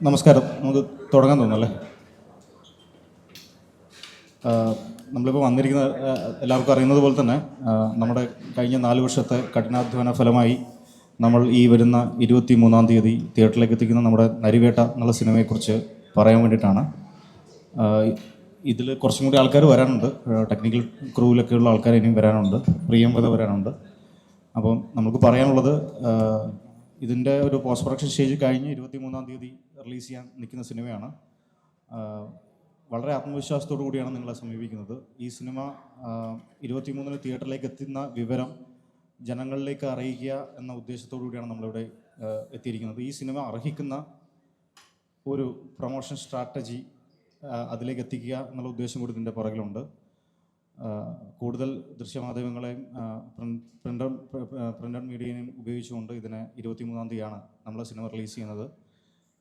നമസ്കാരം. നമുക്ക് തുടങ്ങാൻ തോന്നുന്നല്ലേ? നമ്മളിപ്പോൾ വന്നിരിക്കുന്ന എല്ലാവർക്കും അറിയുന്നത് പോലെ തന്നെ നമ്മുടെ കഴിഞ്ഞ 4 വർഷത്തെ കഠിനാധ്വാന ഫലമായി നമ്മൾ ഈ വരുന്ന 23-ാം തീയതി തിയേറ്ററിലേക്ക് എത്തിക്കുന്ന നമ്മുടെ നരിവേട്ട എന്നുള്ള സിനിമയെക്കുറിച്ച് പറയാൻ വേണ്ടിയിട്ടാണ്. ഇതിൽ കുറച്ചും കൂടി ആൾക്കാർ വരാനുണ്ട്. ടെക്നിക്കൽ ക്രൂവിലൊക്കെയുള്ള ആൾക്കാർ ഇനിയും വരാനുണ്ട്. പ്രിയംവദ വരാനുണ്ട്. അപ്പം നമുക്ക് പറയാനുള്ളത്, ഇതിൻ്റെ ഒരു പോസ്റ്റ് പ്രൊഡക്ഷൻ സ്റ്റേജ് കഴിഞ്ഞ് 23-ാം തീയതി റിലീസ് ചെയ്യാൻ നിൽക്കുന്ന സിനിമയാണ്. വളരെ ആത്മവിശ്വാസത്തോടു കൂടിയാണ് നിങ്ങളെ സമീപിക്കുന്നത്. ഈ സിനിമ 23-ന് തിയേറ്ററിലേക്ക് എത്തുന്ന വിവരം ജനങ്ങളിലേക്ക് അറിയിക്കുക എന്ന ഉദ്ദേശത്തോടു കൂടിയാണ് നമ്മളിവിടെ എത്തിയിരിക്കുന്നത്. ഈ സിനിമ അർഹിക്കുന്ന ഒരു പ്രൊമോഷൻ സ്ട്രാറ്റജി അതിലേക്ക് എത്തിക്കുക എന്നുള്ള ഉദ്ദേശം കൂടി ഇതിൻ്റെ പുറകിലുണ്ട്. കൂടുതൽ ദൃശ്യമാധ്യമങ്ങളെയും പ്രിൻ്റഡ് മീഡിയയും ഉപയോഗിച്ചുകൊണ്ട് ഇതിനെ 23-ാം തീയതിയാണ് നമ്മൾ സിനിമ റിലീസ് ചെയ്യുന്നത്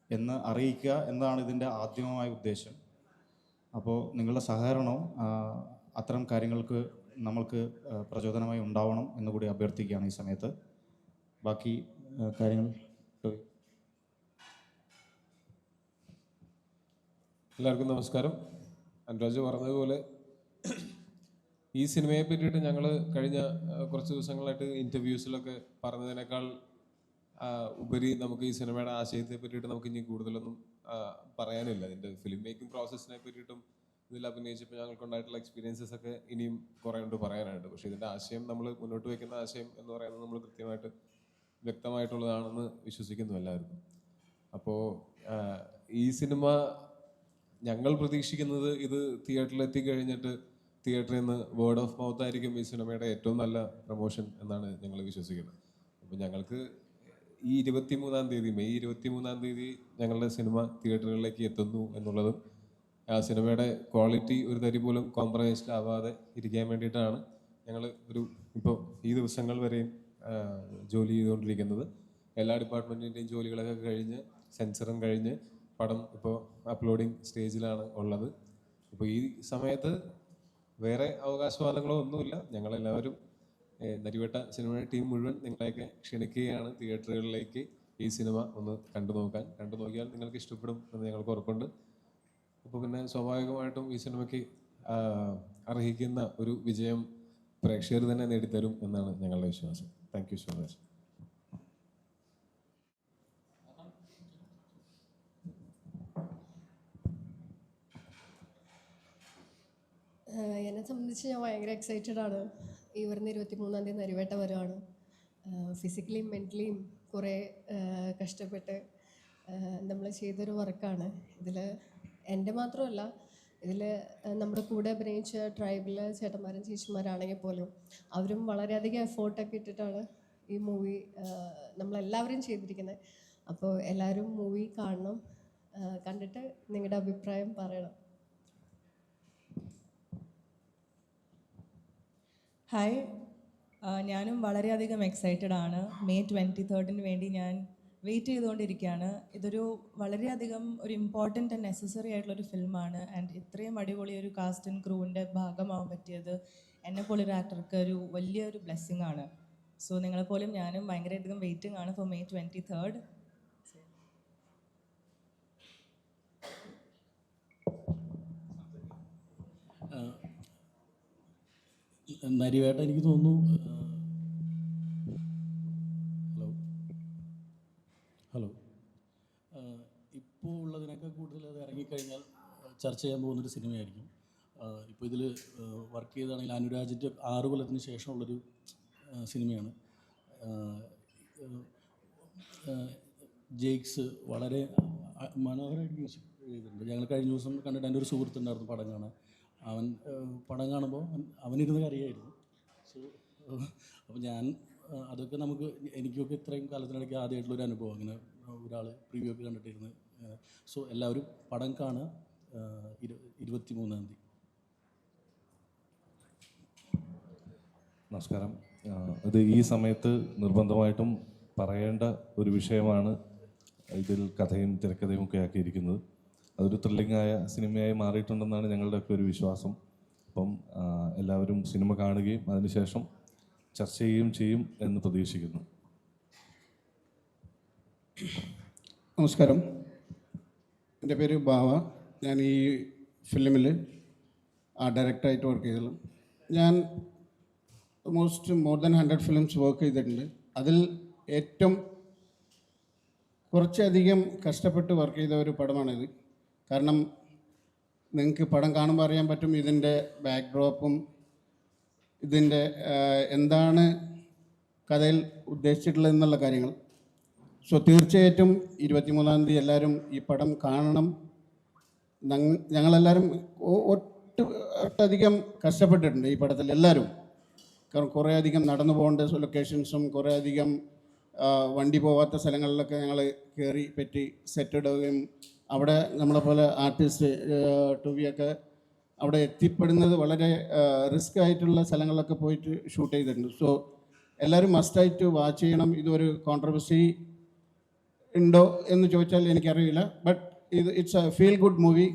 എന്ന് അറിയിക്കുക എന്നതാണ് ഇതിൻ്റെ ആദ്യമായ ഉദ്ദേശം. അപ്പോൾ നിങ്ങളുടെ സഹകരണവും അത്തരം കാര്യങ്ങൾക്ക് നമ്മൾക്ക് പ്രചോദനമായി ഉണ്ടാവണം എന്നുകൂടി അഭ്യർത്ഥിക്കുകയാണ് ഈ സമയത്ത്. ബാക്കി കാര്യങ്ങൾ എല്ലാവർക്കും നമസ്കാരം. അനുരാജ് പറഞ്ഞതുപോലെ ഈ സിനിമയെ പറ്റിയിട്ട് ഞങ്ങൾ കഴിഞ്ഞ കുറച്ച് ദിവസങ്ങളായിട്ട് ഇൻ്റർവ്യൂസിലൊക്കെ പറഞ്ഞതിനേക്കാൾ ഉപരി നമുക്ക് ഈ സിനിമയുടെ ആശയത്തെ പറ്റിയിട്ട് നമുക്ക് ഇനി കൂടുതലൊന്നും പറയാനില്ല. ഇതിൻ്റെ ഫിലിം മേക്കിംഗ് പ്രോസസ്സിനെ പറ്റിയിട്ടും ഇതിൽ അഭിനയിച്ചപ്പോൾ ഞങ്ങൾക്കുണ്ടായിട്ടുള്ള എക്സ്പീരിയൻസസ് ഒക്കെ ഇനിയും കുറേ ഉണ്ട് പറയാനായിട്ട്. പക്ഷേ ഇതിൻ്റെ ആശയം, നമ്മൾ മുന്നോട്ട് വയ്ക്കുന്ന ആശയം എന്ന് പറയുന്നത് നമ്മൾ കൃത്യമായിട്ട് വ്യക്തമായിട്ടുള്ളതാണെന്ന് വിശ്വസിക്കുന്നു എല്ലാവർക്കും. അപ്പോൾ ഈ സിനിമ ഞങ്ങൾ പ്രതീക്ഷിക്കുന്നത്, ഇത് തിയേറ്ററിൽ എത്തിക്കഴിഞ്ഞിട്ട് തിയേറ്ററിൽ നിന്ന് വേർഡ് ഓഫ് മൗത്ത് ആയിരിക്കും ഈ സിനിമയുടെ ഏറ്റവും നല്ല പ്രൊമോഷൻ എന്നാണ് ഞങ്ങൾ വിശ്വസിക്കുന്നത്. അപ്പോൾ ഞങ്ങൾക്ക് ഈ 23-ാം തീയതി, മെയ് 23-ാം തീയതി ഞങ്ങളുടെ സിനിമ തിയേറ്ററുകളിലേക്ക് എത്തുന്നു എന്നുള്ളതും ആ സിനിമയുടെ ക്വാളിറ്റി ഒരു തരി പോലും കോംപ്രമൈസ്ഡ് ആവാതെ ഇരിക്കാൻ വേണ്ടിയിട്ടാണ് ഞങ്ങൾ ഇപ്പോൾ ഈ ദിവസങ്ങൾ വരെയും ജോലി ചെയ്തുകൊണ്ടിരിക്കുന്നത്. എല്ലാ ഡിപ്പാർട്ട്മെൻറ്റിൻ്റെയും ജോലികളൊക്കെ കഴിഞ്ഞ്, സെൻസറും കഴിഞ്ഞ്, പടം ഇപ്പോൾ അപ്ലോഡിങ് സ്റ്റേജിലാണ് ഉള്ളത്. ഇപ്പോൾ ഈ സമയത്ത് വേറെ അവകാശവാദങ്ങളോ ഒന്നുമില്ല. ഞങ്ങളെല്ലാവരും നരിവേട്ട സിനിമയുടെ ടീം മുഴുവൻ നിങ്ങളെയൊക്കെ ക്ഷണിക്കുകയാണ് തിയേറ്ററുകളിലേക്ക് ഈ സിനിമ ഒന്ന് കണ്ടു നോക്കിയാൽ നിങ്ങൾക്ക് ഇഷ്ടപ്പെടും എന്ന് ഞങ്ങൾക്ക് ഉറപ്പുണ്ട്. അപ്പോൾ പിന്നെ സ്വാഭാവികമായിട്ടും ഈ സിനിമയ്ക്ക് അർഹിക്കുന്ന ഒരു വിജയം പ്രേക്ഷകർ തന്നെ നേടിത്തരും എന്നാണ് ഞങ്ങളുടെ വിശ്വാസം. Thank you so much. എന്നെ സംബന്ധിച്ച് ഞാൻ ഭയങ്കര എക്സൈറ്റഡ് ആണ്. ഈ വരുന്ന 23-ാം തീയതി നരിവേട്ട വരുവാണ്. ഫിസിക്കലിയും മെൻ്റലിയും കുറേ കഷ്ടപ്പെട്ട് നമ്മൾ ചെയ്തൊരു വർക്കാണ്. ഇതിൽ എൻ്റെ മാത്രമല്ല, ഇതിൽ നമ്മുടെ കൂടെ അഭിനയിച്ച ട്രൈബിലെ ചേട്ടന്മാരും ചേച്ചിമാരാണെങ്കിൽ പോലും അവരും വളരെയധികം എഫേർട്ടൊക്കെ ഇട്ടിട്ടാണ് ഈ മൂവി നമ്മളെല്ലാവരും ചെയ്തിരിക്കുന്നത്. അപ്പോൾ എല്ലാവരും മൂവി കാണണം, കണ്ടിട്ട് നിങ്ങളുടെ അഭിപ്രായം പറയണം. ഹായ്, ഞാനും വളരെയധികം എക്സൈറ്റഡ് ആണ്. മെയ് 23-ന് വേണ്ടി ഞാൻ വെയിറ്റ് ചെയ്തുകൊണ്ടിരിക്കുകയാണ്. ഇതൊരു വളരെയധികം ഒരു ഇമ്പോർട്ടൻ്റ് ആൻഡ് നെസസറി ആയിട്ടുള്ളൊരു ഫിലിമാണ്. ആൻഡ് ഇത്രയും അടിപൊളി ഒരു കാസ്റ്റ് ആൻഡ് ക്രൂവിൻ്റെ ഭാഗമാവാൻ പറ്റിയത് എന്നെപ്പോലൊരു ആക്ടർക്ക് ഒരു വലിയൊരു ബ്ലെസ്സിങ് ആണ്. സോ നിങ്ങളെപ്പോലും ഞാനും ഭയങ്കരധികം വെയിറ്റിംഗ് ആണ് ഫോർ മെയ് 23. നരിവേട്ട എനിക്ക് തോന്നുന്നു, ഹലോ ഇപ്പോൾ ഉള്ളതിനൊക്കെ കൂടുതൽ അത് ഇറങ്ങിക്കഴിഞ്ഞാൽ ചർച്ച ചെയ്യാൻ പോകുന്നൊരു സിനിമയായിരിക്കും. ഇപ്പോൾ ഇതിൽ വർക്ക് ചെയ്താണെങ്കിൽ അനുരാജിൻ്റെ 6 കൊല്ലത്തിന് ശേഷമുള്ളൊരു സിനിമയാണ്. ജെയ്ക്സ് വളരെ മനോഹരമായിട്ട് മ്യൂസിക് ചെയ്തിട്ടുണ്ട്. ഞങ്ങൾ കഴിഞ്ഞ ദിവസം കണ്ടിട്ട് എൻ്റെ ഒരു സുഹൃത്തുണ്ടായിരുന്നു പടം കാണാൻ. അവൻ പടം കാണുമ്പോൾ അവനിരുന്ന് കരയായിരുന്നു. സോ അപ്പോൾ ഞാൻ അതൊക്കെ എനിക്കൊക്കെ ഇത്രയും കാലത്തിനിടയ്ക്ക് ആദ്യമായിട്ടുള്ളൊരു അനുഭവം, അങ്ങനെ ഒരാൾ പ്രിവ്യൂ ഒക്കെ കണ്ടിട്ടിരുന്ന്. സോ എല്ലാവരും പടം കാണുക 23-ാം തീയതി. നമസ്കാരം. ഇത് ഈ സമയത്ത് നിർബന്ധമായിട്ടും പറയേണ്ട ഒരു വിഷയമാണ്. ഇതിൽ കഥയും തിരക്കഥയും ഒക്കെ ആക്കിയിരിക്കുന്നത്. അതൊരു ത്രില്ലിംഗായ സിനിമയായി മാറിയിട്ടുണ്ടെന്നാണ് ഞങ്ങളുടെയൊക്കെ ഒരു വിശ്വാസം. അപ്പം എല്ലാവരും സിനിമ കാണുകയും അതിനുശേഷം ചർച്ച ചെയ്യുകയും ചെയ്യും എന്ന് പ്രതീക്ഷിക്കുന്നു. നമസ്കാരം, എൻ്റെ പേര് ബാവ. ഞാൻ ഈ ഫിലിമിൽ ഡയറക്ടറായിട്ട് വർക്ക് ചെയ്തത്. ഞാൻ almost more than 100 films work ചെയ്തിട്ടുണ്ട്. അതിൽ ഏറ്റവും കുറച്ചധികം കഷ്ടപ്പെട്ട് വർക്ക് ചെയ്ത ഒരു പടമാണിത്. കാരണം നിങ്ങൾക്ക് പടം കാണുമ്പോൾ അറിയാൻ പറ്റും ഇതിൻ്റെ ബാക്ക് ഡ്രോപ്പും ഇതിൻ്റെ എന്താണ് കഥയിൽ ഉദ്ദേശിച്ചിട്ടുള്ളത് എന്നുള്ള കാര്യങ്ങൾ. സോ തീർച്ചയായിട്ടും 23-ാം തീയതി എല്ലാവരും ഈ പടം കാണണം. ഞങ്ങളെല്ലാവരും ഒട്ടധികം കഷ്ടപ്പെട്ടിട്ടുണ്ട് ഈ പടത്തിൽ എല്ലാവരും. കാരണം കുറേ അധികം നടന്നു പോകേണ്ട ലൊക്കേഷൻസും കുറേ അധികം വണ്ടി പോകാത്ത സ്ഥലങ്ങളിലൊക്കെ ഞങ്ങൾ കയറി പറ്റി സെറ്റ് ഇടുകയും അവിടെ നമ്മളെപ്പോലെ ആർട്ടിസ്റ്റ് ടൂവിയൊക്കെ അവിടെ എത്തിപ്പെടുന്നത് വളരെ റിസ്ക് ആയിട്ടുള്ള സ്ഥലങ്ങളിലൊക്കെ പോയിട്ട് ഷൂട്ട് ചെയ്തിട്ടുണ്ട്. സോ എല്ലാവരും മസ്റ്റായിട്ട് വാച്ച് ചെയ്യണം. ഇതൊരു കോൺട്രവേഴ്സി ഉണ്ടോ എന്ന് ചോദിച്ചാൽ എനിക്കറിയില്ല. But it's A feel good movie.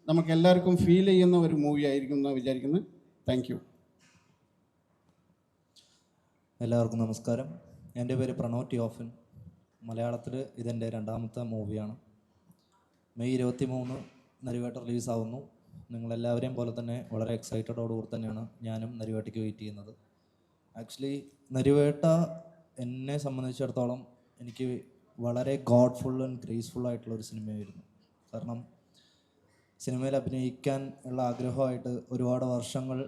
നമുക്ക് എല്ലാവർക്കും ഫീൽ ചെയ്യുന്ന ഒരു മൂവി ആയിരിക്കും എന്ന് വിചാരിക്കുന്നത്. Thank you. എല്ലാവർക്കും നമസ്കാരം. എൻ്റെ പേര് പ്രണവ് ടിയോഫൻ. മലയാളത്തിൽ ഇതെൻ്റെ 2ാമത്തെ മൂവിയാണ്. മെയ് 23 നരിവേട്ട റിലീസാവുന്നു. നിങ്ങളെല്ലാവരെയും പോലെ തന്നെ വളരെ എക്സൈറ്റഡോടുകൂടി തന്നെയാണ് ഞാനും നരിവേട്ടയ്ക്ക് വെയിറ്റ് ചെയ്യുന്നത്. ആക്ച്വലി നരിവേട്ട എന്നെ സംബന്ധിച്ചിടത്തോളം എനിക്ക് വളരെ ഗോഡ്ഫുൾ ആൻഡ് ഗ്രേസ്ഫുൾ ആയിട്ടുള്ളൊരു സിനിമയായിരുന്നു. കാരണം സിനിമയിൽ അഭിനയിക്കാൻ ഉള്ള ആഗ്രഹമായിട്ട് ഒരുപാട് വർഷങ്ങൾ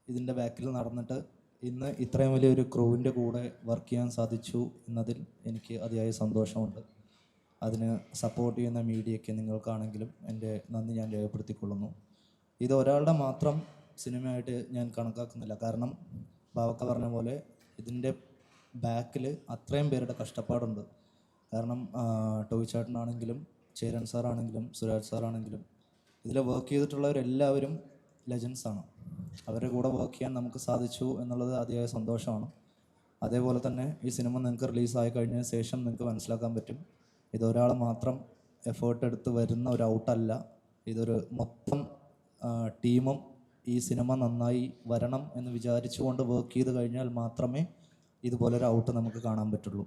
ഇതിൻ്റെ ബാക്കിൽ നടന്നിട്ട് ഇന്ന് ഇത്രയും വലിയൊരു ക്രൂവിൻ്റെ കൂടെ വർക്ക് ചെയ്യാൻ സാധിച്ചു എന്നതിൽ എനിക്ക് അതിയായ സന്തോഷമുണ്ട്. അതിന് സപ്പോർട്ട് ചെയ്യുന്ന മീഡിയയ്ക്ക് നിങ്ങൾക്കാണെങ്കിലും എൻ്റെ നന്ദി ഞാൻ രേഖപ്പെടുത്തിക്കൊള്ളുന്നു. ഇത് ഒരാളുടെ മാത്രം സിനിമയായിട്ട് ഞാൻ കണക്കാക്കുന്നില്ല. കാരണം ബാവക്ക പറഞ്ഞ പോലെ ഇതിൻ്റെ ബാക്കിൽ അത്രയും പേരുടെ കഷ്ടപ്പാടുണ്ട്. കാരണം ടോയ് ചേട്ടനാണെങ്കിലും ചേരൻ സാറാണെങ്കിലും സുരാജ് സാറാണെങ്കിലും ഇതിൽ വർക്ക് ചെയ്തിട്ടുള്ളവരെല്ലാവരും ലെജൻസാണ്. അവരുടെ കൂടെ വർക്ക് ചെയ്യാൻ നമുക്ക് സാധിച്ചു എന്നുള്ളത് അതിയായ സന്തോഷമാണ്. അതേപോലെ തന്നെ ഈ സിനിമ നിങ്ങൾക്ക് റിലീസായി കഴിഞ്ഞതിന് ശേഷം നിങ്ങൾക്ക് മനസ്സിലാക്കാൻ പറ്റും ഇതൊരാൾ മാത്രം എഫേർട്ട് എടുത്ത് വരുന്ന ഒരു ഔട്ടല്ല. ഇതൊരു മൊത്തം ടീമും ഈ സിനിമ നന്നായി വരണം എന്ന് വിചാരിച്ചുകൊണ്ട് വർക്ക് ചെയ്ത് കഴിഞ്ഞാൽ മാത്രമേ ഇതുപോലൊരു ഔട്ട് നമുക്ക് കാണാൻ പറ്റുള്ളൂ.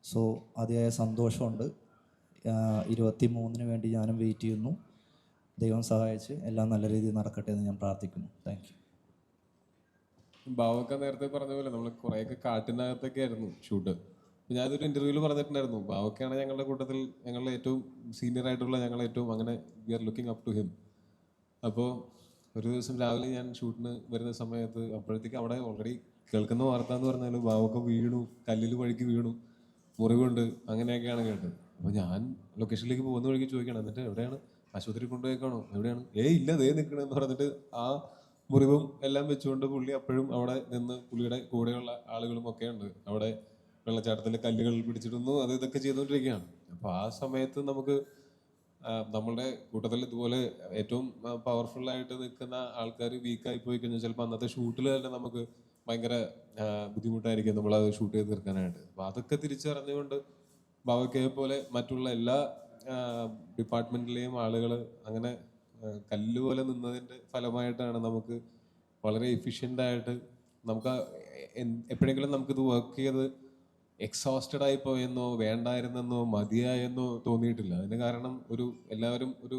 സോ അതിയായ സന്തോഷമുണ്ട്. 23-ന് വേണ്ടി ഞാനും വെയിറ്റ് ചെയ്യുന്നു. ദൈവം സഹായിച്ച് എല്ലാം നല്ല രീതിയിൽ നടക്കട്ടെ എന്ന് ഞാൻ പ്രാർത്ഥിക്കുന്നു. Thank you. ബാവക്ക നേരത്തെ പറഞ്ഞ പോലെ നമ്മൾ കുറേയൊക്കെ കാട്ടിനകത്തൊക്കെ ആയിരുന്നു ഷൂട്ട്. ഞാനൊരു ഇൻ്റർവ്യൂവിൽ പറഞ്ഞിട്ടുണ്ടായിരുന്നു, ബാവക്കയാണ് ഞങ്ങളുടെ കൂട്ടത്തിൽ ഞങ്ങളുടെ ഏറ്റവും സീനിയർ ആയിട്ടുള്ള ഏറ്റവും അങ്ങനെ we are looking up to him. അപ്പോൾ ഒരു ദിവസം രാവിലെ ഞാൻ ഷൂട്ടിന് വരുന്ന സമയത്ത് അപ്പോഴത്തേക്ക് അവിടെ ഓൾറെഡി കേൾക്കുന്ന വാർത്ത എന്ന് പറഞ്ഞാൽ ബാവക്ക വീണു, കല്ലിൽ വഴിക്ക് വീണു, മുറിവുണ്ട്, അങ്ങനെയൊക്കെയാണ് കേട്ടത്. അപ്പോൾ ഞാൻ ലൊക്കേഷനിലേക്ക് പോകുന്ന വഴിക്ക് ചോദിക്കണം, എന്നിട്ട് എവിടെയാണ്, ആശുപത്രി കൊണ്ടുപോയേക്കാണോ, എവിടെയാണ്? ഇല്ല, ദേ നിൽക്കണമെന്ന് പറഞ്ഞിട്ട് ആ മുറിവും എല്ലാം വെച്ചുകൊണ്ട് പുള്ളി അപ്പോഴും അവിടെ നിന്ന് പുള്ളിയുടെ കൂടെയുള്ള ആളുകളും ഒക്കെ ഉണ്ട് അവിടെ വെള്ളച്ചാട്ടത്തിൽ കല്ലുകൾ പിടിച്ചിടുന്നു, അത് ഇതൊക്കെ ചെയ്തുകൊണ്ടിരിക്കുകയാണ്. അപ്പോൾ ആ സമയത്ത് നമുക്ക് നമ്മളുടെ കൂട്ടത്തിൽ ഇതുപോലെ ഏറ്റവും പവർഫുള്ളായിട്ട് നിൽക്കുന്ന ആൾക്കാർ വീക്കായി പോയി കഴിഞ്ഞാൽ ചിലപ്പോൾ അന്നത്തെ ഷൂട്ടിൽ തന്നെ നമുക്ക് ഭയങ്കര ബുദ്ധിമുട്ടായിരിക്കും നമ്മളത് ഷൂട്ട് ചെയ്ത് തീർക്കാനായിട്ട്. അപ്പോൾ അതൊക്കെ തിരിച്ചറിഞ്ഞുകൊണ്ട് ബാവക്കയെ പോലെ മറ്റുള്ള എല്ലാ ഡിപ്പാർട്ട്മെൻറ്റിലെയും ആളുകൾ അങ്ങനെ കല്ല് പോലെ നിന്നതിൻ്റെ ഫലമായിട്ടാണ് നമുക്ക് വളരെ എഫിഷ്യൻ്റായിട്ട് നമുക്ക് എപ്പോഴെങ്കിലും നമുക്കിത് വർക്ക് ചെയ്ത് എക്സോസ്റ്റഡ് ആയി പോയെന്നോ വേണ്ടായിരുന്നെന്നോ മതിയായെന്നോ തോന്നിയിട്ടില്ല. അതിന് കാരണം എല്ലാവരും ഒരു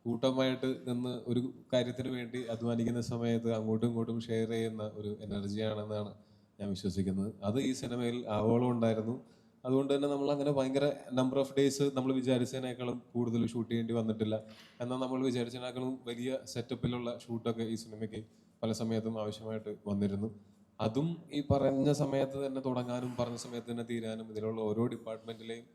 കൂട്ടമായിട്ട് നിന്ന് ഒരു കാര്യത്തിന് വേണ്ടി അധ്വാനിക്കുന്ന സമയത്ത് അങ്ങോട്ടും ഇങ്ങോട്ടും ഷെയർ ചെയ്യുന്ന ഒരു എനർജിയാണെന്നാണ് ഞാൻ വിശ്വസിക്കുന്നത്. അത് ഈ സിനിമയിൽ ആവോളം ഉണ്ടായിരുന്നു. അതുകൊണ്ട് തന്നെ നമ്മൾ അങ്ങനെ ഭയങ്കര നമ്പർ ഓഫ് ഡേയ്സ് നമ്മൾ വിചാരിച്ചതിനേക്കാളും കൂടുതൽ ഷൂട്ട് ചെയ്യേണ്ടി വന്നിട്ടില്ല. എന്നാൽ നമ്മൾ വിചാരിച്ചതിനേക്കാളും വലിയ സെറ്റപ്പിലുള്ള ഷൂട്ടൊക്കെ ഈ സിനിമയ്ക്ക് പല സമയത്തും ആവശ്യമായിട്ട് വന്നിരുന്നു. അതും ഈ പറഞ്ഞ സമയത്ത് തന്നെ തുടങ്ങാനും പറഞ്ഞ സമയത്ത് തന്നെ തീരാനും ഇതിലുള്ള ഓരോ ഡിപ്പാർട്ട്മെൻറ്റിലെയും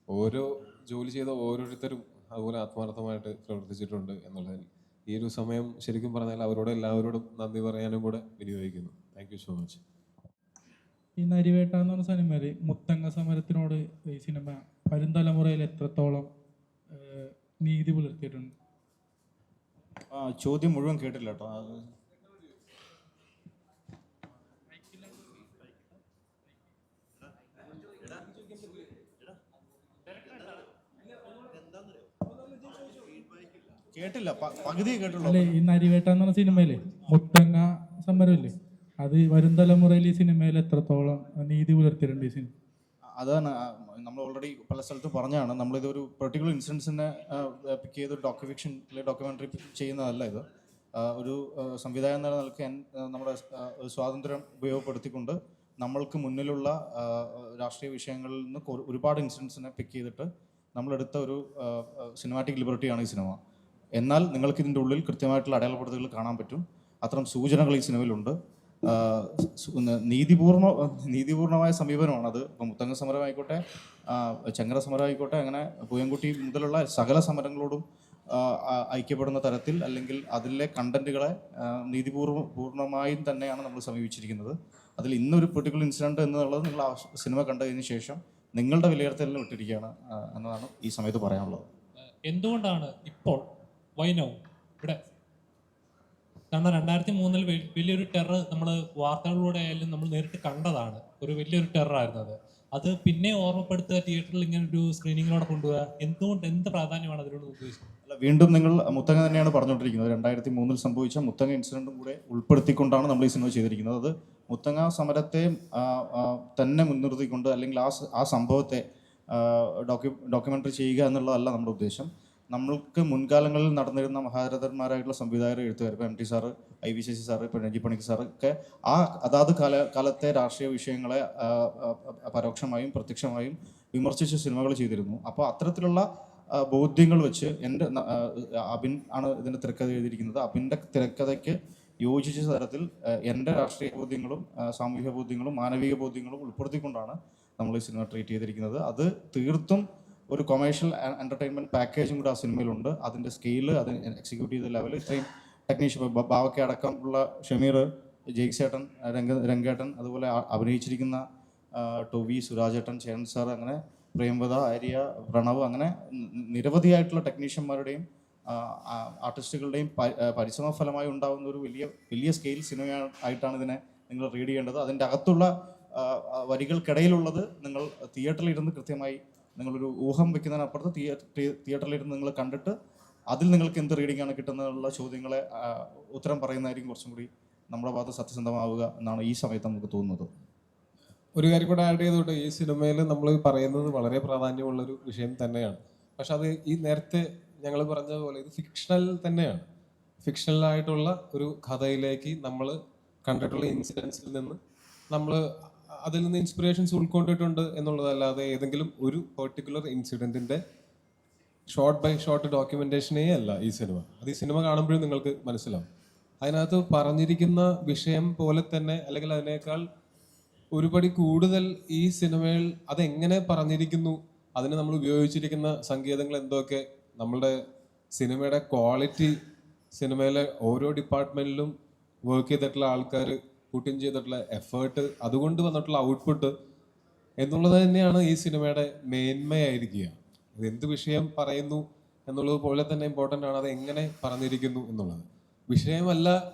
ഓരോ ജോലി ചെയ്ത ഓരോരുത്തരും അതുപോലെ ആത്മാർത്ഥമായിട്ട് പ്രവർത്തിച്ചിട്ടുണ്ട് എന്നുള്ളതിൽ ഈ ഒരു സമയം ശരിക്കും പറഞ്ഞാൽ എല്ലാവരോടും നന്ദി പറയാനും കൂടെ വിനിയോഗിക്കുന്നു. Thank you so much. ഈ നരിവേട്ട എന്ന് പറഞ്ഞ സിനിമയിൽ മുത്തങ്ങ സമരത്തിനോട് ഈ സിനിമ വരും തലമുറയിൽ എത്രത്തോളം നീതി പുലർത്തിയിട്ടുണ്ട്? ചോദ്യം മുഴുവൻ കേട്ടില്ല കേട്ടോ. കേട്ടില്ല, പകുതി കേട്ടുള്ളൂ. അല്ലേ, ഈ നരിവേട്ട എന്ന് പറഞ്ഞ സിനിമയിലെ മുത്തങ്ങ സമരമില്ലേ, അത് അത് വരും തലമുറയിൽ ഈ സിനിമയിൽ എത്രത്തോളം നീതി പുലർത്തിയിട്ടുണ്ട് ഈ സിനിമ? അതാണ് നമ്മൾ ഓൾറെഡി പല സ്ഥലത്തും പറഞ്ഞാണ്, നമ്മളിതൊരു പെർട്ടിക്കുലർ ഇൻസിഡൻസിനെ പിക്ക് ചെയ്ത് ഒരു ഡോക്യുഫിക്ഷൻ അല്ലെങ്കിൽ ഡോക്യുമെൻ്ററി ചെയ്യുന്നതല്ല ഇത്. ഒരു സംവിധായകൻ എന്ന നിലയ്ക്ക് നമ്മുടെ സ്വാതന്ത്ര്യം ഉപയോഗപ്പെടുത്തിക്കൊണ്ട് നമ്മൾക്ക് മുന്നിലുള്ള രാഷ്ട്രീയ വിഷയങ്ങളിൽ നിന്ന് ഒരുപാട് ഇൻസിഡൻസിനെ പിക്ക് ചെയ്തിട്ട് നമ്മളെടുത്ത ഒരു സിനിമാറ്റിക് ലിബർട്ടിയാണ് ഈ സിനിമ. എന്നാൽ നിങ്ങൾക്ക് ഇതിൻ്റെ ഉള്ളിൽ കൃത്യമായിട്ടുള്ള അടയാളപ്പെടുത്തലുകൾ കാണാൻ പറ്റും. അത്തരം സൂചനകൾ ഈ സിനിമയിലുണ്ട്. നീതിപൂർണമായ സമീപനമാണ് അത്. ഇപ്പം മുത്തങ്ങ സമരമായിക്കോട്ടെ, ചങ്ങര സമരമായിക്കോട്ടെ, അങ്ങനെ പൂയംകുട്ടി മുതലുള്ള സകല സമരങ്ങളോടും ഐക്യപ്പെടുന്ന തരത്തിൽ അല്ലെങ്കിൽ അതിലെ കണ്ടന്റുകളെ പൂർണ്ണമായും തന്നെയാണ് നമ്മൾ സമീപിച്ചിരിക്കുന്നത്. അതിൽ ഇന്നൊരു പെർട്ടിക്കുലർ ഇൻസിഡൻറ്റ് എന്നുള്ളത് നിങ്ങൾ ആ സിനിമ കണ്ടതിന് ശേഷം നിങ്ങളുടെ വിലയിരുത്തലിന് വിട്ടിരിക്കുകയാണ് എന്നതാണ് ഈ സമയത്ത് പറയാനുള്ളത്. എന്തുകൊണ്ടാണ് ഇപ്പോൾ വൈനോ ഇവിടെ? കാരണം 2003 വലിയൊരു ടെറർ നമ്മൾ വാർത്തകളിലൂടെ ആയാലും നമ്മൾ നേരിട്ട് കണ്ടതാണ്. ഒരു വലിയൊരു ടെററായിരുന്നു അത്. അത് പിന്നെ ഓർമ്മപ്പെടുത്തുക, തിയേറ്ററിൽ ഇങ്ങനെ ഒരു സ്ക്രീനിങ്ങിലൂടെ കൊണ്ടുപോകുക, എന്ത് പ്രാധാന്യമാണ് അതിനോട് ഉദ്ദേശിക്കുന്നത്? അല്ല, വീണ്ടും നിങ്ങൾ മുത്തങ്ങ തന്നെയാണ് പറഞ്ഞുകൊണ്ടിരിക്കുന്നത്. 2003 സംഭവിച്ച മുത്തങ്ങ ഇൻസിഡൻറ്റും കൂടെ ഉൾപ്പെടുത്തിക്കൊണ്ടാണ് നമ്മൾ ഈ സിനിമ ചെയ്തിരിക്കുന്നത്. അത് മുത്തങ്ങ സമരത്തെ തന്നെ മുൻനിർത്തിക്കൊണ്ട് അല്ലെങ്കിൽ ആ സംഭവത്തെ ഡോക്യുമെൻ്ററി ചെയ്യുക എന്നുള്ളതല്ല നമ്മുടെ ഉദ്ദേശം. നമ്മൾക്ക് മുൻകാലങ്ങളിൽ നടന്നിരുന്ന മഹാരഥന്മാരായിട്ടുള്ള സംവിധായകർ, എഴുത്തുകാർ, ഇപ്പോൾ MT sir, IV Sasi sir, ഇപ്പോൾ രഞ്ജി പണിക്ക് സാറ് ഒക്കെ അതാത് കാലത്തെ രാഷ്ട്രീയ വിഷയങ്ങളെ പരോക്ഷമായും പ്രത്യക്ഷമായും വിമർശിച്ച സിനിമകൾ ചെയ്തിരുന്നു. അപ്പോൾ അത്തരത്തിലുള്ള ബോധ്യങ്ങൾ വെച്ച് അബിൻ ആണ് ഇതിൻ്റെ തിരക്കഥ എഴുതിയിരിക്കുന്നത്. അബിൻ്റെ തിരക്കഥയ്ക്ക് യോജിച്ച തരത്തിൽ എൻ്റെ രാഷ്ട്രീയ ബോധ്യങ്ങളും സാമൂഹിക ബോധ്യങ്ങളും മാനവിക ബോധ്യങ്ങളും ഉൾപ്പെടുത്തിക്കൊണ്ടാണ് നമ്മൾ ഈ സിനിമ ട്രീറ്റ് ചെയ്തിരിക്കുന്നത്. അത് തീർത്തും ഒരു കൊമേഴ്ഷ്യൽ എൻ്റർടൈൻമെൻറ്റ് പാക്കേജും കൂടെ ആ സിനിമയിലുണ്ട്. അതിൻ്റെ സ്കെയില്, അത് എക്സിക്യൂട്ട് ചെയ്ത ലെവൽ, ഇത്രയും ടെക്നീഷ്യൻ ബാവയ്ക്ക് അടക്കമുള്ള ഷമീർ, ജെയ്സേട്ടൻ, രംഗേട്ടൻ, അതുപോലെ അഭിനയിച്ചിരിക്കുന്ന ടോവി, സുരാജേട്ടൻ, ചേരൻ സാർ, അങ്ങനെ പ്രേംവദ, ആര്യ, പ്രണവ്, അങ്ങനെ നിരവധിയായിട്ടുള്ള ടെക്നീഷ്യന്മാരുടെയും ആർട്ടിസ്റ്റുകളുടെയും പരിശ്രമ ഫലമായി ഉണ്ടാകുന്ന ഒരു വലിയ സ്കെയിൽ സിനിമ ആയിട്ടാണ് ഇതിനെ നിങ്ങൾ റീഡ് ചെയ്യേണ്ടത്. അതിൻ്റെ അകത്തുള്ള വരികൾക്കിടയിലുള്ളത് നിങ്ങൾ തിയേറ്ററിലിരുന്ന് കൃത്യമായി നിങ്ങളൊരു ഊഹം വെക്കുന്നതിനപ്പുറത്ത് തിയേറ്ററിലിരുന്ന് നിങ്ങൾ കണ്ടിട്ട് അതിൽ നിങ്ങൾക്ക് എന്ത് റീഡിംഗ് ആണ് കിട്ടുന്നതിനുള്ള ചോദ്യങ്ങളെ ഉത്തരം പറയുന്നതായിരിക്കും കുറച്ചും കൂടി നമ്മുടെ ഭാഗത്ത് സത്യസന്ധമാവുക എന്നാണ് ഈ സമയത്ത് നമുക്ക് തോന്നുന്നത്. ഒരു കാര്യം കൂടെ ആഡ് ചെയ്തോട്ടെ, ഈ സിനിമയിൽ നമ്മൾ പറയുന്നത് വളരെ പ്രാധാന്യമുള്ളൊരു വിഷയം തന്നെയാണ്. പക്ഷെ അത് ഈ നേരത്തെ ഞങ്ങൾ പറഞ്ഞതുപോലെ ഇത് ഫിക്ഷണൽ തന്നെയാണ്. ഫിക്ഷണലായിട്ടുള്ള ഒരു കഥയിലേക്ക് നമ്മൾ കണ്ടിട്ടുള്ള ഇൻസിഡൻസിൽ നിന്ന് നമ്മൾ അതിൽ നിന്ന് ഇൻസ്പിറേഷൻസ് ഉൾക്കൊണ്ടിട്ടുണ്ട് എന്നുള്ളതല്ലാതെ ഏതെങ്കിലും ഒരു പെർട്ടിക്കുലർ ഇൻസിഡൻറ്റിൻ്റെ ഷോർട്ട് ബൈ ഷോർട്ട് ഡോക്യുമെൻറ്റേഷനേ അല്ല ഈ സിനിമ. അത് ഈ സിനിമ കാണുമ്പോഴും നിങ്ങൾക്ക് മനസ്സിലാവും. അതിനകത്ത് പറഞ്ഞിരിക്കുന്ന വിഷയം പോലെ തന്നെ അല്ലെങ്കിൽ അതിനേക്കാൾ ഒരുപടി കൂടുതൽ ഈ സിനിമയിൽ അതെങ്ങനെ പറഞ്ഞിരിക്കുന്നു, അതിന് നമ്മൾ ഉപയോഗിച്ചിരിക്കുന്ന സങ്കേതങ്ങൾ എന്തൊക്കെ, നമ്മളുടെ സിനിമയുടെ ക്വാളിറ്റി, സിനിമയിലെ ഓരോ ഡിപ്പാർട്ട്മെൻറ്റിലും വർക്ക് ചെയ്തിട്ടുള്ള ആൾക്കാർ പുട്ടിൻ ചെയ്തിട്ടുള്ള എഫേർട്ട്, അതുകൊണ്ട് വന്നിട്ടുള്ള ഔട്ട്പുട്ട് എന്നുള്ളത് തന്നെയാണ് ഈ സിനിമയുടെ മേന്മയായിരിക്കുക. അത് എന്ത് വിഷയം പറയുന്നു എന്നുള്ളത് പോലെ തന്നെ ഇമ്പോർട്ടൻ്റ് ആണ് അത് എങ്ങനെ പറഞ്ഞിരിക്കുന്നു എന്നുള്ളത്. വിഷയമല്ല,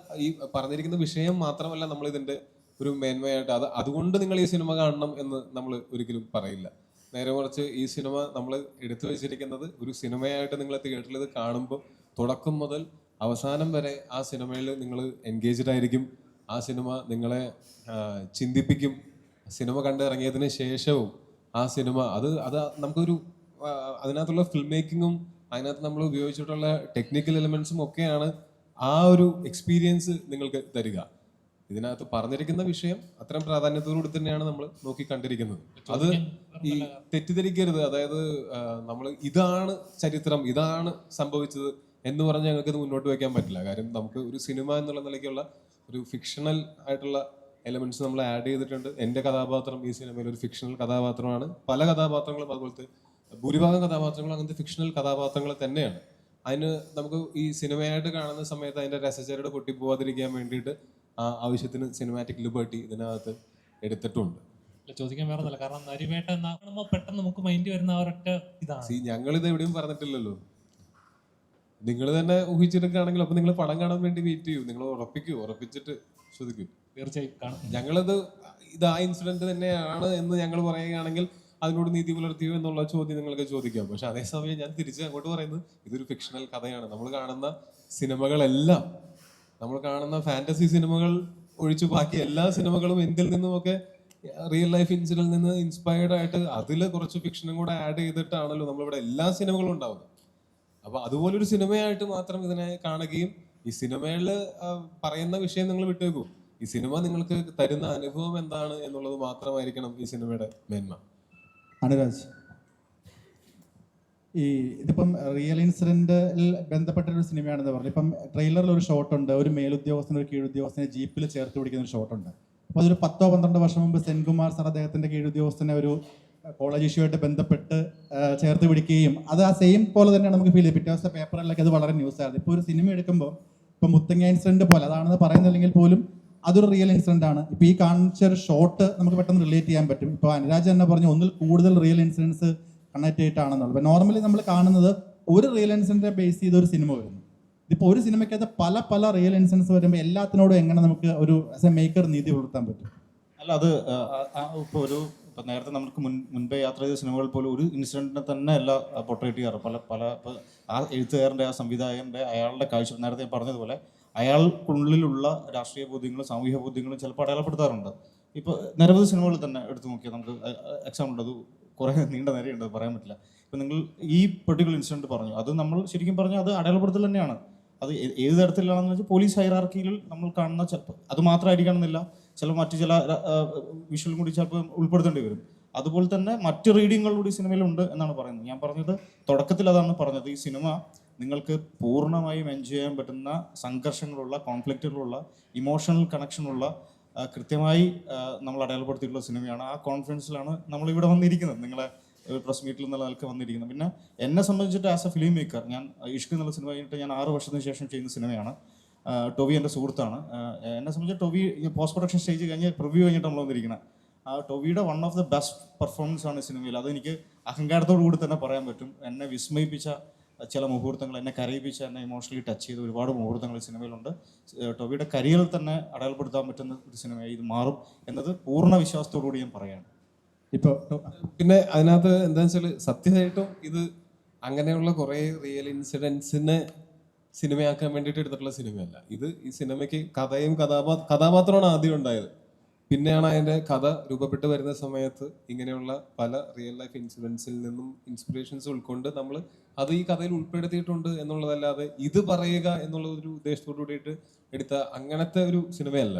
ഈ പറഞ്ഞിരിക്കുന്ന വിഷയം മാത്രമല്ല നമ്മൾ ഇതിൻ്റെ ഒരു മേന്മയായിട്ട് അതുകൊണ്ട് നിങ്ങൾ ഈ സിനിമ കാണണം എന്ന് നമ്മൾ ഒരിക്കലും പറയില്ല. നേരെ മറിച്ച് ഈ സിനിമ നമ്മൾ എടുത്തു വെച്ചിരിക്കുന്നത് ഒരു സിനിമയായിട്ട് നിങ്ങൾ തിയേറ്ററിൽ ഇത് കാണുമ്പോൾ തുടക്കം മുതൽ അവസാനം വരെ ആ സിനിമയിൽ നിങ്ങൾ എൻഗേജ്ഡ് ആയിരിക്കും. ആ സിനിമ നിങ്ങളെ ചിന്തിപ്പിക്കും. സിനിമ കണ്ടിറങ്ങിയതിന് ശേഷവും ആ സിനിമ അത് നമുക്കൊരു അതിനകത്തുള്ള ഫിൽം മേക്കിങ്ങും അതിനകത്ത് നമ്മൾ ഉപയോഗിച്ചിട്ടുള്ള ടെക്നിക്കൽ എലിമെൻസും ഒക്കെയാണ് ആ ഒരു എക്സ്പീരിയൻസ് നിങ്ങൾക്ക് തരിക. ഇതിനകത്ത് പറഞ്ഞിരിക്കുന്ന വിഷയം അത്തരം പ്രാധാന്യത്തോടുകൂടി തന്നെയാണ് നമ്മൾ നോക്കി കണ്ടിരിക്കുന്നത്. അത് ഈ തെറ്റിദ്ധരിക്കരുത്. അതായത് നമ്മൾ ഇതാണ് ചരിത്രം, ഇതാണ് സംഭവിച്ചത് എന്ന് പറഞ്ഞ് ഞങ്ങൾക്ക് ഇത് മുന്നോട്ട് വയ്ക്കാൻ പറ്റില്ല. കാര്യം നമുക്ക് ഒരു സിനിമ എന്നുള്ള നിലയ്ക്കുള്ള ഒരു ഫിക്ഷണൽ ആയിട്ടുള്ള എലമെന്റ്സ് നമ്മൾ ആഡ് ചെയ്തിട്ടുണ്ട്. എൻ്റെ കഥാപാത്രം ഈ സിനിമയിൽ ഒരു ഫിക്ഷണൽ കഥാപാത്രമാണ്. പല കഥാപാത്രങ്ങളും അതുപോലത്തെ ഭൂരിഭാഗം കഥാപാത്രങ്ങളും അങ്ങനത്തെ ഫിക്ഷണൽ കഥാപാത്രങ്ങൾ തന്നെയാണ്. അതിന് നമുക്ക് ഈ സിനിമയായിട്ട് കാണുന്ന സമയത്ത് അതിൻ്റെ രസചരട് പൊട്ടിപ്പോവാതിരിക്കാൻ വേണ്ടിയിട്ട് ആ ആവശ്യത്തിന് സിനിമാറ്റിക് ലിബർട്ടി ഇതിനകത്ത് എടുത്തിട്ടുണ്ട്. ചോദിക്കാൻ വേറെ കാരണം നരിവേട്ട കാണുമ്പോൾ പെട്ടെന്ന് നമുക്ക് മൈൻഡ് വരുന്ന ഒരൊറ്റ ഇതാണ്. ഞങ്ങളിത് എവിടെയും പറഞ്ഞിട്ടില്ലല്ലോ. നിങ്ങൾ തന്നെ ഊഹിച്ചെടുക്കുകയാണെങ്കിൽ അപ്പോൾ നിങ്ങൾ പടം കാണാൻ വേണ്ടി വെയിറ്റ് ചെയ്യൂ. നിങ്ങൾ ഉറപ്പിച്ചിട്ട് ചോദിക്കൂ. തീർച്ചയായും കാണും. ഞങ്ങളത് ഇത് ആ ഇൻസിഡന്റ് തന്നെയാണ് എന്ന് ഞങ്ങൾ പറയുകയാണെങ്കിൽ അതിനോട് നീതി പുലർത്തിയോ എന്നുള്ള ചോദ്യം നിങ്ങൾക്ക് ചോദിക്കാം. പക്ഷെ അതേസമയം ഞാൻ തിരിച്ച് അങ്ങോട്ട് പറയുന്നത് ഇതൊരു ഫിക്ഷണൽ കഥയാണ്. നമ്മൾ കാണുന്ന സിനിമകളെല്ലാം, നമ്മൾ കാണുന്ന ഫാന്റസി സിനിമകൾ ഒഴിച്ചു ബാക്കി എല്ലാ സിനിമകളും എന്തിൽ നിന്നുമൊക്കെ റിയൽ ലൈഫ് ഇൻസിഡന്റിൽ നിന്ന് ഇൻസ്പയർഡ് ആയിട്ട് അതിൽ കുറച്ച് ഫിക്ഷനും കൂടെ ആഡ് ചെയ്തിട്ടാണല്ലോ നമ്മളിവിടെ എല്ലാ സിനിമകളും ഉണ്ടാവുന്നത്. അപ്പൊ അതുപോലൊരു സിനിമയായിട്ട് മാത്രം ഇതിനെ കാണുകയും ഈ സിനിമയിൽ പറയുന്ന വിഷയം നിങ്ങൾ വിട്ടേക്കൂ, ഈ സിനിമ നിങ്ങൾക്ക് തരുന്ന അനുഭവം എന്താണ് എന്നുള്ളത് മാത്രമായിരിക്കണം ഈ സിനിമയുടെ മേന്മ. അനുരാജ്, ഈ ഇതിപ്പം റിയൽ ഇൻസിഡന്റിൽ ബന്ധപ്പെട്ടൊരു സിനിമയാണെന്ന് പറഞ്ഞു. ഇപ്പം ട്രെയിലറിൽ ഒരു ഷോട്ടുണ്ട്, ഒരു മേലുദ്യോഗസ്ഥനും ഒരു കീഴുദ്യോഗസ്ഥനെ ജീപ്പിൽ ചേർത്ത് പിടിക്കുന്ന ഒരു ഷോട്ടുണ്ട്. അപ്പോൾ അതൊരു 10-12 വർഷം മുമ്പ് സെൻകുമാർ സാർ അദ്ദേഹത്തിൻ്റെ കീഴുദ്യോഗസ്ഥനെ ഒരു കോളേജ് ഇഷ്യൂമായിട്ട് ബന്ധപ്പെട്ട് ചേർത്ത് പിടിക്കുകയും അത് ആ സെയിം പോലെ തന്നെയാണ് നമുക്ക് ഫീൽ ചെയ്ത്. പിറ്റേ ദിവസത്തെ പേപ്പറിലൊക്കെ അത് വളരെ ന്യൂസ് ആയിരുന്നു. ഇപ്പോൾ ഒരു സിനിമ എടുക്കുമ്പോൾ ഇപ്പോൾ മുത്തങ്ങ ഇൻസിഡന്റ് പോലെ അതാണെന്ന് പറയുന്നില്ലെങ്കിൽ പോലും അതൊരു റിയൽ ഇൻസിഡന്റ് ആണ്. ഇപ്പോൾ ഈ കാണിച്ച ഒരു ഷോട്ട് നമുക്ക് പെട്ടെന്ന് റിലേറ്റ് ചെയ്യാൻ പറ്റും. ഇപ്പോൾ അനുരാജ് തന്നെ പറഞ്ഞു ഒന്നിൽ കൂടുതൽ റിയൽ ഇൻസിഡൻസ് കണക്ട് ചെയ്തിട്ടാണെന്നുള്ളത്. അപ്പോൾ നോർമലി നമ്മൾ കാണുന്നത് ഒരു റിയൽ ഇൻസിഡന്റിനെ ബേസ് ചെയ്ത് ഒരു സിനിമ വരുന്നു. ഇതിപ്പോൾ ഒരു സിനിമയ്ക്കകത്ത് പല റിയൽ ഇൻസിഡൻസ് വരുമ്പോൾ എല്ലാത്തിനോടും എങ്ങനെ നമുക്ക് ഒരു ആസ് എ മേക്കർ നീതി പുലർത്താൻ പറ്റും? അല്ല, അത് ഇപ്പോൾ ഇപ്പം നേരത്തെ നമുക്ക് മുൻപേ യാത്ര ചെയ്ത സിനിമകൾ പോലും ഒരു ഇൻസിഡൻറ്റിനെ തന്നെ അല്ല പൊർട്രേറ്റ് ചെയ്യാറ്. പല ആ എഴുത്തുകാരൻ്റെ, ആ സംവിധായകൻ്റെ, അയാളുടെ കാഴ്ച, നേരത്തെ ഞാൻ പറഞ്ഞതുപോലെ അയാൾക്കുള്ളിലുള്ള രാഷ്ട്രീയ ബോധ്യങ്ങളും സാമൂഹിക ബോധ്യങ്ങളും ചിലപ്പോൾ അടയാളപ്പെടുത്താറുണ്ട്. ഇപ്പോൾ നിരവധി സിനിമകൾ തന്നെ എടുത്തു നോക്കിയാൽ നമുക്ക് എക്സാമ്പിൾ ഉണ്ട്. അത് കുറേ നീണ്ട നേരെയുണ്ട്, പറയാൻ പറ്റില്ല. ഇപ്പം നിങ്ങൾ ഈ പെർട്ടിക്കുലർ ഇൻസിഡൻറ്റ് പറഞ്ഞു, അത് നമ്മൾ ശരിക്കും പറഞ്ഞാൽ അത് അടയാളപ്പെടുത്തൽ തന്നെയാണ്. അത് ഏത് തരത്തിലാണെന്ന് വെച്ചാൽ പോലീസ് ഹൈറാർക്കിയിൽ നമ്മൾ കാണുന്ന ചിലപ്പോൾ അത് മാത്രമായിരിക്കണമെന്നില്ല, ചില മറ്റു ചില വിഷ്വലും കൂടി ചിലപ്പോൾ ഉൾപ്പെടുത്തേണ്ടി വരും. അതുപോലെ തന്നെ മറ്റ് റീഡിങ്ങുകൾ കൂടി സിനിമയിലുണ്ട് എന്നാണ് പറയുന്നത്. ഞാൻ പറഞ്ഞത് തുടക്കത്തിൽ അതാണ് പറഞ്ഞത്, ഈ സിനിമ നിങ്ങൾക്ക് പൂർണ്ണമായും എൻജോയ് ചെയ്യാൻ പറ്റുന്ന സംഘർഷങ്ങളുള്ള, കോൺഫ്ലിക്റ്റുകളുള്ള, ഇമോഷണൽ കണക്ഷനുള്ള കൃത്യമായി നമ്മൾ അടയാളപ്പെടുത്തിയിട്ടുള്ള സിനിമയാണ്. ആ കോൺഫിഡൻസിലാണ് നമ്മളിവിടെ വന്നിരിക്കുന്നത്, നിങ്ങളെ പ്രസ് മീറ്റിൽ എന്നുള്ള നിലക്ക് വന്നിരിക്കുന്നത്. പിന്നെ എന്നെ സംബന്ധിച്ചിട്ട് ആസ് എ ഫിലിം മേക്കർ, ഞാൻ ഇഷ്ക് എന്നുള്ള സിനിമ കഴിഞ്ഞിട്ട് ഞാൻ 6 വർഷത്തിന് ശേഷം ചെയ്യുന്ന സിനിമയാണ്. ടോവി എൻ്റെ സുഹൃത്താണ്. എന്നെ സംബന്ധിച്ച് ടോവി പോസ്റ്റ് പ്രൊഡക്ഷൻ സ്റ്റേജ് കഴിഞ്ഞ് പ്രിവ്യൂ കഴിഞ്ഞിട്ട് നമ്മൾ വന്നിരിക്കുന്നത്. ആ ടോവിയുടെ one of the best performance ആണ് സിനിമയിൽ. അതെനിക്ക് അഹങ്കാരത്തോടു കൂടി തന്നെ പറയാൻ പറ്റും. എന്നെ വിസ്മയിപ്പിച്ച ചില മുഹൂർത്തങ്ങൾ, എന്നെ കരയിപ്പിച്ച, എന്നെ ഇമോഷണലി ടച്ച് ചെയ്ത ഒരുപാട് മുഹൂർത്തങ്ങൾ സിനിമയിലുണ്ട്. ടോവിയുടെ കരിയറിൽ തന്നെ അടയാളപ്പെടുത്താൻ പറ്റുന്ന ഒരു സിനിമയായി ഇത് മാറും എന്നത് പൂർണ്ണ വിശ്വാസത്തോടു കൂടി ഞാൻ പറയാണ്. ഇപ്പോൾ പിന്നെ അതിനകത്ത് എന്താണെന്ന് വെച്ചാൽ സത്യമായിട്ടും ഇത് അങ്ങനെയുള്ള കുറേ റിയൽ ഇൻസിഡൻസിനെ സിനിമയാക്കാൻ വേണ്ടിയിട്ട് എടുത്തിട്ടുള്ള സിനിമയല്ല. ഇത് ഈ സിനിമയ്ക്ക് കഥയും കഥാപാത്രമാണ് ആദ്യം ഉണ്ടായത്. പിന്നെയാണ് അതിൻ്റെ കഥ രൂപപ്പെട്ട് വരുന്ന സമയത്ത് ഇങ്ങനെയുള്ള പല റിയൽ ലൈഫ് ഇൻസിഡൻസിൽ നിന്നും ഇൻസ്പിറേഷൻസ് ഉൾക്കൊണ്ട് നമ്മൾ അത് ഈ കഥയിൽ ഉൾപ്പെടുത്തിയിട്ടുണ്ട് എന്നുള്ളതല്ലാതെ ഇത് പറയുക എന്നുള്ള ഒരു ഉദ്ദേശത്തോടു കൂടിയിട്ട് എടുത്ത അങ്ങനത്തെ ഒരു സിനിമയല്ല.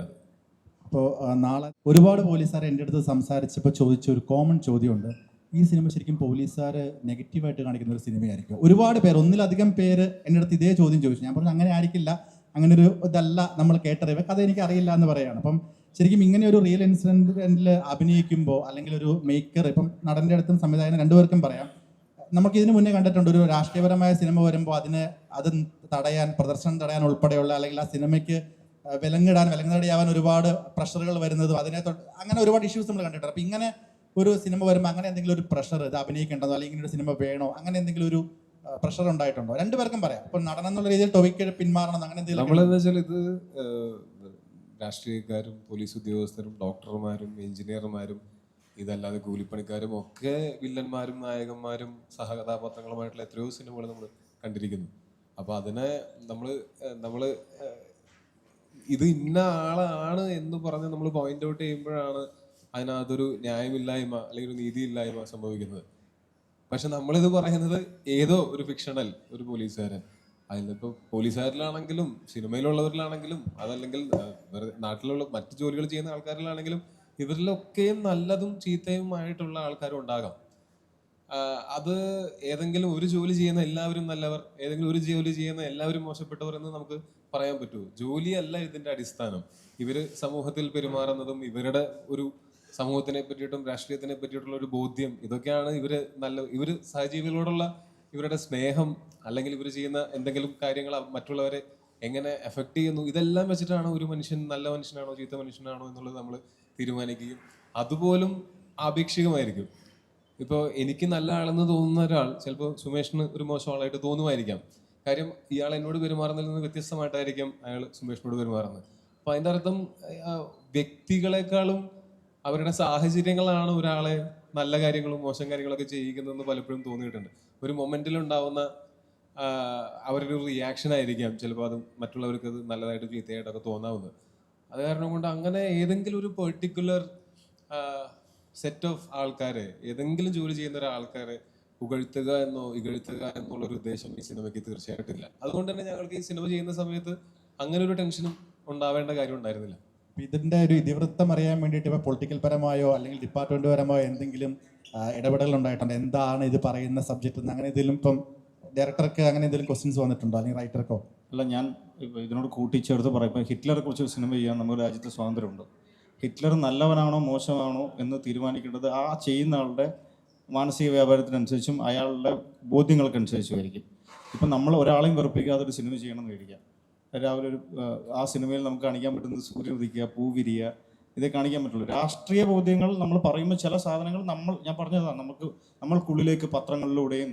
ഇപ്പോൾ നാളെ ഒരുപാട് പോലീസുകാർ എൻ്റെ അടുത്ത് സംസാരിച്ചപ്പോൾ ചോദിച്ച ഒരു കോമൺ ചോദ്യമുണ്ട്, ഈ സിനിമ ശരിക്കും പോലീസുകാർ നെഗറ്റീവായിട്ട് കാണിക്കുന്ന ഒരു സിനിമയായിരിക്കും? ഒരുപാട് പേര്, ഒന്നിലധികം പേര് എൻ്റെ അടുത്ത് ഇതേ ചോദ്യം ചോദിച്ചു. ഞാൻ പറഞ്ഞു അങ്ങനെ ആയിരിക്കില്ല, അങ്ങനെ ഒരു ഇതല്ല നമ്മൾ കേട്ടറിയുക, കഥ എനിക്ക് അറിയില്ല എന്ന് പറയുകയാണ്. അപ്പം ശരിക്കും ഇങ്ങനെ ഒരു റിയൽ ഇൻസിഡൻറ്റിൽ അഭിനയിക്കുമ്പോൾ അല്ലെങ്കിൽ ഒരു മേക്കർ, ഇപ്പം നടൻ്റെ അടുത്തും സംവിധായകനും രണ്ടുപേർക്കും പറയാം, നമുക്ക് ഇതിനു മുന്നേ കണ്ടിട്ടുണ്ട് ഒരു രാഷ്ട്രീയപരമായ സിനിമ വരുമ്പോൾ അത് തടയാൻ, പ്രദർശനം തടയാൻ ഉൾപ്പെടെയുള്ള, അല്ലെങ്കിൽ ആ സിനിമയ്ക്ക് വിലങ്ങുതടിയാവാൻ ഒരുപാട് പ്രഷറുകൾ വരുന്നതും അങ്ങനെ ഒരുപാട് ഇഷ്യൂസ് നമ്മൾ കണ്ടിട്ടുണ്ട്. അപ്പം ഇങ്ങനെ ഒരു സിനിമ വരുമ്പോൾ അങ്ങനെ എന്തെങ്കിലും ഒരു പ്രഷർ, ഇത് അഭിനയിക്കേണ്ടതോ അല്ലെങ്കിൽ ഇങ്ങനെ ഒരു സിനിമ വേണോ, അങ്ങനെ എന്തെങ്കിലും ഒരു പ്രഷർ ഉണ്ടായിട്ടുണ്ടോ? രണ്ടുപേർക്കും പറയാം. ഇപ്പം നടൻ എന്നുള്ള രീതിയിൽ ടോവിക്ക് പിന്മാറണം, അങ്ങനെ എന്തെങ്കിലും. നമ്മളെന്ന് വെച്ചാൽ ഇത് രാഷ്ട്രീയക്കാരും പോലീസ് ഉദ്യോഗസ്ഥരും ഡോക്ടർമാരും എഞ്ചിനീയർമാരും ഇതല്ലാതെ കൂലിപ്പണിക്കാരും ഒക്കെ വില്ലന്മാരും നായകന്മാരും സഹകഥാപാത്രങ്ങളുമായിട്ടുള്ള എത്രയോ സിനിമകൾ നമ്മൾ കണ്ടിരിക്കുന്നു. അപ്പോൾ അതിനെ നമ്മൾ ഇത് ഇന്ന ആളാണ് എന്ന് പറഞ്ഞ് നമ്മൾ പോയിന്റ് ഔട്ട് ചെയ്യുമ്പോഴാണ് അതിനകത്തൊരു ന്യായമില്ലായ്മ അല്ലെങ്കിൽ ഒരു നീതിയില്ലായ്മ സംഭവിക്കുന്നത്. പക്ഷെ നമ്മളിത് പറയുന്നത് ഏതോ ഒരു ഫിക്ഷണൽ ഒരു പോലീസുകാരൻ, അതിലിപ്പോൾ പോലീസുകാരിലാണെങ്കിലും സിനിമയിലുള്ളവരിലാണെങ്കിലും അതല്ലെങ്കിൽ നാട്ടിലുള്ള മറ്റു ജോലികൾ ചെയ്യുന്ന ആൾക്കാരിലാണെങ്കിലും ഇവരിലൊക്കെയും നല്ലതും ചീത്തയുമായിട്ടുള്ള ആൾക്കാരും ഉണ്ടാകാം. അത് ഏതെങ്കിലും ഒരു ജോലി ചെയ്യുന്ന എല്ലാവരും നല്ലവർ, ഏതെങ്കിലും ഒരു ജോലി ചെയ്യുന്ന എല്ലാവരും മോശപ്പെട്ടവർ എന്ന് നമുക്ക് പറയാൻ പറ്റുമോ? ജോലിയല്ല ഇതിന്റെ അടിസ്ഥാനം. ഇവര് സമൂഹത്തിൽ പെരുമാറുന്നതും ഇവരുടെ ഒരു സമൂഹത്തിനെ പറ്റിയിട്ടും രാഷ്ട്രീയത്തിനെ പറ്റിയിട്ടുള്ള ഒരു ബോധ്യം, ഇതൊക്കെയാണ് ഇവര് സഹജീവികളോടുള്ള ഇവരുടെ സ്നേഹം, അല്ലെങ്കിൽ ഇവർ ചെയ്യുന്ന എന്തെങ്കിലും കാര്യങ്ങൾ മറ്റുള്ളവരെ എങ്ങനെ എഫക്ട് ചെയ്യുന്നു, ഇതെല്ലാം വെച്ചിട്ടാണ് ഒരു മനുഷ്യൻ നല്ല മനുഷ്യനാണോ ചീത്ത മനുഷ്യനാണോ എന്നുള്ളത് നമ്മൾ തീരുമാനിക്കുകയും അതുപോലും ആപേക്ഷികമായിരിക്കും. ഇപ്പോൾ എനിക്ക് നല്ല ആളെന്ന് തോന്നുന്ന ഒരാൾ ചിലപ്പോൾ സുമേഷിന് ഒരു മോശം ആളായിട്ട് തോന്നുമായിരിക്കാം. കാര്യം ഇയാൾ എന്നോട് പെരുമാറുന്നതിൽ നിന്ന് വ്യത്യസ്തമായിട്ടായിരിക്കും അയാൾ സുമേഷിനോട് പെരുമാറുന്നത്. അപ്പോൾ അതിൻ്റെ അർത്ഥം വ്യക്തികളെക്കാളും അവരുടെ സാഹചര്യങ്ങളാണ് ഒരാളെ നല്ല കാര്യങ്ങളും മോശം കാര്യങ്ങളൊക്കെ ചെയ്യിക്കുന്നതെന്ന് പലപ്പോഴും തോന്നിയിട്ടുണ്ട്. ഒരു മൊമെന്റിലുണ്ടാവുന്ന അവരുടെ ഒരു റിയാക്ഷൻ ആയിരിക്കാം ചിലപ്പോൾ അത് മറ്റുള്ളവർക്ക് അത് നല്ലതായിട്ട് ചീത്തയായിട്ടൊക്കെ തോന്നാവുന്നത്. അത് കാരണം കൊണ്ട് അങ്ങനെ ഏതെങ്കിലും ഒരു പെർട്ടിക്കുലർ സെറ്റ് ഓഫ് ആൾക്കാരെ, ഏതെങ്കിലും ജോലി ചെയ്യുന്ന ഒരാൾക്കാരെ പുകഴ്ത്തുക എന്നോ ഇകഴ്ത്തുക എന്നുള്ളൊരു ഉദ്ദേശം ഈ സിനിമയ്ക്ക് തീർച്ചയായിട്ടും ഇല്ല. അതുകൊണ്ട് തന്നെ ഞങ്ങൾക്ക് ഈ സിനിമ ചെയ്യുന്ന സമയത്ത് അങ്ങനെ ഒരു ടെൻഷനും ഉണ്ടാവേണ്ട കാര്യം ഉണ്ടായിരുന്നില്ല. ഇതിൻ്റെ ഒരു ഇതിവൃത്തം അറിയാൻ വേണ്ടിയിട്ട് ഇപ്പോൾ പൊളിറ്റിക്കൽ പരമായോ അല്ലെങ്കിൽ ഡിപ്പാർട്ട്മെന്റ് പരമായോ എന്തെങ്കിലും ഇടപെടൽ ഉണ്ടായിട്ടുണ്ട്? എന്താണ് ഇത് പറയുന്ന സബ്ജക്റ്റ് എന്ന് അങ്ങനെ എന്തെങ്കിലും ഇപ്പം ഡയറക്ടർക്ക് അങ്ങനെ എന്തെങ്കിലും ക്വസ്റ്റ്യൻസ് വന്നിട്ടുണ്ടോ അല്ലെങ്കിൽ റൈറ്റർക്കോ? അല്ല, ഞാൻ ഇപ്പോൾ ഇതിനോട് കൂട്ടിച്ചേർത്ത് പറയാം. ഇപ്പോൾ ഹിറ്റ്ലറെ കുറിച്ച് ഒരു സിനിമ ചെയ്യാൻ നമ്മുടെ രാജ്യത്ത് സ്വാതന്ത്ര്യമുണ്ട്. ഹിറ്റ്ലർ നല്ലവനാണോ മോശമാണോ എന്ന് തീരുമാനിക്കേണ്ടത് ആ ചെയ്യുന്ന ആളുടെ മാനസിക വ്യാപാരത്തിനനുസരിച്ചും അയാളുടെ ബോധ്യങ്ങൾക്കനുസരിച്ചുമായിരിക്കും. ഇപ്പം നമ്മൾ ഒരാളെയും വെറുപ്പിക്കാതെ ഒരു സിനിമ ചെയ്യണമെന്ന് വിചാരിക്കാം. രാവിലെ ഒരു ആ സിനിമയിൽ നമുക്ക് കാണിക്കാൻ പറ്റുന്നത് സൂര്യൻ ഉദിക്കുക, പൂ വിരിയുക, ഇതേ കാണിക്കാൻ പറ്റുള്ളൂ. രാഷ്ട്രീയ ബോധ്യങ്ങൾ നമ്മൾ പറയുമ്പോൾ ചില സാധനങ്ങൾ ഞാൻ പറഞ്ഞതാണ്, നമ്മൾക്കുള്ളിലേക്ക് പത്രങ്ങളിലൂടെയും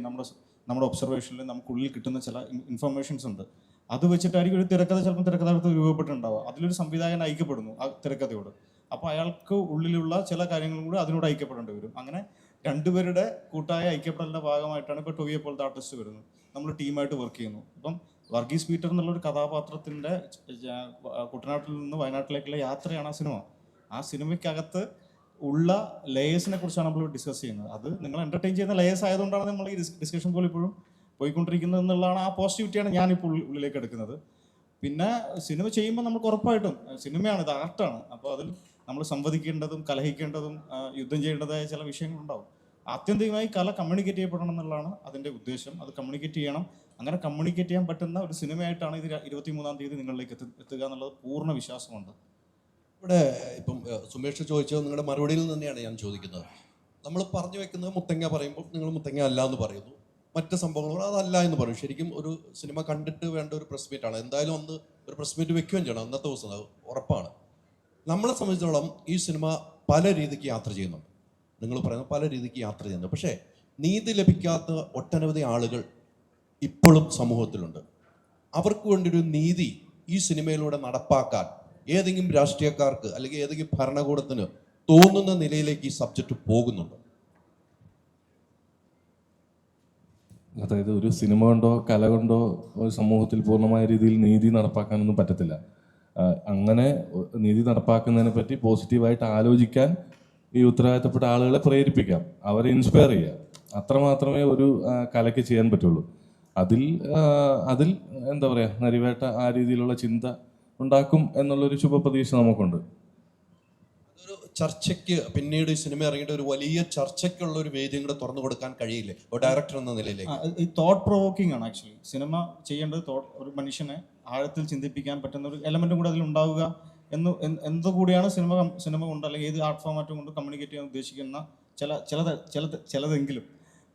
നമ്മുടെ ഒബ്സർവേഷനിലും നമുക്കുള്ളിൽ കിട്ടുന്ന ചില ഇൻഫർമേഷൻസ് ഉണ്ട്. അത് വെച്ചിട്ടായിരിക്കും ഒരു തിരക്കഥ ചിലപ്പോൾ തിരക്കഥാകൃത്ത് രൂപപ്പെട്ടിട്ടുണ്ടാവുക. അതിലൊരു സംവിധായകൻ ഐക്യപ്പെടുന്നു ആ തിരക്കഥയോട്. അപ്പോൾ അയാൾക്ക് ഉള്ളിലുള്ള ചില കാര്യങ്ങളും കൂടി അതിനോട് ഐക്യപ്പെടേണ്ടി വരും. അങ്ങനെ രണ്ടുപേരുടെ കൂട്ടായ ഐക്യപ്പെടലിൻ്റെ ഭാഗമായിട്ടാണ് ഇപ്പോൾ ടോവിയെ പോലത്തെ ആർട്ടിസ്റ്റ് വരുന്നത്. നമ്മൾ ടീമായിട്ട് വർക്ക് ചെയ്യുന്നു. ഇപ്പം വർഗീസ് പീറ്റർ എന്നുള്ളൊരു കഥാപാത്രത്തിൻ്റെ കുട്ടനാട്ടിൽ നിന്ന് വയനാട്ടിലേക്കുള്ള യാത്രയാണ് ആ സിനിമ. ആ സിനിമയ്ക്കകത്ത് ഉള്ള ലേയേഴ്സിനെ കുറിച്ചാണ് നമ്മൾ ഡിസ്കസ് ചെയ്യുന്നത്. അത് നിങ്ങൾ എൻ്റർടൈൻ ചെയ്യുന്ന ലേയേഴ്സ് ആയതുകൊണ്ടാണ് നമ്മൾ ഈ ഡിസ്കഷൻ പോലെ ഇപ്പോഴും പോയിക്കൊണ്ടിരിക്കുന്നത് എന്നുള്ളതാണ്. ആ പോസിറ്റിവിറ്റിയാണ് ഞാനിപ്പോൾ ഉള്ളിലേക്ക് എടുക്കുന്നത്. പിന്നെ സിനിമ ചെയ്യുമ്പോൾ നമുക്ക് ഉറപ്പായിട്ടും സിനിമയാണ്, ഇത് ആർട്ടാണ്. അപ്പോൾ അതിൽ നമ്മൾ സംവദിക്കേണ്ടതും കലഹിക്കേണ്ടതും യുദ്ധം ചെയ്യേണ്ടതായ ചില വിഷയങ്ങളുണ്ടാവും. ആത്യന്തികമായി കല കമ്മ്യൂണിക്കേറ്റ് ചെയ്യപ്പെടണം എന്നുള്ളതാണ് അതിൻ്റെ ഉദ്ദേശം. അത് കമ്മ്യൂണിക്കേറ്റ് ചെയ്യണം. അങ്ങനെ കമ്മ്യൂണിക്കേറ്റ് ചെയ്യാൻ പറ്റുന്ന ഒരു സിനിമയായിട്ടാണ് ഇത് 23-ാം തീയതി നിങ്ങളിലേക്ക് എത്തുക എന്നുള്ളത് പൂർണ്ണ വിശ്വാസമുണ്ട്. ഇവിടെ ഇപ്പം സുമേഷ് ചോദിച്ചത് നിങ്ങളുടെ മറുപടിയിൽ തന്നെയാണ് ഞാൻ ചോദിക്കുന്നത്. നമ്മൾ പറഞ്ഞു വെക്കുന്നത് മുത്തങ്ങ പറയുമ്പോൾ നിങ്ങൾ മുത്തങ്ങ അല്ല എന്ന് പറയുന്നു, മറ്റ് സംഭവങ്ങൾ അതല്ല എന്ന് പറയും. ശരിക്കും ഒരു സിനിമ കണ്ടിട്ട് വേണ്ട ഒരു പ്രസ് മീറ്റാണ്. എന്തായാലും അന്ന് ഒരു പ്രസ് മീറ്റ് വെക്കുകയും ചെയ്യണം അന്നത്തെ ദിവസം, അത് ഉറപ്പാണ്. നമ്മളെ സംബന്ധിച്ചിടത്തോളം ഈ സിനിമ പല രീതിക്ക് യാത്ര ചെയ്യുന്നുണ്ട്. നിങ്ങൾ പറയുന്നത് പല രീതിക്ക് യാത്ര ചെയ്യുന്നുണ്ട്. പക്ഷേ നീതി ലഭിക്കാത്ത ഒട്ടനവധി ആളുകൾ ഇപ്പോഴും സമൂഹത്തിലുണ്ട്. അവർക്ക് വേണ്ടിയൊരു നീതി ഈ സിനിമയിലൂടെ നടപ്പാക്കാൻ ഏതെങ്കിലും രാഷ്ട്രീയക്കാർക്ക് അല്ലെങ്കിൽ ഏതെങ്കിലും ഭരണകൂടത്തിന് തോന്നുന്ന നിലയിലേക്ക് ഈ സബ്ജക്റ്റ് പോകുന്നുണ്ട്? അതായത് ഒരു സിനിമ കൊണ്ടോ കല കൊണ്ടോ ഒരു സമൂഹത്തിൽ പൂർണ്ണമായ രീതിയിൽ നീതി നടപ്പാക്കാനൊന്നും പറ്റത്തില്ല. അങ്ങനെ നീതി നടപ്പാക്കുന്നതിനെ പറ്റി പോസിറ്റീവായിട്ട് ആലോചിക്കാൻ ഈ ഉത്തരവാദിത്തപ്പെട്ട ആളുകളെ പ്രേരിപ്പിക്കാം, അവരെ ഇൻസ്പയർ ചെയ്യാം. അത്രമാത്രമേ ഒരു കലയ്ക്ക് ചെയ്യാൻ പറ്റുള്ളൂ. അതിൽ എന്താ പറയുക, നരിവേട്ട ആ രീതിയിലുള്ള ചിന്ത ഉണ്ടാക്കും എന്നുള്ളൊരു ശുഭപ്രതീക്ഷ നമുക്കുണ്ട്. അതൊരു ചർച്ചയ്ക്ക് പിന്നീട് ഈ സിനിമ ഇറങ്ങിയിട്ട് ഒരു വലിയ ചർച്ചയ്ക്കുള്ള ഒരു വേദിയും കൂടെ തുറന്നു കൊടുക്കാൻ കഴിയില്ലേ ഒരു ഡയറക്ടർ എന്ന നിലയിലേക്ക്? ഈ തോട്ട് പ്രൊവോക്കിംഗ് ആണ് ആക്ച്വലി സിനിമ ചെയ്യേണ്ടത്. ഒരു മനുഷ്യനെ ആഴത്തിൽ ചിന്തിപ്പിക്കാൻ പറ്റുന്ന ഒരു എലമെന്റും കൂടെ അതിൽ ഉണ്ടാവുക എന്തുകൂടിയാണ് സിനിമ കൊണ്ട് അല്ലെങ്കിൽ ഏത് ആർട്ട് ഫോമാറ്റും കൊണ്ട് കമ്മ്യൂണിക്കേറ്റ് ചെയ്യാൻ ഉദ്ദേശിക്കുന്ന ചിലതെങ്കിലും.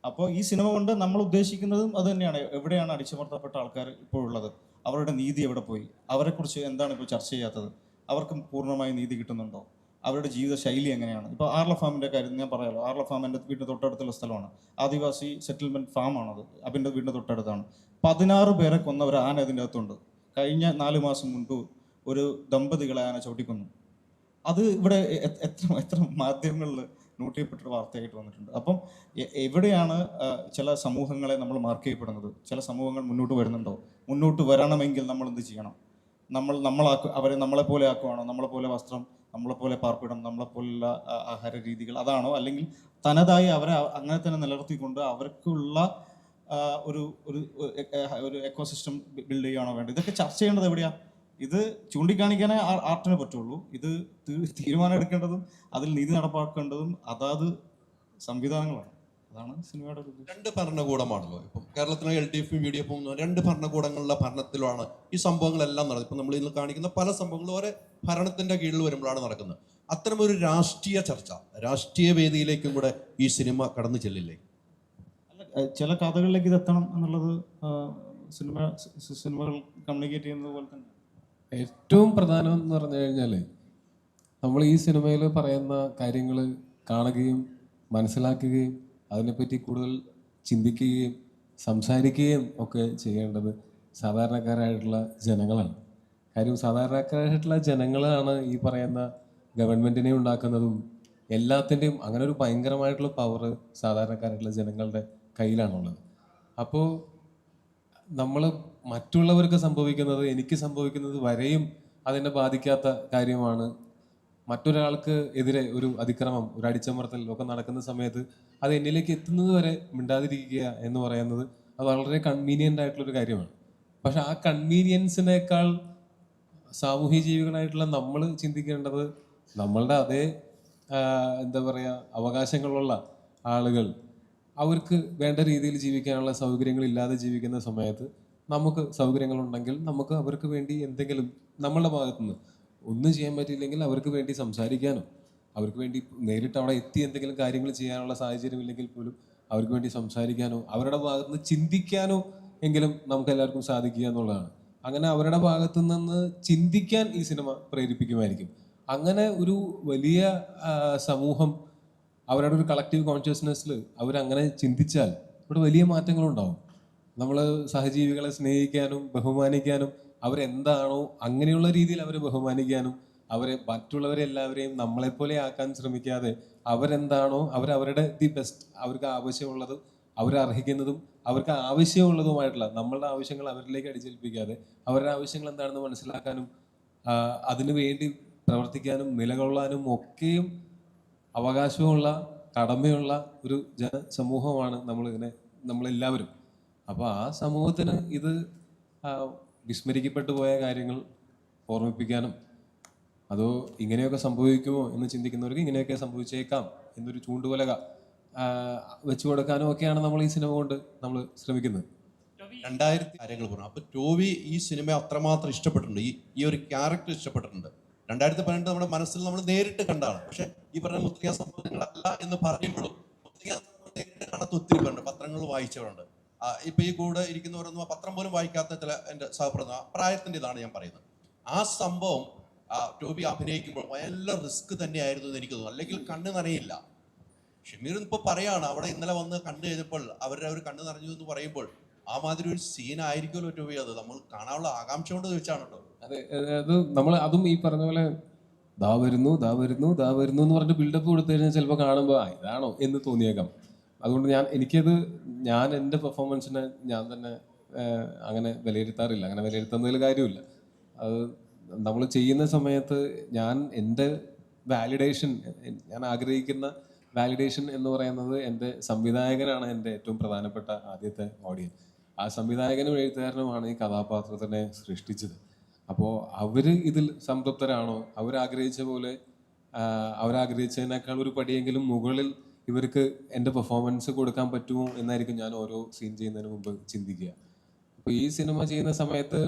അപ്പോൾ ഈ സിനിമ കൊണ്ട് നമ്മൾ ഉദ്ദേശിക്കുന്നതും അത് തന്നെയാണ്. എവിടെയാണ് അടിച്ചമർത്തപ്പെട്ട ആൾക്കാർ ഇപ്പോഴുള്ളത്, അവരുടെ നീതി എവിടെ പോയി, അവരെക്കുറിച്ച് എന്താണ് ഇപ്പോൾ ചർച്ച ചെയ്യാത്തത്, അവർക്ക് പൂർണ്ണമായി നീതി കിട്ടുന്നുണ്ടോ, അവരുടെ ജീവിത ശൈലി എങ്ങനെയാണ്. ഇപ്പോൾ ആർല ഫാമിൻ്റെ കാര്യം ഞാൻ പറയാമല്ലോ. ആർല ഫാം എൻ്റെ വീടിൻ്റെ തൊട്ടടുത്തുള്ള സ്ഥലമാണ്. ആദിവാസി സെറ്റിൽമെൻറ്റ് ഫാമാണത്. അബിൻ്റെ വീടിൻ്റെ തൊട്ടടുത്താണ്. 16 പേരെ കൊന്ന ഒരു ആന അതിൻ്റെ അകത്തുണ്ട്. കഴിഞ്ഞ 4 മാസം മുൻപ് ഒരു ദമ്പതികളെ ആന ചവിട്ടിക്കൊന്നു. അത് ഇവിടെ എത്ര മാധ്യമങ്ങളിൽ നോട്ട് ചെയ്യപ്പെട്ടൊരു വാർത്തയായിട്ട് വന്നിട്ടുണ്ട്. അപ്പം എവിടെയാണ് ചില സമൂഹങ്ങളെ നമ്മൾ മാർക്ക് ചെയ്യപ്പെടുന്നത്? ചില സമൂഹങ്ങൾ മുന്നോട്ട് വരുന്നുണ്ടോ? മുന്നോട്ട് വരണമെങ്കിൽ നമ്മൾ എന്ത് ചെയ്യണം? അവരെ നമ്മളെപ്പോലെ ആക്കുവാണോ? നമ്മളെപ്പോലെ വസ്ത്രം, നമ്മളെപ്പോലെ പാർപ്പിടം, നമ്മളെപ്പോലുള്ള ആഹാര രീതികൾ അതാണോ? അല്ലെങ്കിൽ തനതായി അവരെ അങ്ങനെ തന്നെ നിലനിർത്തിക്കൊണ്ട് അവർക്കുള്ള ഒരു എക്കോസിസ്റ്റം ബിൽഡ് ചെയ്യുകയാണോ വേണ്ടത്? ഇതൊക്കെ ചർച്ച ചെയ്യേണ്ടത് എവിടെയാണ്? ഇത് ചൂണ്ടിക്കാണിക്കാനേ ആർട്ടിന് പറ്റുള്ളൂ. ഇത് തീരുമാനം എടുക്കേണ്ടതും അതിൽ നീതി നടപ്പാക്കേണ്ടതും അതാത് സംവിധാനങ്ങളാണ്. അതാണ് സിനിമയുടെ ഒരു രണ്ട് ഭരണകൂടമാണല്ലോ. ഇപ്പം കേരളത്തിലെ LDF UDF 2 ഭരണകൂടങ്ങളുടെ ഭരണത്തിലാണ് ഈ സംഭവങ്ങളെല്ലാം നടന്നത്. ഇപ്പം നമ്മൾ ഇന്ന് കാണിക്കുന്ന പല സംഭവങ്ങളും ഒരേ ഭരണത്തിന്റെ കീഴിൽ വരുമ്പോഴാണ് നടക്കുന്നത്. അത്തരമൊരു രാഷ്ട്രീയ ചർച്ച, രാഷ്ട്രീയ വേദിയിലേക്കും കൂടെ ഈ സിനിമ കടന്നു ചെല്ലില്ലേ? ചില കഥകളിലേക്ക് ഇത് എത്തണം എന്നുള്ളത് സിനിമകൾ കമ്മ്യൂണിക്കേറ്റ് ചെയ്യുന്നത് പോലെ തന്നെ. ഏറ്റവും പ്രധാനം എന്ന് പറഞ്ഞു കഴിഞ്ഞാൽ നമ്മൾ ഈ സിനിമയിൽ പറയുന്ന കാര്യങ്ങൾ കാണുകയും മനസ്സിലാക്കുകയും അതിനെപ്പറ്റി കൂടുതൽ ചിന്തിക്കുകയും സംസാരിക്കുകയും ഒക്കെ ചെയ്യേണ്ടത് സാധാരണക്കാരായിട്ടുള്ള ജനങ്ങളാണ്. കാര്യം സാധാരണക്കാരായിട്ടുള്ള ജനങ്ങളാണ് ഈ പറയുന്ന ഗവൺമെൻറ്റിനെ ഉണ്ടാക്കുന്നതും എല്ലാത്തിൻ്റെയും. അങ്ങനെ ഒരു ഭയങ്കരമായിട്ടുള്ള പവർ സാധാരണക്കാരായിട്ടുള്ള ജനങ്ങളുടെ കയ്യിലാണുള്ളത്. അപ്പോൾ നമ്മൾ മറ്റുള്ളവർക്ക് സംഭവിക്കുന്നത് എനിക്ക് സംഭവിക്കുന്നത് വരെയും അതെന്നെ ബാധിക്കാത്ത കാര്യമാണ്. മറ്റൊരാൾക്ക് എതിരെ ഒരു അതിക്രമം, ഒരു അടിച്ചമർത്തൽ ഒക്കെ നടക്കുന്ന സമയത്ത് അത് എന്നിലേക്ക് എത്തുന്നത് വരെ മിണ്ടാതിരിക്കുക എന്ന് പറയുന്നത് അത് വളരെ കൺവീനിയൻ്റ് ആയിട്ടുള്ളൊരു കാര്യമാണ്. പക്ഷെ ആ കൺവീനിയൻസിനേക്കാൾ സാമൂഹ്യ ജീവികളായിട്ടുള്ള നമ്മൾ ചിന്തിക്കേണ്ടത് നമ്മളുടെ അതേ എന്താ പറയുക അവകാശങ്ങളുള്ള ആളുകൾ അവർക്ക് വേണ്ട രീതിയിൽ ജീവിക്കാനുള്ള സൗകര്യങ്ങളില്ലാതെ ജീവിക്കുന്ന സമയത്ത് നമുക്ക് സൗകര്യങ്ങളുണ്ടെങ്കിൽ നമുക്ക് അവർക്ക് വേണ്ടി എന്തെങ്കിലും നമ്മളുടെ ഭാഗത്തുനിന്ന് ഒന്നും ചെയ്യാൻ പറ്റിയില്ലെങ്കിൽ അവർക്ക് വേണ്ടി സംസാരിക്കാനോ അവർക്ക് വേണ്ടി നേരിട്ട് അവിടെ എത്തി എന്തെങ്കിലും കാര്യങ്ങൾ ചെയ്യാനുള്ള സാഹചര്യം ഇല്ലെങ്കിൽ പോലും അവർക്ക് വേണ്ടി സംസാരിക്കാനോ അവരുടെ ഭാഗത്തുനിന്ന് ചിന്തിക്കാനോ എങ്കിലും നമുക്ക് എല്ലാവർക്കും സാധിക്കുക എന്നുള്ളതാണ്. അങ്ങനെ അവരുടെ ഭാഗത്തു നിന്ന് ചിന്തിക്കാൻ ഈ സിനിമ പ്രേരിപ്പിക്കുമായിരിക്കും. അങ്ങനെ ഒരു വലിയ സമൂഹം അവരുടെ ഒരു കളക്റ്റീവ് കോൺഷ്യസ്നെസ്സിൽ അവരങ്ങനെ ചിന്തിച്ചാൽ ഇവിടെ വലിയ മാറ്റങ്ങളുണ്ടാവും. നമ്മൾ സഹജീവികളെ സ്നേഹിക്കാനും ബഹുമാനിക്കാനും അവരെന്താണോ അങ്ങനെയുള്ള രീതിയിൽ അവരെ ബഹുമാനിക്കാനും അവരെ മറ്റുള്ളവരെ എല്ലാവരെയും നമ്മളെപ്പോലെ ആക്കാൻ ശ്രമിക്കാതെ അവരെന്താണോ അവരവരുടെ ദി ബെസ്റ്റ് അവർക്ക് ആവശ്യമുള്ളതും അവരർഹിക്കുന്നതും അവർക്ക് ആവശ്യമുള്ളതുമായിട്ടുള്ള നമ്മളുടെ ആവശ്യങ്ങൾ അവരിലേക്ക് അടിച്ചേൽപ്പിക്കാതെ അവരുടെ ആവശ്യങ്ങൾ എന്താണെന്ന് മനസ്സിലാക്കാനും അതിനു വേണ്ടി പ്രവർത്തിക്കാനും നിലകൊള്ളാനും ഒക്കെയും അവകാശമുള്ള കടമയുള്ള ഒരു ജനസമൂഹമാണ് നമ്മളെല്ലാവരും. അപ്പോൾ ആ സമൂഹത്തിന് ഇത് വിസ്മരിക്കപ്പെട്ടു പോയ കാര്യങ്ങൾ ഓർമ്മിപ്പിക്കാനും അതോ ഇങ്ങനെയൊക്കെ സംഭവിക്കുമോ എന്ന് ചിന്തിക്കുന്നവർക്ക് ഇങ്ങനെയൊക്കെ സംഭവിച്ചേക്കാം എന്നൊരു ചൂണ്ടുവലക വെച്ചു കൊടുക്കാനും ഒക്കെയാണ് നമ്മൾ ഈ സിനിമ കൊണ്ട് നമ്മൾ ശ്രമിക്കുന്നത്. 2000 കാര്യങ്ങൾ പറഞ്ഞു. അപ്പോൾ ടോവി ഈ സിനിമ അത്രമാത്രം ഇഷ്ടപ്പെട്ടിട്ടുണ്ട്, ഈ ഒരു ക്യാരക്ടർ ഇഷ്ടപ്പെട്ടിട്ടുണ്ട്. 2018 നമ്മുടെ മനസ്സിൽ നമ്മൾ നേരിട്ട് കണ്ടാണ്. പക്ഷെ ഈ പറഞ്ഞ മുത്തങ്ങ സംഭവങ്ങളല്ല എന്ന് പറയുമ്പോഴും മുത്തങ്ങ നേരിട്ട് കാണാത്ത ഒത്തിരി പേരുണ്ട്, പത്രങ്ങൾ വായിച്ചവരുണ്ട്. ഇപ്പൊ ഈ കൂടെ ഇരിക്കുന്നവരൊന്നും പത്രം പോലും വായിക്കാത്ത ചില എൻ്റെ സഹപ്രവർത്തന പ്രായത്തിൻ്റെ ഇതാണ് ഞാൻ പറയുന്നത്. ആ സംഭവം ടോബി അഭിനയിക്കുമ്പോൾ നല്ല റിസ്ക് തന്നെയായിരുന്നു എന്ന് എനിക്ക് തോന്നുന്നു. അല്ലെങ്കിൽ കണ്ണ് നനയില്ല. ഷമീർ ഇപ്പോൾ പറയാണ് അവിടെ ഇന്നലെ വന്ന് കണ്ടു കഴിഞ്ഞപ്പോൾ അവരുടെ ഒരു കണ്ണ് നിറഞ്ഞു എന്ന് പറയുമ്പോൾ ആ മാതിരി ഒരു സീനായിരിക്കുമല്ലോ ടോബി. അത് നമ്മൾ കാണാനുള്ള ആകാംക്ഷ കൊണ്ട് ചോദിച്ചാണ് കേട്ടോ. അതെ, അത് നമ്മൾ അതും ഈ പറഞ്ഞ പോലെ ദാ വരുന്നു എന്ന് പറഞ്ഞിട്ട് ബിൽഡപ്പ് കൊടുത്തു കഴിഞ്ഞാൽ ചിലപ്പോൾ കാണുമ്പോൾ ഇതാണോ എന്ന് തോന്നിയേക്കാം. അതുകൊണ്ട് ഞാൻ എൻ്റെ പെർഫോമൻസിനെ ഞാൻ തന്നെ അങ്ങനെ വിലയിരുത്താറില്ല. അങ്ങനെ വിലയിരുത്തുന്നതിൽ കാര്യമില്ല. അത് നമ്മൾ ചെയ്യുന്ന സമയത്ത് എൻ്റെ വാലിഡേഷൻ, ഞാൻ ആഗ്രഹിക്കുന്ന വാലിഡേഷൻ എന്ന് പറയുന്നത് എൻ്റെ സംവിധായകനാണ് എൻ്റെ ഏറ്റവും പ്രധാനപ്പെട്ട ആദ്യത്തെ ഓഡിയൻസ്. ആ സംവിധായകനും എഴുത്തുകാരനുമാണ് ഈ കഥാപാത്രത്തിനെ സൃഷ്ടിച്ചത്. അപ്പോൾ അവർ ഇതിൽ സംതൃപ്തരാണോ, അവരാഗ്രഹിച്ച പോലെ അവരാഗ്രഹിച്ചതിനേക്കാൾ ഒരു പടിയെങ്കിലും മുകളിൽ ഇവർക്ക് എൻ്റെ പെർഫോമൻസ് കൊടുക്കാൻ പറ്റുമോ എന്നായിരിക്കും ഞാൻ ഓരോ സീൻ ചെയ്യുന്നതിന് മുമ്പ് ചിന്തിക്കുക. അപ്പോൾ ഈ സിനിമ ചെയ്യുന്ന സമയത്ത്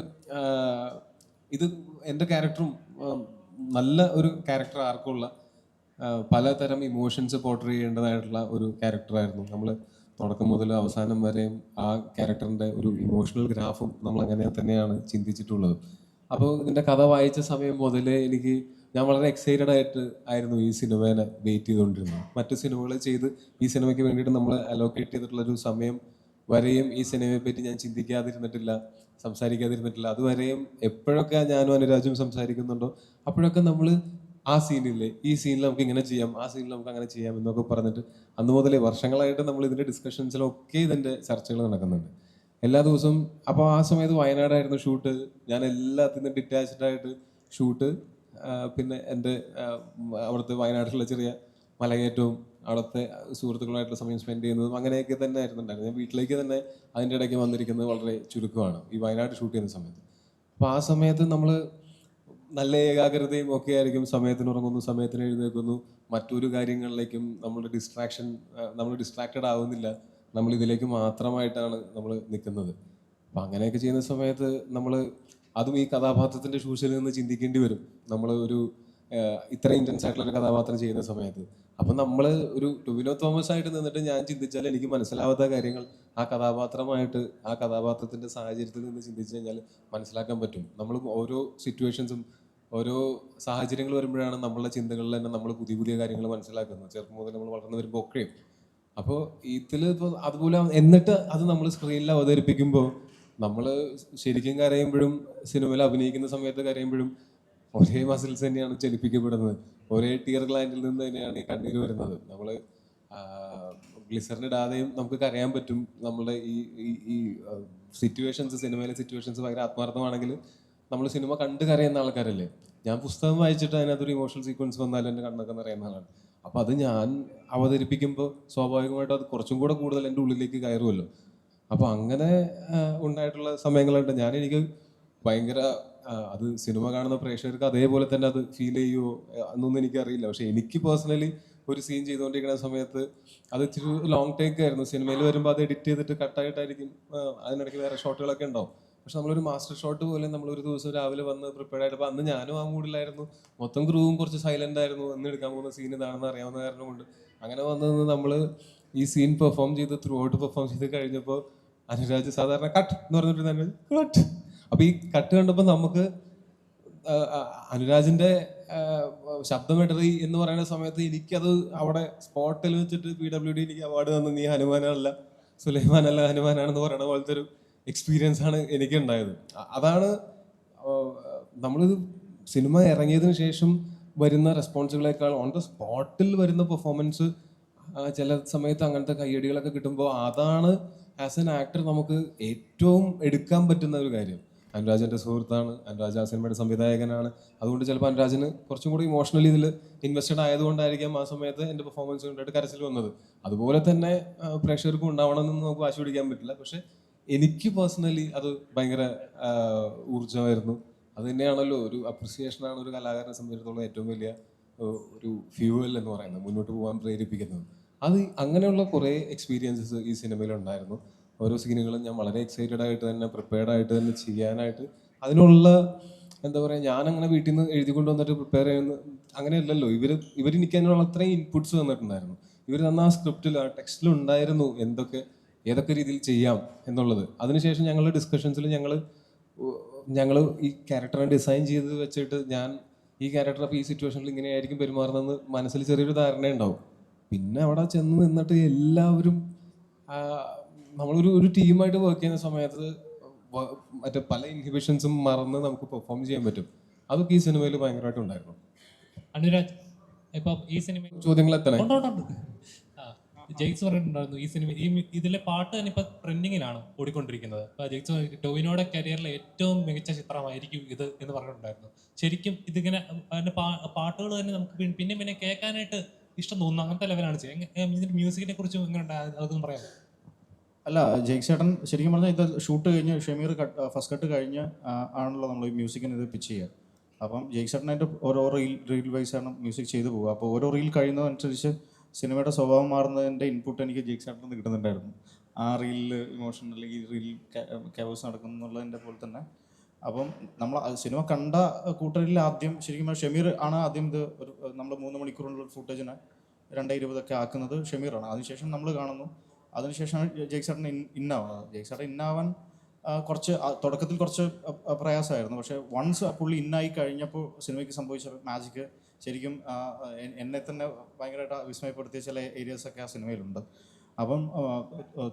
ഇത് എൻ്റെ ക്യാരക്ടറും നല്ല ഒരു ക്യാരക്ടർ ആർക്കുള്ള പലതരം ഇമോഷൻസ് പോർട്രേ ചെയ്യേണ്ടതായിട്ടുള്ള ഒരു ക്യാരക്ടറായിരുന്നു. നമ്മൾ തുടക്കം മുതൽ അവസാനം വരെയും ആ ക്യാരക്ടറിൻ്റെ ഒരു ഇമോഷണൽ ഗ്രാഫും നമ്മൾ അങ്ങനെ തന്നെയാണ് ചിന്തിച്ചിട്ടുള്ളത്. അപ്പോൾ ഇതിൻ്റെ കഥ വായിച്ച സമയം മുതലേ ഞാൻ വളരെ എക്സൈറ്റഡ് ആയിരുന്നു ഈ സിനിമേനെ വെയിറ്റ് ചെയ്തുകൊണ്ടിരുന്നത്. മറ്റു സിനിമകൾ ചെയ്ത് ഈ സിനിമയ്ക്ക് വേണ്ടിയിട്ട് നമ്മൾ അലോക്കേറ്റ് ചെയ്തിട്ടുള്ളൊരു സമയം വരെയും ഈ സിനിമയെ പറ്റി ഞാൻ ചിന്തിക്കാതിരുന്നിട്ടില്ല, സംസാരിക്കാതിരുന്നിട്ടില്ല. അതുവരെയും എപ്പോഴൊക്കെ ഞാനും അനുരാജും സംസാരിക്കുന്നുണ്ടോ അപ്പോഴൊക്കെ നമ്മൾ ഈ സീനിൽ നമുക്ക് ഇങ്ങനെ ചെയ്യാം, ആ സീനിൽ നമുക്ക് അങ്ങനെ ചെയ്യാം എന്നൊക്കെ പറഞ്ഞിട്ട് അന്ന് മുതലേ വർഷങ്ങളായിട്ട് നമ്മൾ ഇതിൻ്റെ ഡിസ്കഷൻസിലൊക്കെ ഇതിൻ്റെ ചർച്ചകൾ നടക്കുന്നുണ്ട് എല്ലാ ദിവസവും. അപ്പോൾ ആ സമയത്ത് വയനാടായിരുന്നു ഷൂട്ട്. ഞാൻ എല്ലാത്തിൽ നിന്നും ഡിറ്റാച്ച്ഡ് ആയിട്ട് ഷൂട്ട്, പിന്നെ എൻ്റെ അവിടുത്തെ വയനാട്ടിലുള്ള ചെറിയ മലകയറ്റവും അവിടുത്തെ സുഹൃത്തുക്കളുമായിട്ടുള്ള സമയം സ്പെൻഡ് ചെയ്യുന്നതും അങ്ങനെയൊക്കെ തന്നെ ആയിരുന്നുണ്ടായിരുന്നു. ഞാൻ വീട്ടിലേക്ക് തന്നെ അതിൻ്റെ ഇടയ്ക്ക് വന്നിരിക്കുന്നത് വളരെ ചുരുക്കമാണ് ഈ വയനാട് ഷൂട്ട് ചെയ്യുന്ന സമയത്ത്. അപ്പോൾ ആ സമയത്ത് നമ്മൾ നല്ല ഏകാഗ്രതയും ഒക്കെ ആയിരിക്കും. സമയത്തിന് ഉറങ്ങുന്നു, സമയത്തിന് എഴുന്നേൽക്കുന്നു, മറ്റൊരു കാര്യങ്ങളിലേക്കും നമ്മൾ ഡിസ്ട്രാക്റ്റഡ് ആവുന്നില്ല. നമ്മൾ ഇതിലേക്ക് മാത്രമായിട്ടാണ് നമ്മൾ നിൽക്കുന്നത്. അപ്പം അങ്ങനെയൊക്കെ ചെയ്യുന്ന സമയത്ത് നമ്മൾ അതും ഈ കഥാപാത്രത്തിൻ്റെ ഷൂസിൽ നിന്ന് ചിന്തിക്കേണ്ടി വരും. നമ്മൾ ഇത്ര ഇൻറ്റൻസ് ആയിട്ടുള്ള ഒരു കഥാപാത്രം ചെയ്യുന്ന സമയത്ത് അപ്പം നമ്മൾ ഒരു ടൊവിനോ തോമസ് ആയിട്ട് നിന്നിട്ട് ഞാൻ ചിന്തിച്ചാൽ എനിക്ക് മനസ്സിലാവാത്ത കാര്യങ്ങൾ ആ കഥാപാത്രത്തിൻ്റെ സാഹചര്യത്തിൽ നിന്ന് ചിന്തിച്ചു കഴിഞ്ഞാൽ മനസ്സിലാക്കാൻ പറ്റും. നമ്മൾ ഓരോ സിറ്റുവേഷൻസും ഓരോ സാഹചര്യങ്ങൾ വരുമ്പോഴാണ് നമ്മളുടെ ചിന്തകളിൽ തന്നെ നമ്മൾ പുതിയ പുതിയ കാര്യങ്ങൾ മനസ്സിലാക്കുന്നത്. ചെറുപ്പം മുതൽ നമ്മൾ വളർന്നു വരുമ്പോൾ ഒക്കെയും. അപ്പോൾ ഇപ്പോൾ അതുപോലെ എന്നിട്ട് അത് നമ്മൾ സ്ക്രീനിൽ അവതരിപ്പിക്കുമ്പോൾ നമ്മൾ ശരിക്കും കരയുമ്പോഴും സിനിമയിൽ അഭിനയിക്കുന്ന സമയത്ത് കരയുമ്പോഴും ഒരേ മസിൽസ് തന്നെയാണ് ചലിപ്പിക്കപ്പെടുന്നത്. ഒരേ ടിയർ ഗ്ലാൻഡിൽ നിന്ന് തന്നെയാണ് ഈ കണ്ണീര് വരുന്നത്. നമ്മൾ ഗ്ലിസറിൻ ഇടാതെയും നമുക്ക് കരയാൻ പറ്റും. നമ്മളുടെ ഈ സിറ്റുവേഷൻസ്, സിനിമയിലെ സിറ്റുവേഷൻസ് ഭയങ്കര ആത്മാർത്ഥമാണെങ്കിൽ നമ്മൾ സിനിമ കണ്ട് കരയുന്ന ആൾക്കാരല്ലേ. ഞാൻ പുസ്തകം വായിച്ചിട്ട് അതിനകത്തൊരു ഇമോഷണൽ സീക്വൻസ് വന്നാലും എൻ്റെ കണ്ണൊക്കെ നിറയുന്ന ആളാണ്. അപ്പോൾ അത് ഞാൻ അവതരിപ്പിക്കുമ്പോൾ സ്വാഭാവികമായിട്ടും അത് കുറച്ചും കൂടെ കൂടുതൽ എൻ്റെ ഉള്ളിലേക്ക് കയറുമല്ലോ. അപ്പോൾ അങ്ങനെ ഉണ്ടായിട്ടുള്ള സമയങ്ങളുണ്ട്. എനിക്ക് ഭയങ്കര അത് സിനിമ കാണുന്ന പ്രേക്ഷകർക്ക് അതേപോലെ തന്നെ അത് ഫീൽ ചെയ്യുമോ എന്നൊന്നും എനിക്കറിയില്ല. പക്ഷെ എനിക്ക് പേഴ്സണലി ഒരു സീൻ ചെയ്തുകൊണ്ടിരിക്കുന്ന സമയത്ത് അത് ഇച്ചിരി ലോങ് ടേക്ക് ആയിരുന്നു. സിനിമയിൽ വരുമ്പോൾ അത് എഡിറ്റ് ചെയ്തിട്ട് കട്ടായിട്ടായിരിക്കും, അതിനിടയ്ക്ക് വേറെ ഷോട്ടുകളൊക്കെ ഉണ്ടാവും. പക്ഷെ നമ്മളൊരു മാസ്റ്റർ ഷോട്ട് പോലെ നമ്മളൊരു ദിവസം രാവിലെ വന്ന് പ്രിപ്പയർഡ് ആയിട്ട്, അപ്പോൾ അന്ന് ഞാനും ആ മൂഡിലായിരുന്നു, മൊത്തം ക്രൂവും കുറച്ച് സൈലൻ്റ് ആയിരുന്നു. അന്ന് എടുക്കാൻ പോകുന്ന സീൻ ഇതാണെന്ന് അറിയാവുന്ന കാരണം കൊണ്ട് അങ്ങനെ വന്ന് നമ്മൾ ഈ സീൻ പെർഫോം ചെയ്ത് ത്രൂ ഔട്ട് പെർഫോം ചെയ്ത് കഴിഞ്ഞപ്പോൾ അനുരാജ് സാധാരണ കട്ട് എന്ന് പറഞ്ഞിട്ട് തന്നെ കട്ട്. അപ്പോൾ ഈ കട്ട് കണ്ടപ്പോൾ നമുക്ക് അനുരാജിൻ്റെ ശബ്ദമെടറി എന്ന് പറയുന്ന സമയത്ത് എനിക്കത് അവിടെ സ്പോട്ടിൽ വെച്ചിട്ട് PWD എനിക്ക് അവാർഡ് തന്നു. നീ ഹനുമാനല്ല സുലൈമാനല്ല ഹനുമാനാണെന്ന് പറയുന്ന പോലത്തെ ഒരു എക്സ്പീരിയൻസ് ആണ് എനിക്ക് ഉണ്ടായത്. അതാണ് നമ്മളിത് സിനിമ ഇറങ്ങിയതിന് ശേഷം വരുന്ന റെസ്പോൺസുകളേക്കാൾ ഓൺ ദ സ്പോട്ടിൽ വരുന്ന പെർഫോമൻസ്, ചില സമയത്ത് അങ്ങനത്തെ കയ്യടികളൊക്കെ കിട്ടുമ്പോൾ അതാണ് ആസ് എൻ ആക്ടർ നമുക്ക് ഏറ്റവും എടുക്കാൻ പറ്റുന്ന ഒരു കാര്യം. അനുരാജിൻ്റെ സുഹൃത്താണ്, അനുരാജ് ആ സിനിമയുടെ സംവിധായകനാണ്. അതുകൊണ്ട് ചിലപ്പോൾ അനുരാജിന് കുറച്ചും കൂടി ഇമോഷണലി ഇതിൽ ഇൻവെസ്റ്റഡ് ആയതുകൊണ്ടായിരിക്കാം ആ സമയത്ത് എൻ്റെ പെർഫോമൻസ് കണ്ടിട്ട് കരച്ചിൽ വന്നത്. അതുപോലെ തന്നെ പ്രേക്ഷകർക്കും ഉണ്ടാവണമെന്ന് നമുക്ക് വാശി പിടിക്കാൻ പറ്റില്ല. പക്ഷെ എനിക്ക് പേഴ്സണലി അത് ഭയങ്കര ഊർജ്ജമായിരുന്നു. അത് തന്നെയാണല്ലോ ഒരു അപ്രിസിയേഷനാണ് ഒരു കലാകാരനെ സംബന്ധിച്ചിടത്തോളം ഏറ്റവും വലിയ ഒരു ഫ്യൂവൽ എന്ന് പറയുന്നത്, മുന്നോട്ട് പോകാൻ പ്രേരിപ്പിക്കുന്നത്. അത് അങ്ങനെയുള്ള കുറേ എക്സ്പീരിയൻസസ് ഈ സിനിമയിലുണ്ടായിരുന്നു. ഓരോ സീനുകളും ഞാൻ വളരെ എക്സൈറ്റഡ് ആയിട്ട് തന്നെ പ്രിപ്പയർഡ് ആയിട്ട് തന്നെ ചെയ്യാനായിട്ട് അതിനുള്ള എന്താ പറയുക, ഞാനങ്ങനെ വീട്ടിൽ നിന്ന് എഴുതിക്കൊണ്ട് വന്നിട്ട് പ്രിപ്പയർ ചെയ്യുന്ന അങ്ങനെയല്ലല്ലോ. ഇവരെനിക്ക് അതിനുള്ള അത്രയും ഇൻപുട്സ് തന്നിട്ടുണ്ടായിരുന്നു. ഇവർ തന്ന ആ സ്ക്രിപ്റ്റിൽ ആ ടെക്സ്റ്റിലുണ്ടായിരുന്നു ഏതൊക്കെ രീതിയിൽ ചെയ്യാം എന്നുള്ളത്. അതിനുശേഷം ഞങ്ങളുടെ ഡിസ്കഷൻസിൽ ഞങ്ങൾ ഈ ക്യാരക്ടറിനെ ഡിസൈൻ ചെയ്ത് വെച്ചിട്ട് ഞാൻ ഈ ക്യാരക്ടർ അപ്പോൾ ഈ സിറ്റുവേഷനിൽ ഇങ്ങനെയായിരിക്കും പെരുമാറുന്നതെന്ന് മനസ്സിൽ ചെറിയൊരു ധാരണ ഉണ്ടാവും. പിന്നെ അവിടെ ചെന്ന് നിന്നിട്ട് എല്ലാവരും നമ്മളൊരു ടീമായിട്ട് വർക്ക് ചെയ്യുന്ന സമയത്ത് മറ്റേ പല ഇൻഹിബിഷൻസും മറന്ന് നമുക്ക് പെർഫോം ചെയ്യാൻ പറ്റും. അതൊക്കെ ഈ സിനിമയിൽ ഭയങ്കരമായിട്ട് ഉണ്ടായിരുന്നു. അനുരാജ്, ഇപ്പം ഈ സിനിമ ചോദ്യങ്ങൾ എത്തണേ. ജെയ്ക്സ് പറഞ്ഞിട്ടുണ്ടായിരുന്നു ഈ സിനിമ ഇതിലെ പാട്ട് തന്നെ ഇപ്പൊ ട്രെൻഡിങ്ങിലാണ് ഓടിക്കൊണ്ടിരിക്കുന്നത്. അപ്പൊ ജെയ്ക്സ് ടോവിനോയുടെ കരിയറിലെ ഏറ്റവും മികച്ച ചിത്രമായിരിക്കും ഇത് എന്ന് പറഞ്ഞിട്ടുണ്ടായിരുന്നു. ശരിക്കും ഇതിങ്ങനെ അതിന്റെ പാട്ടുകൾ തന്നെ നമുക്ക് പിന്നെ കേൾക്കാനായിട്ട് ഇഷ്ടം തോന്നുന്നു. അങ്ങനത്തെ ലെവലാണ് ഇതിന്റെ മ്യൂസിക്കിനെ കുറിച്ച് എങ്ങനെ അതൊന്നും പറയാം? അല്ല, ജെയ്ക്സ് ചേട്ടൻ ശരിക്കും പറഞ്ഞാൽ ഇത് ഷൂട്ട് കഴിഞ്ഞ് ഷമീർ ഫസ്റ്റ് കട്ട് കഴിഞ്ഞ് ആണല്ലോ നമ്മൾ ഈ മ്യൂസിക്കിന് ഇത് പിച്ച് ചെയ്യുക. അപ്പം ജെയ്ക്സ് ചേട്ടനായിട്ട് ഓരോ റീൽ വൈസാണ് മ്യൂസിക് ചെയ്തു പോകുക. അപ്പോൾ ഓരോ റീൽ കഴിയുന്നതനുസരിച്ച് സിനിമയുടെ സ്വഭാവം മാറുന്നതിൻ്റെ ഇൻപുട്ട് എനിക്ക് ജെയ്ക്സ് ചേട്ടൻ നിന്ന് കിട്ടുന്നുണ്ടായിരുന്നു. ആ റീലിൽ ഇമോഷൻ അല്ലെങ്കിൽ റീൽ ക്യാവസ് നടക്കുന്നുള്ളതിൻ്റെ പോലെ തന്നെ. അപ്പം നമ്മൾ സിനിമ കണ്ട കൂട്ടരിൽ ആദ്യം ശരിക്കും ഷമീർ ആണ് ആദ്യം ഇത് നമ്മൾ 3 മണിക്കൂറുള്ള ഫുട്ടേജിനെ 2:20 ആക്കുന്നത് ഷമീറാണ്. അതിനുശേഷം നമ്മൾ കാണുന്നു. അതിനുശേഷമാണ് ജെയ്ക്സ് ചേട്ടൻ ഇന്നാവുന്നത്. ജെയ്ക്സ് ചേട്ടൻ ഇന്നാവാൻ കുറച്ച് തുടക്കത്തിൽ കുറച്ച് പ്രയാസമായിരുന്നു. പക്ഷേ വൺസ് പുള്ളി ഇന്നായി കഴിഞ്ഞപ്പോൾ സിനിമയ്ക്ക് സംഭവിച്ച മാജിക്ക് ശരിക്കും എന്നെ തന്നെ ഭയങ്കരമായിട്ട് വിസ്മയപ്പെടുത്തിയ ചില ഏരിയാസൊക്കെ ആ സിനിമയിലുണ്ട്. അപ്പം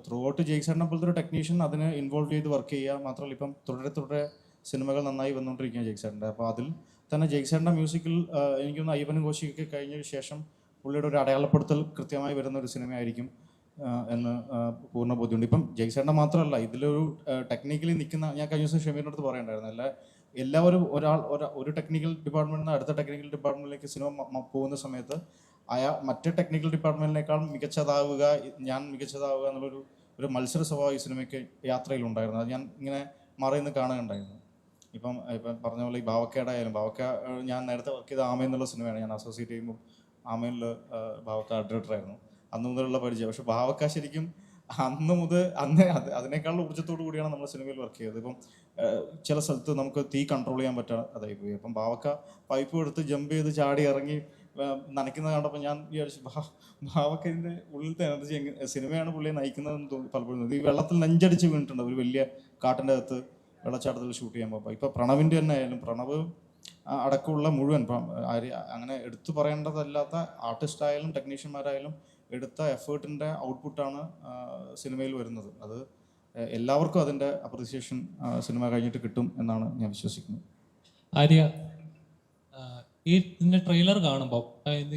ത്രൂ ഔട്ട് ജെയ്ക്സ് ചേട്ടനെ പോലത്തെ ഒരു ടെക്നീഷ്യൻ അതിന് ഇൻവോൾവ് ചെയ്ത് വർക്ക് ചെയ്യുക മാത്രമല്ല, ഇപ്പം തുടരെ സിനിമകൾ നന്നായി വന്നുകൊണ്ടിരിക്കുകയാണ് ജെയ്ക്സ് ചേട്ടൻ്റെ. അപ്പോൾ അതിൽ തന്നെ ജെയ്ക്സ് ചേട്ടൻ്റെ മ്യൂസിക്കിൽ എനിക്കൊന്ന് അയ്യപ്പനും കോശിയൊക്കെ കഴിഞ്ഞ ശേഷം പുള്ളിയുടെ ഒരു അടയാളപ്പെടുത്തൽ കൃത്യമായി വരുന്ന ഒരു സിനിമയായിരിക്കും എന്ന് പൂർണ്ണ ബോധ്യമുണ്ട്. ഇപ്പം ജെയ്ക്സ് ചേട്ടൻ്റെ മാത്രമല്ല, ഇതിലൊരു ടെക്നിക്കലി നിൽക്കുന്ന, ഞാൻ കഴിഞ്ഞ ദിവസം ഷമീറിൻ്റെ അടുത്ത് പറയണ്ടായിരുന്നു, എല്ലാവരും ഒരു ടെക്നിക്കൽ ഡിപ്പാർട്ട്മെൻറ്റിൽ നിന്ന് അടുത്ത ടെക്നിക്കൽ ഡിപ്പാർട്ട്മെൻറ്റിലേക്ക് സിനിമ പോകുന്ന സമയത്ത് മറ്റേ ടെക്നിക്കൽ ഡിപ്പാർട്ട്മെൻറ്റിനേക്കാൾ ഞാൻ മികച്ചതാവുക എന്നുള്ളൊരു മത്സര സ്വഭാവം ഈ സിനിമയ്ക്ക് യാത്രയിലുണ്ടായിരുന്നു. അത് ഞാൻ ഇങ്ങനെ മറയുന്ന കാണുകയുണ്ടായിരുന്നു. ഇപ്പം പറഞ്ഞ പോലെ ഈ ബാവക്കയുടെ ആയാലും, ബാവക്ക ഞാൻ നേരത്തെ വർക്ക് ചെയ്ത ആമ എന്നുള്ള സിനിമയാണ് ഞാൻ അസോസിയേറ്റ് ചെയ്യുമ്പോൾ ആമയിൽ ബാവക്ക ഡയറക്ടറായിരുന്നു. അന്ന് മുതലുള്ള പരിചയം. പക്ഷെ ബാവക്ക ശരിക്കും അന്ന് അതിനേക്കാളും ഊർജ്ജത്തോടു കൂടിയാണ് നമ്മൾ സിനിമയിൽ വർക്ക് ചെയ്തത്. ഇപ്പം ചില സ്ഥലത്ത് നമുക്ക് തീ കൺട്രോൾ ചെയ്യാൻ പറ്റാതായി പോയി. അപ്പം ബാവക്ക പൈപ്പ് എടുത്ത് ജമ്പ് ചെയ്ത് ചാടി ഇറങ്ങി നനയ്ക്കുന്നത് കണ്ടപ്പോൾ ഞാൻ വിചാരിച്ചു ബാവക്കതിൻ്റെ ഉള്ളിലത്തെ എനർജി സിനിമയാണ് പുള്ളിയെ നയിക്കുന്നതെന്ന് പലപ്പോഴും. ഈ വെള്ളത്തിൽ നെഞ്ചടിച്ച് വീണിട്ടുണ്ട് ഒരു വലിയ കാട്ടിൻ്റെ അകത്ത് വെള്ളച്ചാട്ടത്തിൽ ഷൂട്ട് ചെയ്യാൻ പോകുമ്പോൾ. ഇപ്പോൾ പ്രണവിൻ്റെ തന്നെ ആയാലും, പ്രണവ് അടക്കമുള്ള മുഴുവൻ അങ്ങനെ എടുത്തു പറയേണ്ടതല്ലാത്ത ആർട്ടിസ്റ്റായാലും ടെക്നീഷ്യന്മാരായാലും എടുത്ത എഫേർട്ടിൻ്റെ ഔട്ട്പുട്ടാണ് സിനിമയിൽ വരുന്നത്. അത് എല്ലാവർക്കും അതിൻ്റെ അപ്രിസിയേഷൻ സിനിമ കഴിഞ്ഞിട്ട് കിട്ടും എന്നാണ് ഞാൻ വിശ്വസിക്കുന്നത്. ആര്യ, ഇതിൻ്റെ ട്രെയിലർ കാണുമ്പോൾ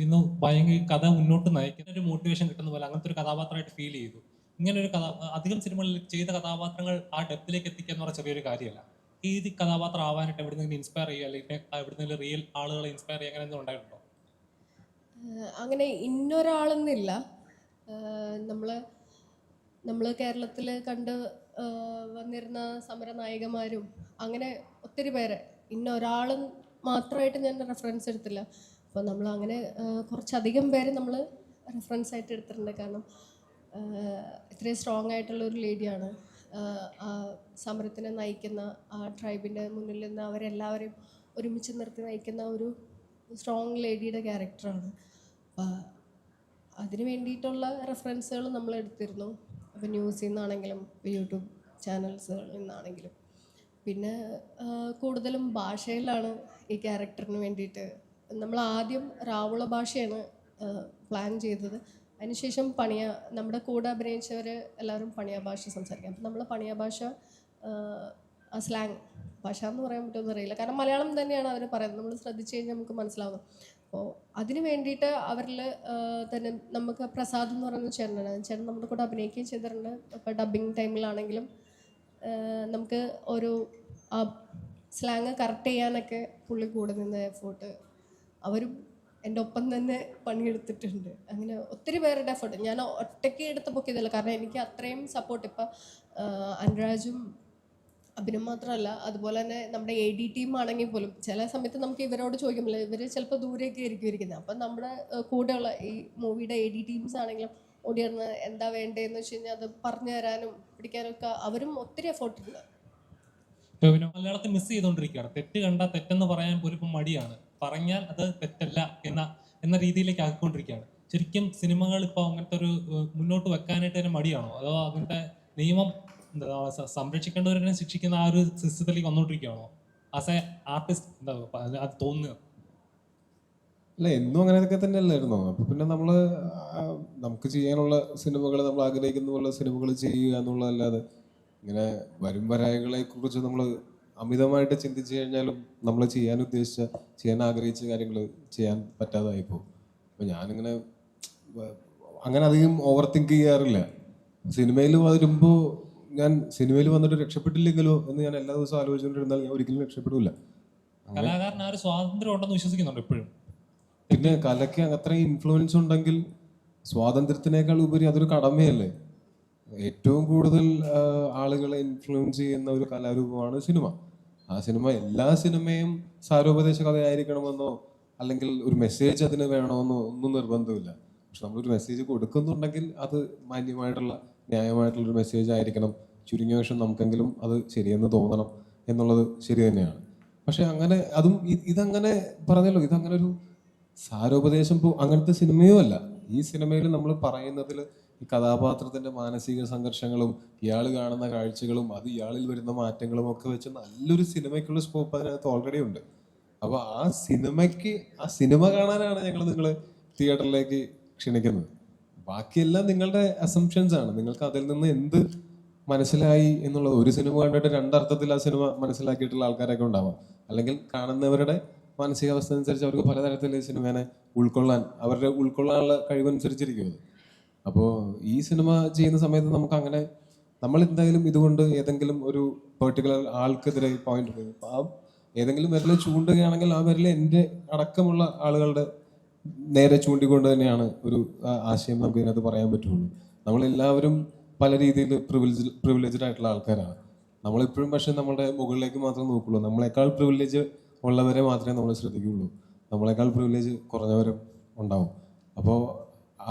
ഇന്ന് ഭയങ്കര കഥ മുന്നോട്ട് നയിക്കുന്ന ഒരു മോട്ടിവേഷൻ കിട്ടുന്ന പോലെ അങ്ങനത്തെ ഒരു കഥാപാത്രമായിട്ട് ഫീൽ ചെയ്തു. ഇങ്ങനെ ഒരു അധികം സിനിമകളിൽ ചെയ്ത കഥാപാത്രങ്ങൾ ആ ഡെപ്തിലേക്ക് എത്തിക്കുക എന്ന് പറഞ്ഞ ചെറിയൊരു കാര്യമല്ല. ഈ കഥാപാത്രം ആവാനായിട്ട് എവിടെന്നെങ്കിലും ഇൻസ്പയർ ചെയ്യുക, അല്ലെങ്കിൽ എവിടെന്നെങ്കിലും റിയൽ ആളുകളെ ഇൻസ്പയർ ചെയ്യുക, അങ്ങനെ എന്തെങ്കിലും ഉണ്ടായിട്ടുണ്ടോ? അങ്ങനെ ഇന്നൊരാളെന്നില്ല. നമ്മൾ കേരളത്തിൽ കണ്ട് വന്നിരുന്ന സമരനായികമാരും അങ്ങനെ ഒത്തിരി പേരെ, ഇന്ന ഒരാളും മാത്രമായിട്ട് ഞാൻ റെഫറൻസ് എടുത്തില്ല. അപ്പോൾ നമ്മൾ അങ്ങനെ കുറച്ചധികം പേര് നമ്മൾ റെഫറൻസ് ആയിട്ട് എടുത്തിട്ടുണ്ട്. കാരണം ഇത്രയും സ്ട്രോങ് ആയിട്ടുള്ള ഒരു ലേഡിയാണ്. ആ സമരത്തിനെ നയിക്കുന്ന, ആ ട്രൈബിൻ്റെ മുന്നിൽ നിന്ന് അവരെല്ലാവരെയും ഒരുമിച്ച് നിർത്തി നയിക്കുന്ന ഒരു സ്ട്രോങ് ലേഡിയുടെ ക്യാരക്ടറാണ്. അപ്പോൾ അതിന് വേണ്ടിയിട്ടുള്ള റെഫറൻസുകൾ നമ്മൾ എടുത്തിരുന്നു. അപ്പോൾ ന്യൂസിൽ നിന്നാണെങ്കിലും യൂട്യൂബ് ചാനൽസുകളിൽ നിന്നാണെങ്കിലും. പിന്നെ കൂടുതലും ഭാഷയിലാണ് ഈ ക്യാരക്ടറിന് വേണ്ടിയിട്ട്. നമ്മൾ ആദ്യം റാവുള ഭാഷയാണ് പ്ലാൻ ചെയ്തത്. അതിനുശേഷം നമ്മുടെ കൂടെ അഭിനയിച്ചവർ എല്ലാവരും പണിയ ഭാഷ സംസാരിക്കാം. അപ്പം നമ്മൾ പണിയ ഭാഷ, ആ സ്ലാങ് ഭാഷ എന്ന് പറയാൻ പറ്റുമെന്ന് അറിയില്ല, കാരണം മലയാളം തന്നെയാണ് അവർ പറയുന്നത്. നമ്മൾ ശ്രദ്ധിച്ചു കഴിഞ്ഞാൽ നമുക്ക് മനസ്സിലാവും. അപ്പോൾ അതിന് വേണ്ടിയിട്ട് അവരിൽ തന്നെ നമുക്ക് പ്രസാദ് എന്ന് പറയുന്ന ചേട്ടൻ നമ്മുടെ കൂടെ അഭിനയിക്കുകയും ചെയ്തിട്ടുണ്ട്. അപ്പോൾ ഡബ്ബിങ് ടൈമിലാണെങ്കിലും നമുക്ക് ഒരു ആ സ്ലാങ് കറക്റ്റ് ചെയ്യാനൊക്കെ പുള്ളി കൂടെ നിന്ന് എഫേർട്ട്, അവരും എൻ്റെ ഒപ്പം തന്നെ പണിയെടുത്തിട്ടുണ്ട്. അങ്ങനെ ഒത്തിരി പേരുടെ എഫേർട്ട് ഞാൻ ഒറ്റയ്ക്ക് എടുത്ത് പൊക്കിയതല്ല, കാരണം എനിക്ക് അത്രയും സപ്പോർട്ട്. ഇപ്പം അനുരാജും അഭിനയം മാത്രമല്ല, അതുപോലെ തന്നെ നമ്മുടെ AD ടീം ആണെങ്കിൽ പോലും ചില സമയത്ത് നമുക്ക് ഇവരോട് ചോദിക്കുമ്പോൾ ഇവർ ചിലപ്പോൾ ദൂരെയൊക്കെ ആയിരിക്കും ഇരിക്കുന്നത്. അപ്പം നമ്മുടെ കൂടെയുള്ള ഈ മൂവിയുടെ AD ടീംസ് ആണെങ്കിലും ഓടിയിരുന്ന് എന്താ വേണ്ടതെന്ന് വെച്ച് കഴിഞ്ഞാൽ അത് പറഞ്ഞു തരാനും പിടിക്കാനും ഒക്കെ അവരും ഒത്തിരി എഫേർട്ടുണ്ട്. മലയാളത്തിൽ മിസ് ചെയ്തുകൊണ്ടിരിക്കുകയാണ്. തെറ്റ് കണ്ട തെറ്റെന്ന് പറയാൻ പോലും ഇപ്പം മടിയാണ്. പറഞ്ഞാൽ അത് തെറ്റല്ല എന്ന രീതിയിലേക്ക് ആക്കിക്കൊണ്ടിരിക്കുകയാണ്. ശരിക്കും സിനിമകൾ ഇപ്പോൾ അങ്ങനത്തെ ഒരു മുന്നോട്ട് വെക്കാനായിട്ട് തന്നെ മടിയാണോ, അതോ അങ്ങനത്തെ നിയമം സംരക്ഷിക്കേണ്ടവരെ ശിക്ഷിക്കുന്ന ആ ഒരു സിസ്റ്റത്തിലേക്ക് വന്നുകൊണ്ടിരിക്കുകയാണോ ആസ് എ ആർട്ടിസ്റ്റ്? എന്താ അത് തോന്നുക? അല്ല, എന്നും അങ്ങനെയൊക്കെ തന്നെ അല്ലായിരുന്നോ? അപ്പോൾ പിന്നെ നമുക്ക് ചെയ്യാനുള്ള സിനിമകൾ, നമ്മൾ ആഗ്രഹിക്കുന്ന പോലെ സിനിമകൾ ചെയ്യുക എന്നുള്ളതല്ലാതെ ഇങ്ങനെ വരും വരായികളെ കുറിച്ച് നമ്മൾ അമിതമായിട്ട് ചിന്തിച്ചു കഴിഞ്ഞാലും നമ്മൾ ചെയ്യാൻ ആഗ്രഹിച്ച കാര്യങ്ങൾ ചെയ്യാൻ പറ്റാതായി പോകും. അപ്പോൾ ഞാനിങ്ങനെ അങ്ങനെ അധികം ഓവർ തിങ്ക് ചെയ്യാറില്ല. സിനിമയിൽ വരുമ്പോൾ ഞാൻ സിനിമയിൽ വന്നിട്ട് രക്ഷപ്പെട്ടില്ലെങ്കിലോ എന്ന് ഞാൻ എല്ലാ ദിവസവും ആലോചിച്ചുകൊണ്ടിരുന്നാൽ ഞാൻ ഒരിക്കലും രക്ഷപ്പെടില്ല. കലാകാരന് ആ ഒരു സ്വാതന്ത്ര്യം ഉണ്ടെന്ന് വിശ്വസിക്കുന്നുണ്ട് എപ്പോഴും. പിന്നെ കലയ്ക്ക് അത്രയും ഇൻഫ്ലുവൻസ് ഉണ്ടെങ്കിൽ സ്വാതന്ത്ര്യത്തിനേക്കാൾ ഉപരി അതൊരു കടമയല്ലേ. ഏറ്റവും കൂടുതൽ ആളുകളെ ഇൻഫ്ലുവൻസ് ചെയ്യുന്ന ഒരു കലാരൂപമാണ് സിനിമ. ആ എല്ലാ സിനിമയും സാരോപദേശ കഥയായിരിക്കണമെന്നോ അല്ലെങ്കിൽ ഒരു മെസ്സേജ് അതിന് വേണമെന്നോ ഒന്നും നിർബന്ധമില്ല. പക്ഷെ നമ്മളൊരു മെസ്സേജ് കൊടുക്കുന്നുണ്ടെങ്കിൽ അത് മാന്യമായിട്ടുള്ള ന്യായമായിട്ടുള്ളൊരു മെസ്സേജ് ആയിരിക്കണം. ചുരുങ്ങിയ പക്ഷം നമുക്കെങ്കിലും അത് ശരിയെന്ന് തോന്നണം എന്നുള്ളത് ശരി തന്നെയാണ്. പക്ഷെ അങ്ങനെ ഇതങ്ങനെ പറഞ്ഞല്ലോ, ഇതങ്ങനെ ഒരു സാരോപദേശം അങ്ങനത്തെ സിനിമയോ അല്ല. ഈ സിനിമയിൽ നമ്മൾ പറയുന്നതിൽ ഈ കഥാപാത്രത്തിന്റെ മാനസിക സംഘർഷങ്ങളും ഇയാൾ കാണുന്ന കാഴ്ചകളും അത് ഇയാളിൽ വരുന്ന മാറ്റങ്ങളും ഒക്കെ വെച്ച് നല്ലൊരു സിനിമയ്ക്കുള്ള സ്കോപ്പ് അതിനകത്ത് ഓൾറെഡി ഉണ്ട്. അപ്പോൾ ആ സിനിമ കാണാനാണ് ഞങ്ങൾ നിങ്ങളെ തിയേറ്ററിലേക്ക് ക്ഷണിക്കുന്നത്. ബാക്കിയെല്ലാം നിങ്ങളുടെ അസംഷൻസ് ആണ്. നിങ്ങൾക്ക് അതിൽ നിന്ന് എന്ത് മനസ്സിലായി എന്നുള്ളത്, ഒരു സിനിമ കണ്ടിട്ട് രണ്ടർത്ഥത്തിൽ ആ സിനിമ മനസ്സിലാക്കിയിട്ടുള്ള ആൾക്കാരൊക്കെ ഉണ്ടാവാം. അല്ലെങ്കിൽ കാണുന്നവരുടെ മാനസികാവസ്ഥ അനുസരിച്ച് അവർക്ക് പലതരത്തിൽ സിനിമേനെ അവരുടെ ഉൾക്കൊള്ളാനുള്ള കഴിവനുസരിച്ചിരിക്കും അത്. അപ്പോൾ ഈ സിനിമ ചെയ്യുന്ന സമയത്ത് നമുക്ക് അങ്ങനെ നമ്മൾ എന്തായാലും ഇതുകൊണ്ട് ഏതെങ്കിലും ഒരു പെർട്ടിക്കുലർ ആൾക്കെതിരെ പോയിന്റ് ആ ഏതെങ്കിലും വിരൽ ചൂണ്ടുകയാണെങ്കിൽ ആ വിരൽ എൻ്റെ അടക്കമുള്ള ആളുകളുടെ നേരെ ചൂണ്ടിക്കൊണ്ട് തന്നെയാണ് ഒരു ആശയം നമുക്ക് ഇതിനകത്ത് പറയാൻ പറ്റുള്ളൂ. നമ്മളെല്ലാവരും പല രീതിയിൽ പ്രിവിലേജ്ഡ് ആയിട്ടുള്ള ആൾക്കാരാണ്. നമ്മളെപ്പോഴും പക്ഷെ നമ്മുടെ മുകളിലേക്ക് മാത്രമേ നോക്കുള്ളൂ. നമ്മളെക്കാൾ പ്രിവിലേജ് ഉള്ളവരെ മാത്രമേ നമ്മൾ ശ്രദ്ധിക്കുകയുള്ളൂ. നമ്മളെക്കാൾ പ്രിവിലേജ് കുറഞ്ഞവരും ഉണ്ടാവും. അപ്പോൾ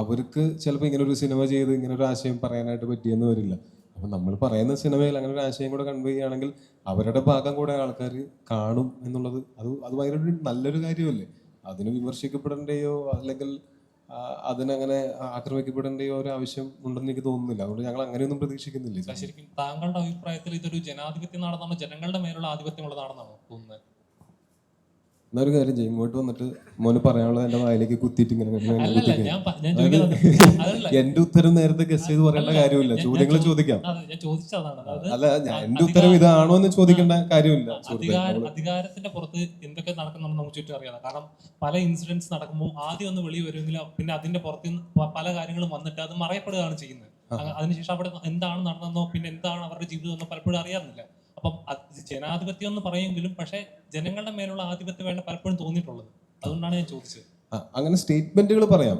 അവർക്ക് ചിലപ്പോൾ ഇങ്ങനെ ഒരു സിനിമ ചെയ്ത് ഇങ്ങനെ ഒരു ആശയം പറയാനായിട്ട് പറ്റിയെന്ന് വരില്ല. അപ്പം നമ്മൾ പറയുന്ന സിനിമയിൽ അങ്ങനെ ഒരു ആശയം കൂടെ കൺവേ ചെയ്യുകയാണെങ്കിൽ അവരുടെ ഭാഗം കൂടെ ആൾക്കാർ കാണും എന്നുള്ളത് അത് ഭയങ്കര നല്ലൊരു കാര്യമല്ലേ. അതിന് വിമർശിക്കപ്പെടേണ്ടയോ അല്ലെങ്കിൽ അതിനങ്ങനെ ആക്രമിക്കപ്പെടേണ്ടയോ ഒരു ആവശ്യം ഉണ്ടെന്ന് എനിക്ക് തോന്നുന്നില്ല. അതുകൊണ്ട് ഞങ്ങൾ അങ്ങനെയൊന്നും പ്രതീക്ഷിക്കുന്നില്ല. ശരിക്കും താങ്കളുടെ അഭിപ്രായത്തിൽ ഇതൊരു ജനാധിപത്യ നാടെന്നാണോ, ജനങ്ങളുടെ മേലുള്ള ആധിപത്യമുള്ളതാണെന്നാണോ തോന്നുന്നത്? എന്നൊരു കാര്യം ചെയ്യും, ഇങ്ങോട്ട് വന്നിട്ട് മോന് പറയാനുള്ളത് എന്റെ വായിലേക്ക് കുത്തിയിട്ട് ഇങ്ങനെ എന്റെ ഉത്തരം നേരത്തെ ഗസ് ചെയ്ത് പറയേണ്ട കാര്യമില്ല. ചോദ്യങ്ങൾ ചോദിക്കാം. അല്ല, എന്റെ ഉത്തരം ഇതാണോ എന്ന് ചോദിക്കേണ്ട കാര്യമില്ല. അധികാരത്തിന്റെ പുറത്ത് എന്തൊക്കെ നടക്കുന്നുണ്ടെന്ന് നമുക്ക് ചുറ്റും അറിയാം. കാരണം പല ഇൻസിഡൻസ് നടക്കുമ്പോൾ ആദ്യം ഒന്ന് വെളി വരുമെങ്കിലും പിന്നെ അതിന്റെ പുറത്ത് പല കാര്യങ്ങളും വന്നിട്ട് അത് മറയപ്പെടുകയാണ് ചെയ്യുന്നത്. അതിനുശേഷം അവിടെ എന്താണ് നടന്നതെന്നോ പിന്നെ എന്താണ് അവരുടെ ജീവിതം എന്നോ പലപ്പോഴും അറിയാറില്ല. അപ്പം ജനാധിപത്യം എന്ന് പറയുമെങ്കിലും പക്ഷേ ജനങ്ങളുടെ മേലുള്ള ആധിപത്യമായിട്ട് പലപ്പോഴും തോന്നിയിട്ടുള്ളത്. അതുകൊണ്ടാണ് ഞാൻ ചോദിച്ചത്. അങ്ങനെ സ്റ്റേറ്റ്മെന്റുകൾ പറയാം.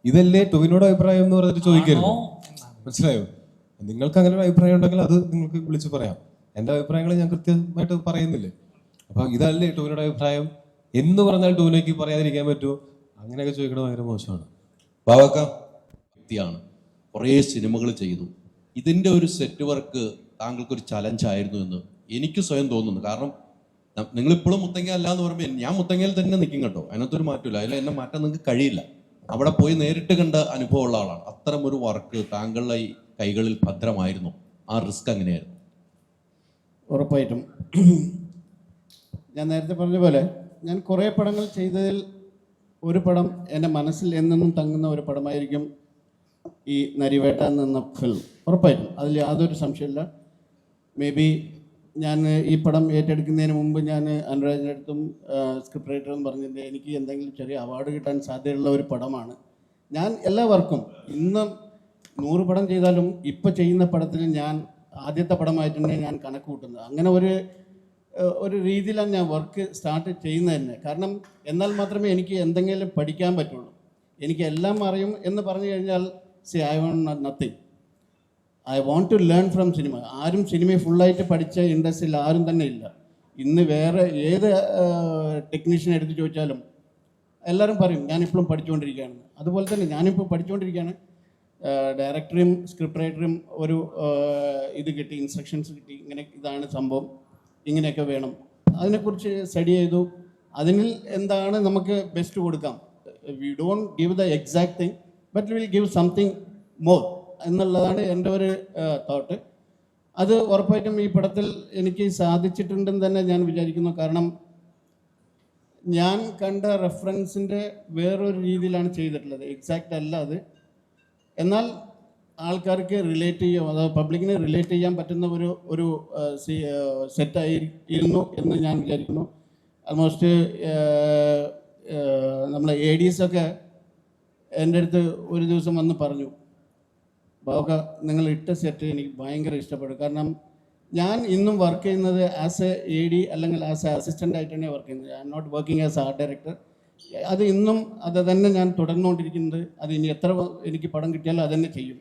ഇതല്ലേ ടൊവിനോയുടെ അഭിപ്രായം എന്ന് പറഞ്ഞിട്ട് ചോദിക്കരുത്. മനസ്സിലായോ? നിങ്ങൾക്ക് അങ്ങനെ ഒരു അഭിപ്രായം ഉണ്ടെങ്കിൽ അത് നിങ്ങൾക്ക് വിളിച്ച് പറയാം. എൻ്റെ അഭിപ്രായങ്ങൾ ഞാൻ കൃത്യമായിട്ട് പറയുന്നില്ലേ? അപ്പൊ ഇതല്ലേ ടൊവിനോയുടെ അഭിപ്രായം എന്ന് പറഞ്ഞാൽ ടൊവിനോയ്ക്ക് പറയാതിരിക്കാൻ പറ്റുമോ? അങ്ങനെയൊക്കെ ചോദിക്കണത് ഭയങ്കര മോശമാണ്. ബാവക്ക വ്യക്തിയാണ്, കുറേ സിനിമകൾ ചെയ്തു. ഇതിൻ്റെ ഒരു സെറ്റ് വർക്ക് താങ്കൾക്കൊരു ചലഞ്ചായിരുന്നു എന്ന് എനിക്ക് സ്വയം തോന്നുന്നു. കാരണം നിങ്ങളിപ്പോഴും മുത്തങ്ങ അല്ല എന്ന് പറയുമ്പോൾ ഞാൻ മുത്തങ്ങയിൽ തന്നെ നിൽക്കും കേട്ടോ, അതിനകത്തൊരു മാറ്റമില്ല. അതിൽ എന്നെ മാറ്റാൻ നിങ്ങൾക്ക് കഴിയില്ല. അവിടെ പോയി നേരിട്ട് കണ്ട അനുഭവമുള്ള ആളാണ്. അത്തരം ഒരു വർക്ക് താങ്കളുടെ ഈ കൈകളിൽ ഭദ്രമായിരുന്നു. ആ റിസ്ക് എങ്ങനെയായിരുന്നു? ഉറപ്പായിട്ടും ഞാൻ നേരത്തെ പറഞ്ഞ പോലെ ഞാൻ കുറേ പടങ്ങൾ ചെയ്തതിൽ ഒരു പടം എൻ്റെ മനസ്സിൽ എന്നെന്നും തങ്ങുന്ന ഒരു പടമായിരിക്കും ഈ നരിവേട്ട എന്ന ഫിലിം. ഉറപ്പായിട്ടും അതിൽ യാതൊരു സംശയമില്ല. മേ ബി ഞാൻ ഈ പടം ഏറ്റെടുക്കുന്നതിന് മുമ്പ് ഞാൻ അനുരാജിൻ്റെ അടുത്തും സ്ക്രിപ്റ്റ് റൈറ്ററും പറഞ്ഞിട്ടുണ്ട് എനിക്ക് എന്തെങ്കിലും ചെറിയ അവാർഡ് കിട്ടാൻ സാധ്യതയുള്ള ഒരു പടമാണ്. ഞാൻ എല്ലാ വർക്കും ഇന്നും 100 പടം ചെയ്താലും ഇപ്പോൾ ചെയ്യുന്ന പടത്തിന് ഞാൻ ആദ്യത്തെ പടമായിട്ടാണ് ഞാൻ കണക്ക് കൂട്ടുന്നത്. അങ്ങനെ ഒരു രീതിയിലാണ് ഞാൻ വർക്ക് സ്റ്റാർട്ട് ചെയ്യുന്നത് തന്നെ. കാരണം എന്നാൽ മാത്രമേ എനിക്ക് എന്തെങ്കിലും പഠിക്കാൻ പറ്റുള്ളൂ. എനിക്ക് എല്ലാം അറിയും എന്ന് പറഞ്ഞു കഴിഞ്ഞാൽ I want nothing. I want to learn from cinema. ആരും സിനിമയെ ഫുള്ളായിട്ട് പഠിച്ച ഇൻഡസ്ട്രിയിൽ ആരും തന്നെ ഇല്ല. ഇന്ന് വേറെ ഏത് ടെക്നീഷ്യൻ എടുത്ത് ചോദിച്ചാലും എല്ലാവരും പറയും ഞാനിപ്പോഴും പഠിച്ചുകൊണ്ടിരിക്കുകയാണ്. അതുപോലെ തന്നെ ഞാനിപ്പോൾ പഠിച്ചുകൊണ്ടിരിക്കുകയാണ്. ഡയറക്ടറും സ്ക്രിപ്റ്റ് റൈറ്ററും ഒരു ഇത് കിട്ടി, ഇൻസ്ട്രക്ഷൻസ് കിട്ടി, ഇങ്ങനെ ഇതാണ് സംഭവം, ഇങ്ങനെയൊക്കെ വേണം. അതിനെക്കുറിച്ച് സ്റ്റഡി ചെയ്തു. അതിനിൽ എന്താണ് നമുക്ക് ബെസ്റ്റ് കൊടുക്കാം. We don't give the exact thing but will give something more എന്നുള്ളതാണ് എൻ്റെ ഒരു തോട്ട്. അത് ഉറപ്പായിട്ടും ഈ പടത്തിൽ എനിക്ക് സാധിച്ചിട്ടുണ്ടെന്ന് തന്നെ ഞാൻ വിചാരിക്കുന്നു. കാരണം ഞാൻ കണ്ട റെഫറൻസിൻ്റെ വേറൊരു രീതിയിലാണ് ചെയ്തിട്ടുള്ളത്. എക്സാക്റ്റ് അല്ല അത്. എന്നാൽ ആൾക്കാർക്ക് റിലേറ്റ് ചെയ്യാം, അതായത് പബ്ലിക്കിന് റിലേറ്റ് ചെയ്യാൻ പറ്റുന്ന ഒരു സെറ്റായിരുന്നു എന്ന് ഞാൻ വിചാരിക്കുന്നു. ആൾമോസ്റ്റ് നമ്മളെ ADs ഒക്കെ എൻ്റെ അടുത്ത് ഒരു ദിവസം വന്ന് പറഞ്ഞു, ബാബുക്ക നിങ്ങൾ ഇട്ട സെറ്റ് എനിക്ക് ഭയങ്കര ഇഷ്ടപ്പെടും. കാരണം ഞാൻ ഇന്നും വർക്ക് ചെയ്യുന്നത് ആസ് എ AD അല്ലെങ്കിൽ ആസ് എ അസിസ്റ്റൻ്റ് ആയിട്ടാണ് വർക്ക് ചെയ്യുന്നത്. I'm not working as art director. അത് ഇന്നും അത് തന്നെ ഞാൻ തുടർന്നുകൊണ്ടിരിക്കുന്നത്. അത് ഇനി എത്ര എനിക്ക് പടം കിട്ടിയാലും അത് തന്നെ ചെയ്യും.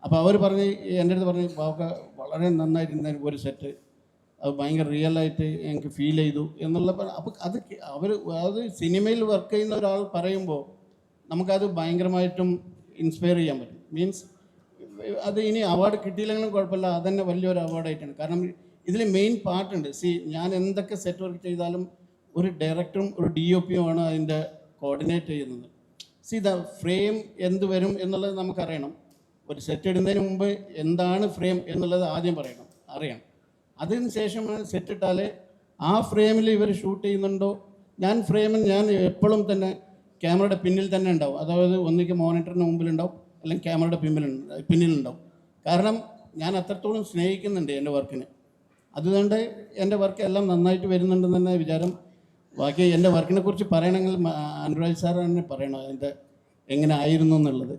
അപ്പോൾ അവർ പറഞ്ഞ് എൻ്റെ അടുത്ത് പറഞ്ഞ് ബാബുക്ക വളരെ നന്നായിരുന്ന ഒരു സെറ്റ്, അത് ഭയങ്കര റിയലായിട്ട് എനിക്ക് ഫീൽ ചെയ്തു എന്നുള്ള. അപ്പോൾ അത് സിനിമയിൽ വർക്ക് ചെയ്യുന്ന ഒരാൾ പറയുമ്പോൾ നമുക്കത് ഭയങ്കരമായിട്ടും ഇൻസ്പയർ ചെയ്യാൻ പറ്റും. മീൻസ് അത് ഇനി അവാർഡ് കിട്ടിയില്ലെങ്കിലും കുഴപ്പമില്ല, അതന്നെ വലിയൊരു അവാർഡായിട്ടാണ്. കാരണം ഇതിൽ മെയിൻ പാർട്ടുണ്ട്. ഞാൻ എന്തൊക്കെ സെറ്റ് വർക്ക് ചെയ്താലും ഒരു ഡയറക്ടറും ഒരു DOP ആണ് അതിൻ്റെ കോർഡിനേറ്റ് ചെയ്യുന്നത്. ദ ഫ്രെയിം എന്ത് വരും എന്നുള്ളത് നമുക്കറിയണം. ഒരു സെറ്റ് ഇടുന്നതിന് മുമ്പ് എന്താണ് ഫ്രെയിം എന്നുള്ളത് ആദ്യം അറിയണം. അതിന് ശേഷമാണ് സെറ്റ് ഇട്ടാൽ ആ ഫ്രെയിമിൽ ഇവർ ഷൂട്ട് ചെയ്യുന്നുണ്ടോ. ഞാൻ എപ്പോഴും തന്നെ ക്യാമറയുടെ പിന്നിൽ തന്നെ ഉണ്ടാവും. അതായത് ഒന്നിക്ക് മോണിറ്ററിന് മുമ്പിലുണ്ടാവും അല്ലെങ്കിൽ ക്യാമറയുടെ പിന്നിലുണ്ടാവും. കാരണം ഞാൻ അത്രത്തോളം സ്നേഹിക്കുന്നുണ്ട് എൻ്റെ വർക്കിനെ. അതുകൊണ്ട് എൻ്റെ വർക്ക് എല്ലാം നന്നായിട്ട് വരുന്നുണ്ടെന്ന് തന്നെ വിചാരം. ബാക്കി എൻ്റെ വർക്കിനെ കുറിച്ച് പറയണമെങ്കിൽ അനുരാജ് സാർ തന്നെ പറയണം അതിൻ്റെ എങ്ങനെ ആയിരുന്നു എന്നുള്ളത്.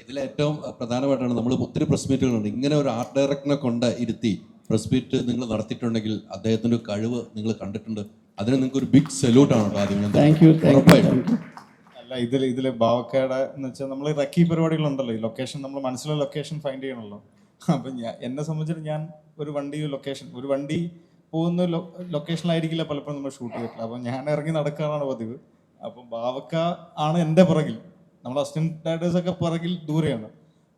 ഇതിലേറ്റവും പ്രധാനമായിട്ടാണ് നമ്മൾ ഒത്തിരി പ്രസ് മീറ്റുകളുണ്ട്. ഇങ്ങനെ ഒരു ആർട്ട് ഡയറക്ടറിനെ കൊണ്ട് ഇരുത്തി പ്രസ് മീറ്റ് നിങ്ങൾ നടത്തിയിട്ടുണ്ടെങ്കിൽ അദ്ദേഹത്തിൻ്റെ കഴിവ് നിങ്ങൾ കണ്ടിട്ടുണ്ട്. അതിന് നിങ്ങൾക്ക് ഒരു ബിഗ് സല്യൂട്ടാണ് ആദ്യം ഞാൻ. അല്ല ഇതിൽ ബാവക്കയുടെ എന്ന് വെച്ചാൽ നമ്മൾ റക്കി പരിപാടികളുണ്ടല്ലോ, ഈ ലൊക്കേഷൻ നമ്മൾ മനസ്സിലുള്ള ലൊക്കേഷൻ ഫൈൻഡ് ചെയ്യണമല്ലോ. അപ്പം എന്നെ സംബന്ധിച്ചിട്ട് ഞാൻ ഒരു വണ്ടി പോകുന്ന ലൊക്കേഷനിലായിരിക്കില്ല പലപ്പോഴും നമ്മൾ ഷൂട്ട് ചെയ്തിട്ടില്ല. അപ്പം ഞാൻ ഇറങ്ങി നടക്കാറാണ് പതിവ്. അപ്പം ബാവക്ക ആണ് എൻ്റെ പുറകിൽ, നമ്മൾ അസിസ്റ്റന്റ് ഡയറക്ടേഴ്സൊക്കെ പുറകിൽ ദൂരെയാണ്.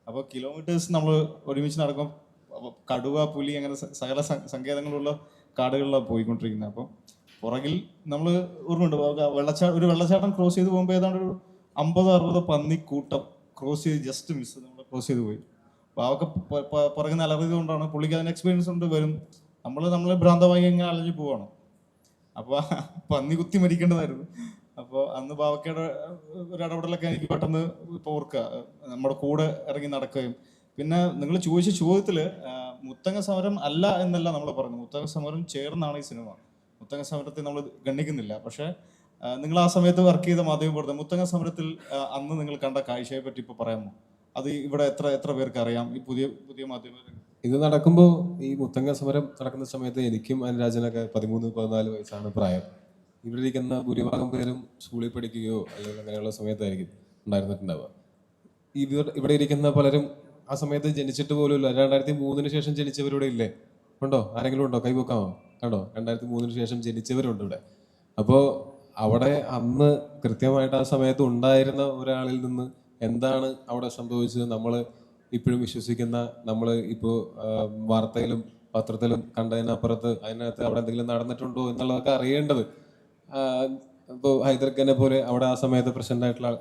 അപ്പോൾ കിലോമീറ്റേഴ്സ് നമ്മൾ ഒരുമിച്ച് നടക്കും. കടുവ, പുലി, അങ്ങനെ സകല സങ്കേതങ്ങളുള്ള കാടുകളിലാണ് പോയിക്കൊണ്ടിരിക്കുന്നത്. അപ്പം പുറകിൽ നമ്മൾ ഓർമ്മയുണ്ട് ഒരു വെള്ളച്ചാട്ടം ക്രോസ് ചെയ്ത് പോകുമ്പോൾ ഏതാണ്ട് ഒരു 50-60 പന്നിക്കൂട്ടം ക്രോസ് ചെയ്ത് ജസ്റ്റ് മിസ് നമ്മൾ ക്രോസ് ചെയ്ത് പോയി. ബാവക്ക പുറകിൽ നിന്ന് അലറിയത് കൊണ്ടാണ്, പുള്ളിക്ക് അതിന് എക്സ്പീരിയൻസ് ഉണ്ട്. നമ്മൾ ഭ്രാന്തമായി ഇങ്ങനെ അലഞ്ഞു പോവാണ്. അപ്പോൾ പന്നി കുത്തി മരിക്കേണ്ടതായിരുന്നു. അപ്പോൾ അന്ന് ബാവക്കയുടെ ഒരു ഇടപെടലൊക്കെ എനിക്ക് പെട്ടെന്ന് ഇപ്പോൾ ഓർക്കുക. നമ്മുടെ കൂടെ ഇറങ്ങി നടക്കുകയും പിന്നെ നിങ്ങൾ ചോദിച്ച ചോദ്യത്തിൽ മുത്തങ്ങ സമരം അല്ല എന്നല്ല നമ്മൾ പറഞ്ഞു. മുത്തങ്ങ സമരം ചേർന്നാണ് ഈ സിനിമ. മുത്തങ്ങ സമരത്തെ നമ്മൾ ഗണ്ണിക്കുന്നില്ല. പക്ഷേ നിങ്ങൾ ആ സമയത്ത് വർക്ക് ചെയ്ത മാധ്യമപ്രവർത്തകർ മുത്തങ്ങ സമരത്തിൽ അന്ന് നിങ്ങൾ കണ്ട കാഴ്ചയെ പറ്റി ഇപ്പോൾ പറയാമോ? അത് ഇവിടെ എത്ര പേർക്ക് അറിയാം? ഈ പുതിയ മാധ്യമ ഇത് നടക്കുമ്പോൾ ഈ മുത്തങ്ങ സമരം നടക്കുന്ന സമയത്ത് എനിക്കും അനുരാജനൊക്കെ 13-14 വയസ്സാണ് പ്രായം. ഇവിടെ ഇരിക്കുന്ന ഭൂരിഭാഗം പേരും സ്കൂളിൽ പഠിക്കുകയോ അല്ലെങ്കിൽ അങ്ങനെയുള്ള സമയത്തായിരിക്കും ഉണ്ടായിരുന്നിട്ടുണ്ടാവുക. ഇവിടെ ഇരിക്കുന്ന പലരും ആ സമയത്ത് ജനിച്ചിട്ട് പോലും ഇല്ല. 2003 ശേഷം ജനിച്ചവരിവിടെ ഇല്ലേ? ഉണ്ടോ? ആരെങ്കിലും ഉണ്ടോ? കൈവക്കാമോ? കണ്ടോ? 2003 ശേഷം ജനിച്ചവരുണ്ട് ഇവിടെ. അപ്പോൾ അവിടെ അന്ന് കൃത്യമായിട്ട് ആ സമയത്ത് ഉണ്ടായിരുന്ന ഒരാളിൽ നിന്ന് എന്താണ് അവിടെ സംഭവിച്ചത്, നമ്മൾ ഇപ്പോഴും വിശ്വസിക്കുന്ന, നമ്മൾ ഇപ്പോൾ വാർത്തയിലും പത്രത്തിലും കണ്ടതിനപ്പുറത്ത് അതിനകത്ത് അവിടെ എന്തെങ്കിലും നടന്നിട്ടുണ്ടോ എന്നുള്ളതൊക്കെ അറിയേണ്ടത്. ഇപ്പോൾ ഹൈദർഖാനെ പോലെ അവിടെ ആ സമയത്ത് പ്രസന്റ് ആയിട്ടുള്ള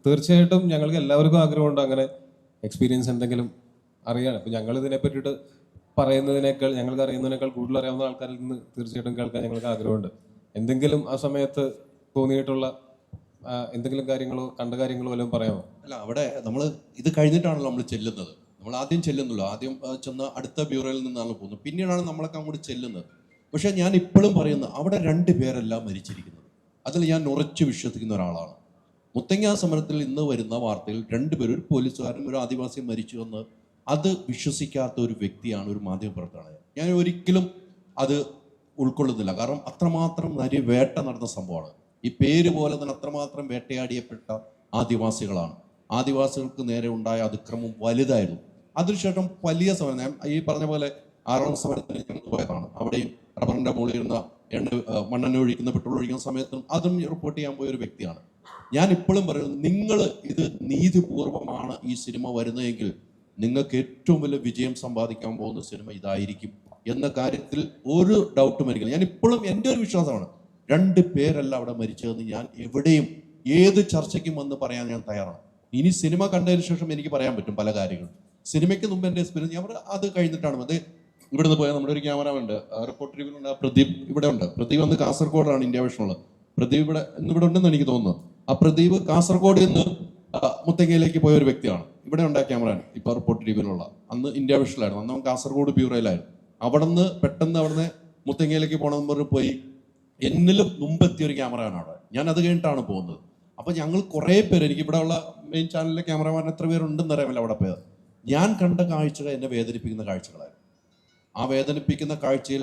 തീർച്ചയായിട്ടും ഞങ്ങൾക്ക് എല്ലാവർക്കും ആഗ്രഹമുണ്ട് അങ്ങനെ എക്സ്പീരിയൻസ് എന്തെങ്കിലും അറിയാൻ. ഇപ്പം ഞങ്ങൾ ഇതിനെ പറ്റിയിട്ട് പറയുന്നതിനേക്കാൾ, ഞങ്ങൾക്ക് അറിയുന്നതിനേക്കാൾ കൂടുതൽ അറിയാവുന്ന ആൾക്കാരിൽ നിന്ന് തീർച്ചയായിട്ടും കേൾക്കാൻ ഞങ്ങൾക്ക് ആഗ്രഹമുണ്ട്. എന്തെങ്കിലും ആ സമയത്ത് തോന്നിയിട്ടുള്ള എന്തെങ്കിലും കാര്യങ്ങളോ കണ്ട കാര്യങ്ങളോ വല്ലതും പറയാമോ? അല്ല, അവിടെ നമ്മൾ ഇത് കഴിഞ്ഞിട്ടാണല്ലോ നമ്മൾ ചെല്ലുന്നത്. നമ്മൾ ആദ്യം ചെല്ലുന്നല്ലോ, ആദ്യം ചെന്ന് അടുത്ത ബ്യൂറോയിൽ നിന്നാണ് പോകുന്നത്, പിന്നീടാണ് നമ്മളൊക്കെ അങ്ങോട്ട് ചെല്ലുന്നത്. പക്ഷേ ഞാൻ ഇപ്പോഴും പറയുന്നത് അവിടെ 2 പേരെല്ലാം മരിച്ചിരിക്കുന്നത്. അതിൽ ഞാൻ ഉറച്ചു വിശ്വസിക്കുന്ന ഒരാളാണ്. മുത്തങ്ങ സമരത്തിൽ ഇന്ന് വരുന്ന വാർത്തയിൽ 2 പേര്, ഒരു പോലീസുകാരനും ഒരു ആദിവാസിയും മരിച്ചു എന്ന് അത് വിശ്വസിക്കാത്ത ഒരു വ്യക്തിയാണ് ഒരു മാധ്യമപ്രവർത്തകനായ ഞാൻ. ഒരിക്കലും അത് ഉൾക്കൊള്ളുന്നില്ല. കാരണം അത്രമാത്രം വേട്ട നടന്ന സംഭവമാണ്. ഈ പേര് പോലെ തന്നെ അത്രമാത്രം വേട്ടയാടിയപ്പെട്ട ആദിവാസികളാണ്. ആദിവാസികൾക്ക് നേരെ ഉണ്ടായ അതിക്രമം വലുതായിരുന്നു. അതിനുശേഷം വലിയ സമരം, ഞാൻ ഈ പറഞ്ഞ പോലെ 6ാം സമരത്തിന് ഞങ്ങൾ പോയതാണ്. അവിടെയും റബ്ബറിൻ്റെ മുകളിൽ ഇരുന്ന മണ്ണെണ്ണ ഒഴിക്കുന്ന, പെട്രോൾ ഒഴിക്കുന്ന സമയത്തും അതും റിപ്പോർട്ട് ചെയ്യാൻ പോയ ഒരു വ്യക്തിയാണ്. ഞാൻ ഇപ്പോഴും പറയുന്നത്, നിങ്ങൾ ഇത് നീതിപൂർവമാണ് ഈ സിനിമ വരുന്നതെങ്കിൽ നിങ്ങൾക്ക് ഏറ്റവും വലിയ വിജയം സമ്പാദിക്കാൻ പോകുന്ന സിനിമ ഇതായിരിക്കും എന്ന കാര്യത്തിൽ ഒരു ഡൗട്ടും എനിക്കില്ല. ഞാൻ ഇപ്പോഴും എൻ്റെ ഒരു വിശ്വാസമാണ്, 2 പേരല്ല അവിടെ മരിച്ചതെന്ന് ഞാൻ എവിടെയും ഏത് ചർച്ചയ്ക്കും വന്ന് പറയാൻ ഞാൻ തയ്യാറാണ്. ഇനി സിനിമ കണ്ടതിന് ശേഷം എനിക്ക് പറയാൻ പറ്റും പല കാര്യങ്ങളും. സിനിമയ്ക്ക് മുമ്പ് എൻ്റെ എക്സ്പീരിയൻസ് ഞാൻ അത് കഴിഞ്ഞിട്ടാണ്. അത് ഇവിടുന്ന് പോയാൽ നമ്മുടെ ഒരു ക്യാമറ ഉണ്ട്, റിപ്പോർട്ടർ റിവ്യൂലുണ്ട്, പ്രദീപ് ഇവിടെ ഉണ്ട്. പ്രദീപ് വന്ന് കാസർഗോഡാണ് ഇന്ത്യ വിഷനുള്ളത്. പ്രദീപ് ഇവിടെ ഉണ്ടെന്ന് എനിക്ക് തോന്നുന്നു. ആ പ്രദീപ് കാസർഗോഡ് നിന്ന് മുത്തങ്ങയിലേക്ക് പോയ ഒരു വ്യക്തിയാണ്. ഇവിടെ ഉണ്ടായ ക്യാമറ ഇപ്പോൾ റിപ്പോർട്ടർ റിവ്യൂലുള്ള, അന്ന് ഇന്ത്യ വിഷനിലായിരുന്നു. അന്ന് അവൻ കാസർഗോഡ് ബ്യൂറോയിലായിരുന്നു. അവിടുന്ന് പെട്ടെന്ന് അവിടുന്ന് മുത്തങ്ങയിലേക്ക് പോകണമെന്ന് പറഞ്ഞ് പോയി. എന്നിലും മുമ്പെത്തിയ ഒരു ക്യാമറയാണ് അവിടെ. ഞാൻ അത് കഴിഞ്ഞിട്ടാണ് പോകുന്നത്. അപ്പോൾ ഞങ്ങൾ കുറേ പേര്, എനിക്ക് ഇവിടെ ഉള്ള മെയിൻ ചാനലിലെ ക്യാമറമാൻ എത്ര പേരുണ്ടെന്ന് അറിയാമല്ലോ അവിടെ പോയത്. ഞാൻ കണ്ട കാഴ്ചകൾ എന്നെ വേദനിപ്പിക്കുന്ന കാഴ്ചകളായിരുന്നു. ആ വേദനിപ്പിക്കുന്ന കാഴ്ചയിൽ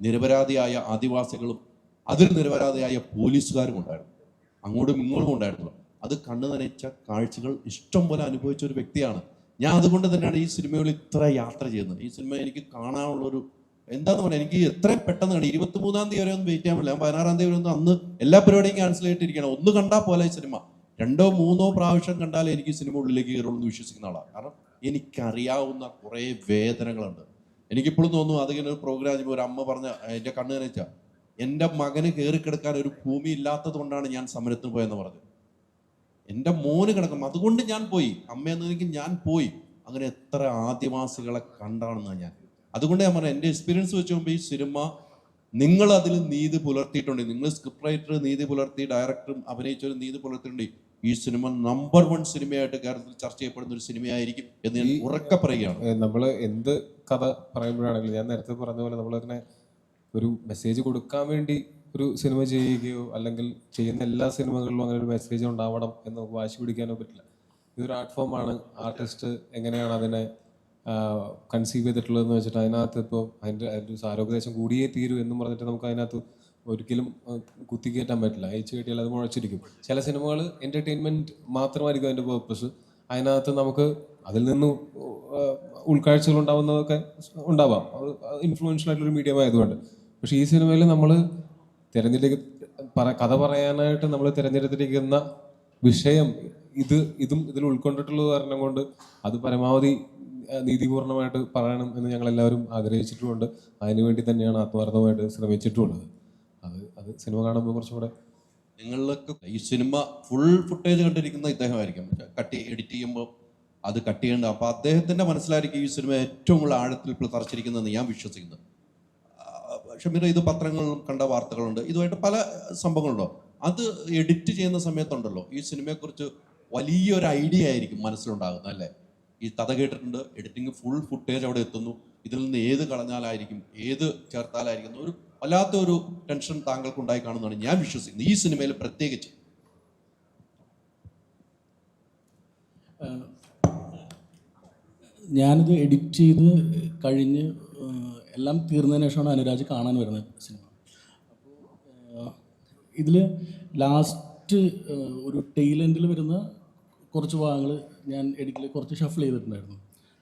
നിരപരാധിയായ ആദിവാസികളും അതിൽ നിരപരാധിയായ പോലീസുകാരും ഉണ്ടായിരുന്നു, അങ്ങോട്ടും ഇങ്ങോട്ടും ഉണ്ടായിരുന്നു. അത് കണ്ണു നനച്ച കാഴ്ചകൾ ഇഷ്ടം പോലെ അനുഭവിച്ച ഒരു വ്യക്തിയാണ് ഞാൻ. അതുകൊണ്ട് തന്നെയാണ് ഈ സിനിമയിൽ ഇത്ര യാത്ര ചെയ്യുന്നത്. ഈ സിനിമ എനിക്ക് കാണാനുള്ളൊരു എന്താന്ന് പറഞ്ഞാൽ, എനിക്ക് എത്രയും പെട്ടെന്ന് കാണും. 23-ാം തീയതി വരെ ഒന്നും വെയിറ്റ് ചെയ്യാൻ പറ്റില്ല. 16-ാം തീയതി വരെ ഒന്നും, അന്ന് എല്ലാ പരിപാടിയും ക്യാൻസൽ ചെയ്തിട്ടിരിക്കണം. ഒന്ന് കണ്ടാൽ പോലെ ഈ സിനിമ 2 or 3 പ്രാവശ്യം കണ്ടാലേ എനിക്ക് ഈ സിനിമ ഉള്ളിലേക്ക് കയറുള്ളൂ എന്ന് വിശ്വസിക്കുന്ന ആളാണ്. കാരണം എനിക്കറിയാവുന്ന കുറേ വേദനകളുണ്ട്. എനിക്കിപ്പോഴും തോന്നുന്നു, അതിങ്ങനെ ഒരു പ്രോഗ്രാം ചെയ്യുമ്പോൾ ഒരു അമ്മ പറഞ്ഞ എൻ്റെ കണ്ണ് നനച്ച, എൻ്റെ മകന് കയറിക്കിടക്കാൻ ഒരു ഭൂമി ഇല്ലാത്തത് കൊണ്ടാണ് ഞാൻ സമരത്തിന് പോയെന്ന് പറഞ്ഞു. എൻ്റെ മോന് കിടക്കണം, അതുകൊണ്ട് ഞാൻ പോയി. അമ്മയെന്നെനിക്ക് ഞാൻ പോയി. അങ്ങനെ എത്ര ആദിവാസികളെ കണ്ടാണെന്നാണ് ഞാൻ. അതുകൊണ്ട് ഞാൻ പറഞ്ഞു, എൻ്റെ എക്സ്പീരിയൻസ് വെച്ച് നോക്കുമ്പോൾ ഈ സിനിമ നിങ്ങൾ അതിൽ നീതി പുലർത്തിയിട്ടുണ്ട്. നിങ്ങൾ സ്ക്രിപ്റ്റ് റൈറ്റർ നീതി പുലർത്തി, ഡയറക്ടറും അഭിനയിച്ചവരും നീതി പുലർത്തിയിട്ടുണ്ട്. ഈ സിനിമ നമ്പർ 1 സിനിമയായിട്ട് കേരളത്തിൽ ചർച്ച ചെയ്യപ്പെടുന്ന ഒരു സിനിമയായിരിക്കും എന്ന് ഞാൻ ഉറക്കെ പറയുകയാണ്. നമ്മൾ എന്ത് കഥ പറയുമ്പോഴാണെങ്കിലും, ഞാൻ നേരത്തെ പറഞ്ഞ പോലെ നമ്മളതിനെ ഒരു മെസ്സേജ് കൊടുക്കാൻ വേണ്ടി ഒരു സിനിമ ചെയ്യുകയോ അല്ലെങ്കിൽ ചെയ്യുന്ന എല്ലാ സിനിമകളിലും അങ്ങനെ ഒരു മെസ്സേജ് ഉണ്ടാവണം എന്ന് നമുക്ക് വാശി പിടിക്കാനോ പറ്റില്ല. ഇതൊരു ആർട്ട് ഫോമാണ്. ആർട്ടിസ്റ്റ് എങ്ങനെയാണ് അതിനെ കൺസീവ് ചെയ്തിട്ടുള്ളതെന്ന് വെച്ചിട്ട് അതിനകത്ത് ഇപ്പോൾ അതിൻ്റെ ഒരു സാരോപദേശം കൂടിയേ തീരൂ എന്നും പറഞ്ഞിട്ട് നമുക്ക് അതിനകത്ത് ഒരിക്കലും കുത്തിക്കയറ്റാൻ പറ്റില്ല. അയച്ചു കയറ്റിയാൽ അത് മുഴച്ചിരിക്കും. ചില സിനിമകൾ എൻ്റർടൈൻമെൻറ്റ് മാത്രമായിരിക്കും അതിൻ്റെ പേർപ്പസ്. അതിനകത്ത് നമുക്ക് അതിൽ നിന്ന് ഉൾക്കാഴ്ചകൾ ഉണ്ടാവുന്നതൊക്കെ ഉണ്ടാവാം, അത് ഇൻഫ്ലുവൻഷ്യൽ ആയിട്ടുള്ളൊരു മീഡിയം ആയതുകൊണ്ട്. പക്ഷേ ഈ സിനിമയിൽ നമ്മൾ കഥ പറയാനായിട്ട് നമ്മൾ തിരഞ്ഞെടുത്തിരിക്കുന്ന വിഷയം ഇതും ഇതിൽ ഉൾക്കൊണ്ടിട്ടുള്ളത് കാരണം കൊണ്ട് അത് പരമാവധി നീതിപൂർണമായിട്ട് പറയണം എന്ന് ഞങ്ങളെല്ലാവരും ആഗ്രഹിച്ചിട്ടുമുണ്ട്. അതിനുവേണ്ടി തന്നെയാണ് ആത്മാർത്ഥമായിട്ട് ശ്രമിച്ചിട്ടുള്ളത്. അത് സിനിമ കാണുമ്പോൾ കുറച്ചും കൂടെ നിങ്ങളിലൊക്കെ ഈ സിനിമ ഫുൾ ഫുട്ടേജ് കണ്ടിരിക്കുന്ന ഇദ്ദേഹമായിരിക്കും. എഡിറ്റ് ചെയ്യുമ്പോൾ അത് കട്ട് ചെയ്യേണ്ട. അപ്പോൾ അദ്ദേഹത്തിൻ്റെ മനസ്സിലായിരിക്കും ഈ സിനിമ ഏറ്റവും കൂടുതൽ ആഴത്തിൽ ഇപ്പോൾ തറച്ചിരിക്കുന്നതെന്ന് ഞാൻ വിശ്വസിക്കുന്നത്. ഷമീർ, ഇത് പത്രങ്ങളിലും കണ്ട വാർത്തകളുണ്ട്, ഇതുമായിട്ട് പല സംഭവങ്ങളുണ്ടോ. അത് എഡിറ്റ് ചെയ്യുന്ന സമയത്തുണ്ടല്ലോ, ഈ സിനിമയെക്കുറിച്ച് വലിയൊരു ഐഡിയ ആയിരിക്കും മനസ്സിലുണ്ടാകുന്നത്, അല്ലേ? ഈ കഥ കേട്ടിട്ടുണ്ട്, എഡിറ്റിംഗ് ഫുൾ ഫുട്ടേജ് അവിടെ എത്തുന്നു, ഇതിൽ നിന്ന് ഏത് കളഞ്ഞാലായിരിക്കും ഏത് ചേർത്താലായിരിക്കും ഒരു വല്ലാത്തൊരു ടെൻഷൻ താങ്കൾക്ക് ഉണ്ടായി കാണുന്നതാണ് ഞാൻ വിശ്വസിക്കുന്നത്, ഈ സിനിമയിൽ പ്രത്യേകിച്ച്. ഞാനിത് എഡിറ്റ് ചെയ്ത് കഴിഞ്ഞ് എല്ലാം തീർന്നതിന് ശേഷമാണ് അനുരാജ് കാണാൻ വരുന്നത് സിനിമ. അപ്പോൾ ഇതിൽ ലാസ്റ്റ് ഒരു ടെയിൽ എൻഡിൽ വരുന്ന കുറച്ച് ഭാഗങ്ങൾ ഞാൻ എഡിറ്റിൽ കുറച്ച് ഷഫിൾ ചെയ്തിട്ടുണ്ടായിരുന്നു.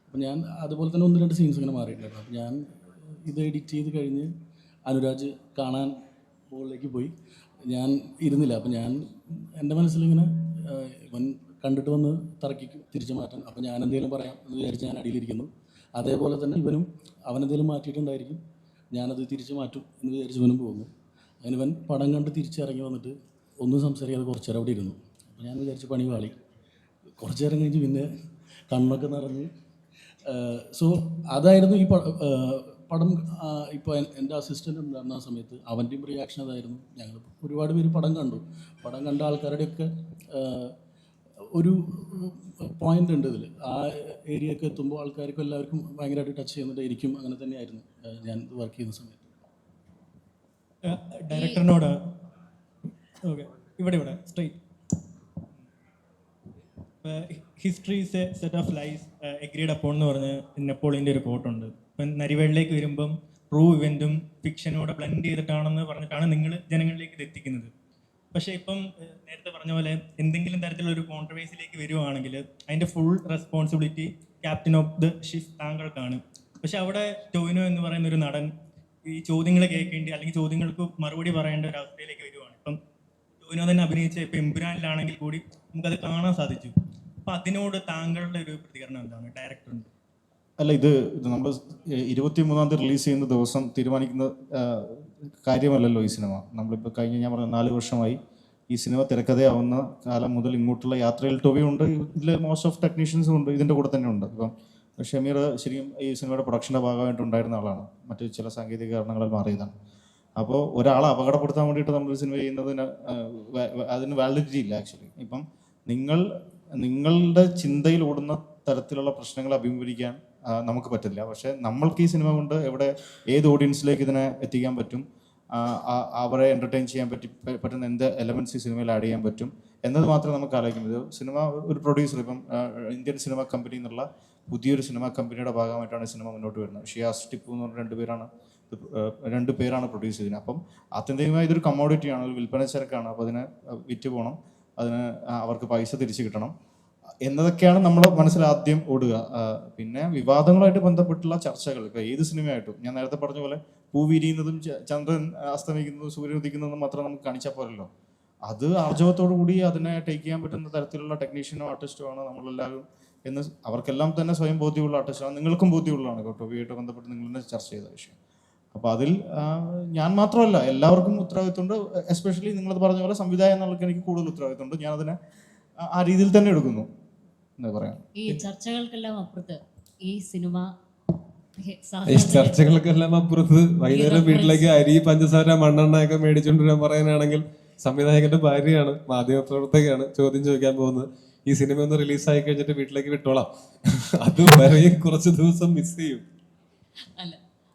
അപ്പോൾ ഞാൻ അതുപോലെ തന്നെ 1-2 സീൻസ് ഇങ്ങനെ മാറിയിട്ടുണ്ടായിരുന്നു. അപ്പോൾ ഞാൻ ഇത് എഡിറ്റ് ചെയ്ത് കഴിഞ്ഞ് അനുരാജ് കാണാൻ മുകളിലേക്ക് പോയി. ഞാൻ ഇരുന്നില്ല. അപ്പോൾ ഞാൻ എൻ്റെ മനസ്സിലിങ്ങനെ ഇവൻ കണ്ടിട്ട് വന്ന് തർക്കിക്കും തിരിച്ചു മാറ്റാൻ. അപ്പോൾ ഞാൻ എന്തെങ്കിലും പറയാം എന്ന് വിചാരിച്ച് ഞാൻ അടിയിലിരിക്കുന്നു. അതേപോലെ തന്നെ ഇവനും അവനെന്തെങ്കിലും മാറ്റിയിട്ടുണ്ടായിരിക്കും, ഞാനത് തിരിച്ചു മാറ്റും എന്ന് വിചാരിച്ച് ഇവനും പോകുന്നു. അങ്ങനെ ഇവൻ പടം കണ്ട് തിരിച്ചിറങ്ങി വന്നിട്ട് ഒന്നും സംസാരിക്കാതെ കുറച്ച് നേരം അവിടെ ഇരുന്നു. അപ്പോൾ ഞാൻ വിചാരിച്ച് പണി വാളി. കുറച്ച് നേരം കഴിഞ്ഞ് പിന്നെ കണ്ണൊക്കെ നിറഞ്ഞ് സോ അതായിരുന്നു ഈ പടം. ഇപ്പോൾ എൻ്റെ അസിസ്റ്റൻ്റ് ഉണ്ടായിരുന്ന ആ സമയത്ത് അവൻ്റെയും റിയാക്ഷൻ അതായിരുന്നു. ഞങ്ങൾ ഒരുപാട് പേര് പടം കണ്ടു. പടം കണ്ട ആൾക്കാരുടെയൊക്കെ ഒരു പോയിന്റ് ഉണ്ട് ഇതിൽ. ആ ഏരിയയൊക്കെ എത്തുമ്പോൾ ആൾക്കാർക്കും എല്ലാവർക്കും ഭയങ്കരമായിട്ട് ടച്ച് ചെയ്യുന്നുണ്ടായിരിക്കും. അങ്ങനെ തന്നെയായിരുന്നു ഞാൻ വർക്ക് ചെയ്യുന്ന സമയത്ത്. ഡയറക്ടറിനോട് ഓക്കെ ഇവിടെ straight history is a set of lies agreed upon എന്ന് പറഞ്ഞ് നെപ്പോളിയൻ്റെ ഒരു കോട്ടുണ്ട്. ഇപ്പം നരിവേളിലേക്ക് വരുമ്പം ട്രൂ ഇവൻറ്റും ഫിക്ഷനോട് ബ്ലെൻഡ് ചെയ്തിട്ടാണെന്ന് പറഞ്ഞിട്ടാണ് നിങ്ങൾ ജനങ്ങളിലേക്ക് ഇത് എത്തിക്കുന്നത്. പക്ഷേ ഇപ്പം നേരത്തെ പറഞ്ഞ പോലെ എന്തെങ്കിലും തരത്തിലുള്ള ഒരു കോൺട്രവേഴ്സിയിലേക്ക് വരുവാണെങ്കിൽ അതിൻ്റെ full responsibility captain of the ship താങ്കൾക്കാണ്. പക്ഷെ അവിടെ ടോവിനോ എന്ന് പറയുന്ന ഒരു നടൻ ഈ ചോദ്യങ്ങൾ കേൾക്കേണ്ടി അല്ലെങ്കിൽ ചോദ്യങ്ങൾക്ക് മറുപടി പറയേണ്ട ഒരു അവസ്ഥയിലേക്ക് വരുവാണ്. ഇപ്പം ടോവിനോ തന്നെ അഭിനയിച്ച ഇപ്പം എമ്പുരാനിലാണെങ്കിൽ കൂടി നമുക്കത് കാണാൻ സാധിച്ചു. അപ്പം അതിനോട് താങ്കളുടെ ഒരു പ്രതികരണം എന്താണ് ഡയറക്ടറിൻ്റെ? അല്ല, ഇത് നമ്മൾ 23-ാം തീയതി റിലീസ് ചെയ്യുന്ന ദിവസം തീരുമാനിക്കുന്ന കാര്യമല്ലല്ലോ ഈ സിനിമ. നമ്മളിപ്പോൾ കഴിഞ്ഞ ഞാൻ പറഞ്ഞ 4 വർഷമായി ഈ സിനിമ തിരക്കഥയാവുന്ന കാലം മുതൽ ഇങ്ങോട്ടുള്ള യാത്രയിൽ ടൊവിയുണ്ട്. ഇതിൽ മോസ്റ്റ് ഓഫ് ടെക്നീഷ്യൻസും ഉണ്ട്, ഇതിൻ്റെ കൂടെ തന്നെ ഉണ്ട്. ഇപ്പം ഷമീർ ശരിക്കും ഈ സിനിമയുടെ പ്രൊഡക്ഷൻ്റെ ഭാഗമായിട്ടുണ്ടായിരുന്ന ആളാണ്, മറ്റു ചില സാങ്കേതിക കാരണങ്ങളാൽ മാറിയതാണ്. അപ്പോൾ ഒരാളെ അപകടപ്പെടുത്താൻ വേണ്ടിയിട്ട് നമ്മൾ സിനിമ ചെയ്യുന്നതിന് അതിന് വാലിഡിറ്റി ഇല്ല ആക്ച്വലി. ഇപ്പം നിങ്ങളുടെ ചിന്തയിൽ ഓടുന്ന തരത്തിലുള്ള പ്രശ്നങ്ങൾ അഭിമുഖീകരിക്കാൻ നമുക്ക് പറ്റില്ല. പക്ഷേ നമ്മൾക്ക് ഈ സിനിമ കൊണ്ട് ഏത് ഓഡിയൻസിലേക്ക് ഇതിനെ എത്തിക്കാൻ പറ്റും, അവരെ എൻ്റർടൈൻ ചെയ്യാൻ പറ്റുന്ന എന്ത് എലമെൻറ്റ്സ് ഈ സിനിമയിൽ ആഡ് ചെയ്യാൻ പറ്റും എന്നത് മാത്രമേ നമുക്ക് ആലോചിക്കുന്നത്. സിനിമ ഒരു പ്രൊഡ്യൂസർ ഇപ്പം ഇന്ത്യൻ സിനിമ കമ്പനി എന്നുള്ള പുതിയൊരു സിനിമ കമ്പനിയുടെ ഭാഗമായിട്ടാണ് സിനിമ മുന്നോട്ട് വരുന്നത്. ഷിയാസ് ടിപ്പു എന്ന് പറഞ്ഞ 2 പേരാണ് പ്രൊഡ്യൂസ് ചെയ്തത്. അപ്പം ആത്യന്തികമായി ഇതൊരു കമ്മോഡിറ്റിയാണ്, ഒരു വിൽപ്പന ചരക്കാണ്. അപ്പോൾ അതിന് വിറ്റ് പോകണം, അതിന് അവർക്ക് പൈസ തിരിച്ചു കിട്ടണം എന്നതൊക്കെയാണ് നമ്മുടെ മനസ്സിൽ ആദ്യം ഓടുക. പിന്നെ വിവാദങ്ങളുമായിട്ട് ബന്ധപ്പെട്ടുള്ള ചർച്ചകൾ ഇപ്പോൾ ഏത് സിനിമയായിട്ടും ഞാൻ നേരത്തെ പറഞ്ഞ പോലെ പൂ വിരിയുന്നതും ചന്ദ്രൻ അസ്തമിക്കുന്നതും സൂര്യൻ ഉദിക്കുന്നതും മാത്രം നമുക്ക് കാണിച്ചാൽ പോരല്ലോ. അത് ആർജവത്തോടു കൂടി അതിനെ ടേക്ക് ചെയ്യാൻ പറ്റുന്ന തരത്തിലുള്ള ടെക്നീഷ്യനോ ആർട്ടിസ്റ്റോ ആണ് നമ്മളെല്ലാവരും എന്ന് അവർക്കെല്ലാം തന്നെ സ്വയം ബോധ്യമുള്ള ആർട്ടിസ്റ്റാണ്. നിങ്ങൾക്കും ബോധ്യമുള്ളതാണ് ടൊവിയായിട്ട് ബന്ധപ്പെട്ട് നിങ്ങൾ തന്നെ ചർച്ച ചെയ്ത വിഷയം. അപ്പോൾ അതിൽ ഞാൻ മാത്രമല്ല എല്ലാവർക്കും ഉത്തരവാദിത്തമുണ്ട്. എസ്പെഷ്യലി നിങ്ങളത് പറഞ്ഞ പോലെ സംവിധായകം എന്നുള്ളത് എനിക്ക് കൂടുതൽ ഉത്തരവാദിത്തമുണ്ട്. ഞാനതിനെ ആ രീതിയിൽ തന്നെ എടുക്കുന്നു എന്ന് പറയാം. ഈ ചർച്ചകൾക്കെല്ലാം അപ്പുറത്ത് ഈ സിനിമ ചർച്ചകൾക്കെല്ലാം അപ്പുറത്ത് വൈകുന്നേരം വീട്ടിലേക്ക് അരി, പഞ്ചസാര, മണ്ണെണ്ണ ഒക്കെ മേടിച്ചുകൊണ്ടിരാൻ പറയാനാണെങ്കിൽ സംവിധായകന്റെ ഭാര്യയാണ്, മാധ്യമപ്രവർത്തകയാണ് ചോദ്യം ചോദിക്കാൻ പോകുന്നത്. ഈ സിനിമ ഒന്ന് റിലീസായി കഴിഞ്ഞിട്ട് വീട്ടിലേക്ക് വിട്ടോളാം, അത് വരെയും കുറച്ച് ദിവസം മിസ് ചെയ്യും. അല്ല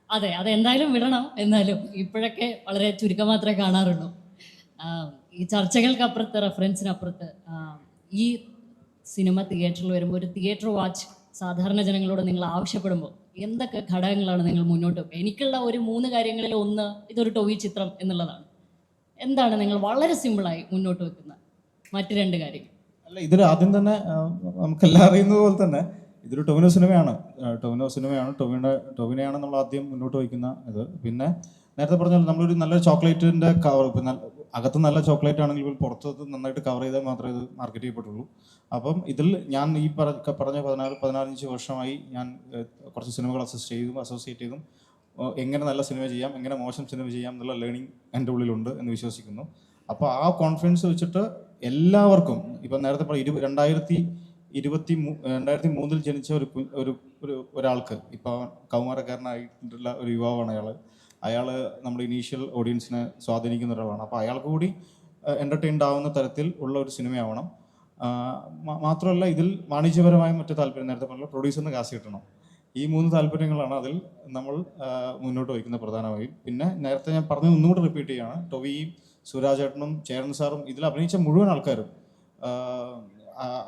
അതെ, അതെന്തായാലും വിടണം. എന്നാലും ഇപ്പോഴൊക്കെ വളരെ ചുരുക്കം മാത്രമേ കാണാറുള്ളൂ. ഈ ചർച്ചകൾക്കപ്പുറത്ത്, റെഫറൻസിനപ്പുറത്ത് ഈ സിനിമ തിയേറ്ററിൽ വരുമ്പോൾ ഒരു തിയേറ്റർ വാച്ച് സാധാരണ ജനങ്ങളോട് നിങ്ങൾ ആവശ്യപ്പെടുമ്പോൾ എന്തൊക്കെ ഘടകങ്ങളാണ് നിങ്ങൾ മുന്നോട്ട് വെക്കുക? എനിക്കുള്ള ഒരു 3 കാര്യങ്ങളിൽ ഒന്ന് ഇതൊരു ടൊവി ചിത്രം എന്നുള്ളതാണ്. എന്താണ് നിങ്ങൾ വളരെ സിമ്പിളായി മുന്നോട്ട് വെക്കുന്ന മറ്റ് 2 കാര്യങ്ങൾ? അല്ല, ഇതിൽ ആദ്യം തന്നെ നമുക്കെല്ലാം അറിയുന്നത് പോലെ തന്നെ ഇതൊരു ടൊവിനോ സിനിമയാണ്. ടൊവിനെയാണ് നമ്മൾ ആദ്യം മുന്നോട്ട് വയ്ക്കുന്ന ഇത്. പിന്നെ നേരത്തെ പറഞ്ഞാൽ നമ്മളൊരു നല്ലൊരു ചോക്ലേറ്റിൻ്റെ കവർ, അകത്ത് നല്ല ചോക്ലേറ്റ് ആണെങ്കിൽ പുറത്ത് നന്നായിട്ട് കവർ ചെയ്താൽ മാത്രമേ ഇത് മാർക്കറ്റ് ചെയ്യപ്പെട്ടുള്ളൂ. അപ്പം ഇതിൽ ഞാൻ ഈ പറഞ്ഞ 14-15 വർഷമായി ഞാൻ കുറച്ച് സിനിമകൾ അസോസിയേറ്റ് ചെയ്തും എങ്ങനെ നല്ല സിനിമ ചെയ്യാം, എങ്ങനെ മോശം സിനിമ ചെയ്യാം എന്നുള്ള ലേണിംഗ് എൻ്റെ ഉള്ളിലുണ്ട് എന്ന് വിശ്വസിക്കുന്നു. അപ്പോൾ ആ കോൺഫിഡൻസ് വെച്ചിട്ട് എല്ലാവർക്കും ഇപ്പം നേരത്തെ 2003 ജനിച്ച ഒരാൾക്ക് ഇപ്പോൾ കൗമാരക്കാരനായിട്ടുള്ള ഒരു യുവാവാണ് അയാൾ നമ്മുടെ ഇനീഷ്യൽ ഓഡിയൻസിനെ സ്വാധീനിക്കുന്ന ഒരാളാണ്. അപ്പോൾ അയാൾക്ക് കൂടി എൻ്റർടൈൻഡ് ആവുന്ന തരത്തിൽ ഉള്ള ഒരു സിനിമയാവണം. മാത്രമല്ല ഇതിൽ വാണിജ്യപരമായ മറ്റു താല്പര്യം, നേരത്തെ പറഞ്ഞ പ്രൊഡ്യൂസറിന് കാശ് കിട്ടണം. ഈ 3 താല്പര്യങ്ങളാണ് അതിൽ നമ്മൾ മുന്നോട്ട് വയ്ക്കുന്ന പ്രധാനമായും. പിന്നെ നേരത്തെ ഞാൻ പറഞ്ഞത് ഒന്നുകൂടി റിപ്പീറ്റ് ചെയ്യുകയാണ്, ടൊവിയും സുരാജേട്ടനും ചേരൻ സാറും ഇതിൽ അഭിനയിച്ച മുഴുവൻ ആൾക്കാരും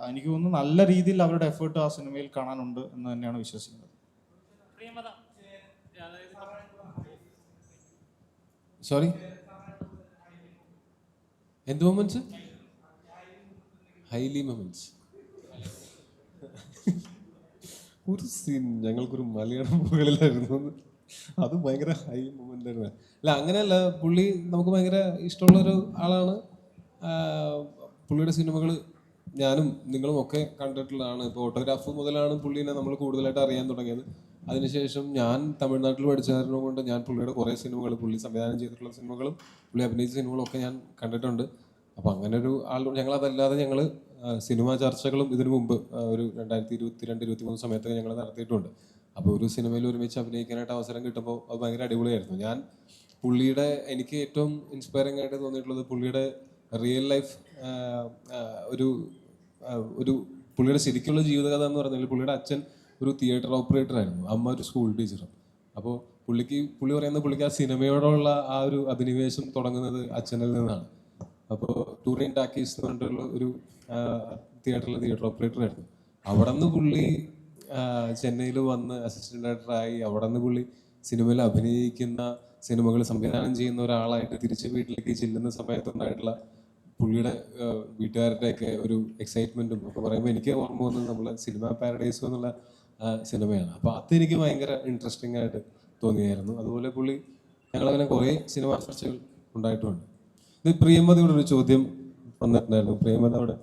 എനിക്ക് തോന്നുന്നു നല്ല രീതിയിൽ അവരുടെ എഫേർട്ട് ആ സിനിമയിൽ കാണാനുണ്ട് എന്ന് തന്നെയാണ് വിശ്വസിക്കുന്നത്. സോറി, എന്ത് മൊമെന്റ്സ്? Highly moments. ഒരു സീൻ ഞങ്ങൾക്കൊരു മലയാളം മുകളിലായിരുന്നു, അത് ഭയങ്കര ഹൈ മൊമെന്റ് ആയിരുന്നു. അല്ല, അങ്ങനെയല്ല, പുള്ളി നമുക്ക് ഭയങ്കര ഇഷ്ടമുള്ളൊരു ആളാണ്. പുള്ളിയുടെ സിനിമകൾ ഞാനും നിങ്ങളും ഒക്കെ കണ്ടിട്ടുള്ളതാണ്. ഇപ്പോൾ ഓട്ടോഗ്രാഫ് മുതലാണ് പുള്ളീനെ നമ്മൾ കൂടുതലായിട്ട് അറിയാൻ തുടങ്ങിയത്. അതിനുശേഷം ഞാൻ തമിഴ്നാട്ടിൽ പഠിച്ച കാരണം കൊണ്ട് ഞാൻ പുള്ളിയുടെ കുറേ സിനിമകൾ, പുള്ളി സംവിധാനം ചെയ്തിട്ടുള്ള സിനിമകളും പുള്ളി അഭിനയിച്ച സിനിമകളും ഒക്കെ ഞാൻ കണ്ടിട്ടുണ്ട്. അപ്പോൾ അങ്ങനെ ഒരു ആൾ ഞങ്ങളതല്ലാതെ ഞങ്ങൾ സിനിമാ ചർച്ചകളും ഇതിനു മുമ്പ് ഒരു 2022-23 സമയത്തൊക്കെ ഞങ്ങൾ നടത്തിയിട്ടുണ്ട്. അപ്പോൾ ഒരു സിനിമയിൽ ഒരുമിച്ച് അഭിനയിക്കാനായിട്ട് അവസരം കിട്ടുമ്പോൾ അത് ഭയങ്കര അടിപൊളിയായിരുന്നു. ഞാൻ പുള്ളിയുടെ, എനിക്ക് ഏറ്റവും ഇൻസ്പയറിംഗ് ആയിട്ട് തോന്നിയിട്ടുള്ളത് പുള്ളിയുടെ റിയൽ ലൈഫ് ഒരു പുള്ളിയുടെ ശരിക്കുള്ള ജീവിതകഥ എന്ന് പറഞ്ഞാൽ, പുള്ളിയുടെ അച്ഛൻ ഒരു തിയേറ്റർ ഓപ്പറേറ്റർ ആയിരുന്നു, അമ്മ ഒരു സ്കൂൾ ടീച്ചറും. അപ്പോൾ പുള്ളി പറയുന്നത് പുള്ളിക്ക് ആ സിനിമയോടുള്ള ആ ഒരു അഭിനിവേശം തുടങ്ങുന്നത് അച്ഛനിൽ നിന്നാണ്. അപ്പോൾ ടൂറിൻ ടാക്കീസ് എന്ന് പറഞ്ഞിട്ടുള്ള ഒരു തിയേറ്റർ ഓപ്പറേറ്റർ ആയിരുന്നു. അവിടെ നിന്ന് പുള്ളി ചെന്നൈയിൽ വന്ന് അസിസ്റ്റന്റ് ഡയറക്ടറായി. അവിടെ നിന്ന് പുള്ളി സിനിമയിൽ അഭിനയിക്കുന്ന, സിനിമകൾ സംവിധാനം ചെയ്യുന്ന ഒരാളായിട്ട് തിരിച്ച് വീട്ടിലേക്ക് ചെല്ലുന്ന സമയത്തുണ്ടായിട്ടുള്ള പുള്ളിയുടെ വീട്ടുകാരുടെയൊക്കെ ഒരു എക്സൈറ്റ്മെൻറ്റും ഒക്കെ പറയുമ്പോൾ എനിക്ക് ഓർമ്മ വന്നത് നമ്മളെ സിനിമ പാരഡൈസ് എന്നുള്ള സിനിമയാണ്. അപ്പോൾ അതെനിക്ക് ഭയങ്കര ഇൻട്രസ്റ്റിംഗ് ആയിട്ട് തോന്നിയായിരുന്നു. അതുപോലെ പുള്ളി ഞങ്ങളങ്ങനെ കുറേ സിനിമാ ചർച്ചകൾ ഉണ്ടായിട്ടുമുണ്ട്. ഇത് പ്രിയമതയോട് ഒരു ചോദ്യം വന്നിട്ടുണ്ടായിരുന്നു. പ്രിയമതയോടെ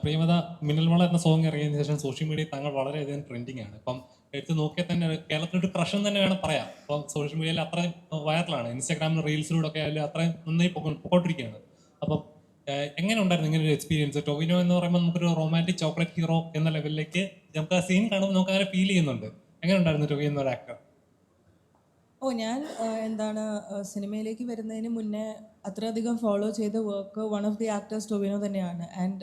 പ്രിയമത മിന്നൽമള എന്ന സോങ് ഇറങ്ങിയതിനു ശേഷം സോഷ്യൽ മീഡിയയിൽ താങ്കൾ വളരെയധികം ട്രെൻഡിങ് ആണ്. ഇപ്പം എടുത്ത് നോക്കിയാൽ തന്നെ കേരളത്തിലൊരു ക്രഷ് തന്നെ വേണം പറയാം. അപ്പം സോഷ്യൽ മീഡിയയിൽ അത്രയും വൈറലാണ്, ഇൻസ്റ്റാഗ്രാമിൽ റീൽസിലൂടെ ഒക്കെ ആയാലും അത്രയും നന്നായി പൊക്കോണ്ടിരിക്കുകയാണ്. അപ്പം എങ്ങനെ ഉണ്ടായിരുന്നു ഇങ്ങനെ ഒരു എക്സ്പീരിയൻസ്? ടൊവിനോ എന്ന് പറയുമ്പോൾ നമുക്കൊരു റൊമാൻറ്റിക് ചോക്ലേറ്റ് ഹീറോ എന്ന ലെവലിലേക്ക് നമുക്ക് ആ സീൻ കാണുമ്പോൾ നമുക്ക് അങ്ങനെ ഫീൽ ചെയ്യുന്നുണ്ട്. എങ്ങനെ ഉണ്ടായിരുന്നു ടൊവിനോ എന്നൊരു ആക്ടർ? ഞാൻ സിനിമയിലേക്ക് വരുന്നതിന് മുന്നേ അത്രയധികം ഫോളോ ചെയ്ത work one of the actors Tovino തന്നെയാണ്. ആൻഡ്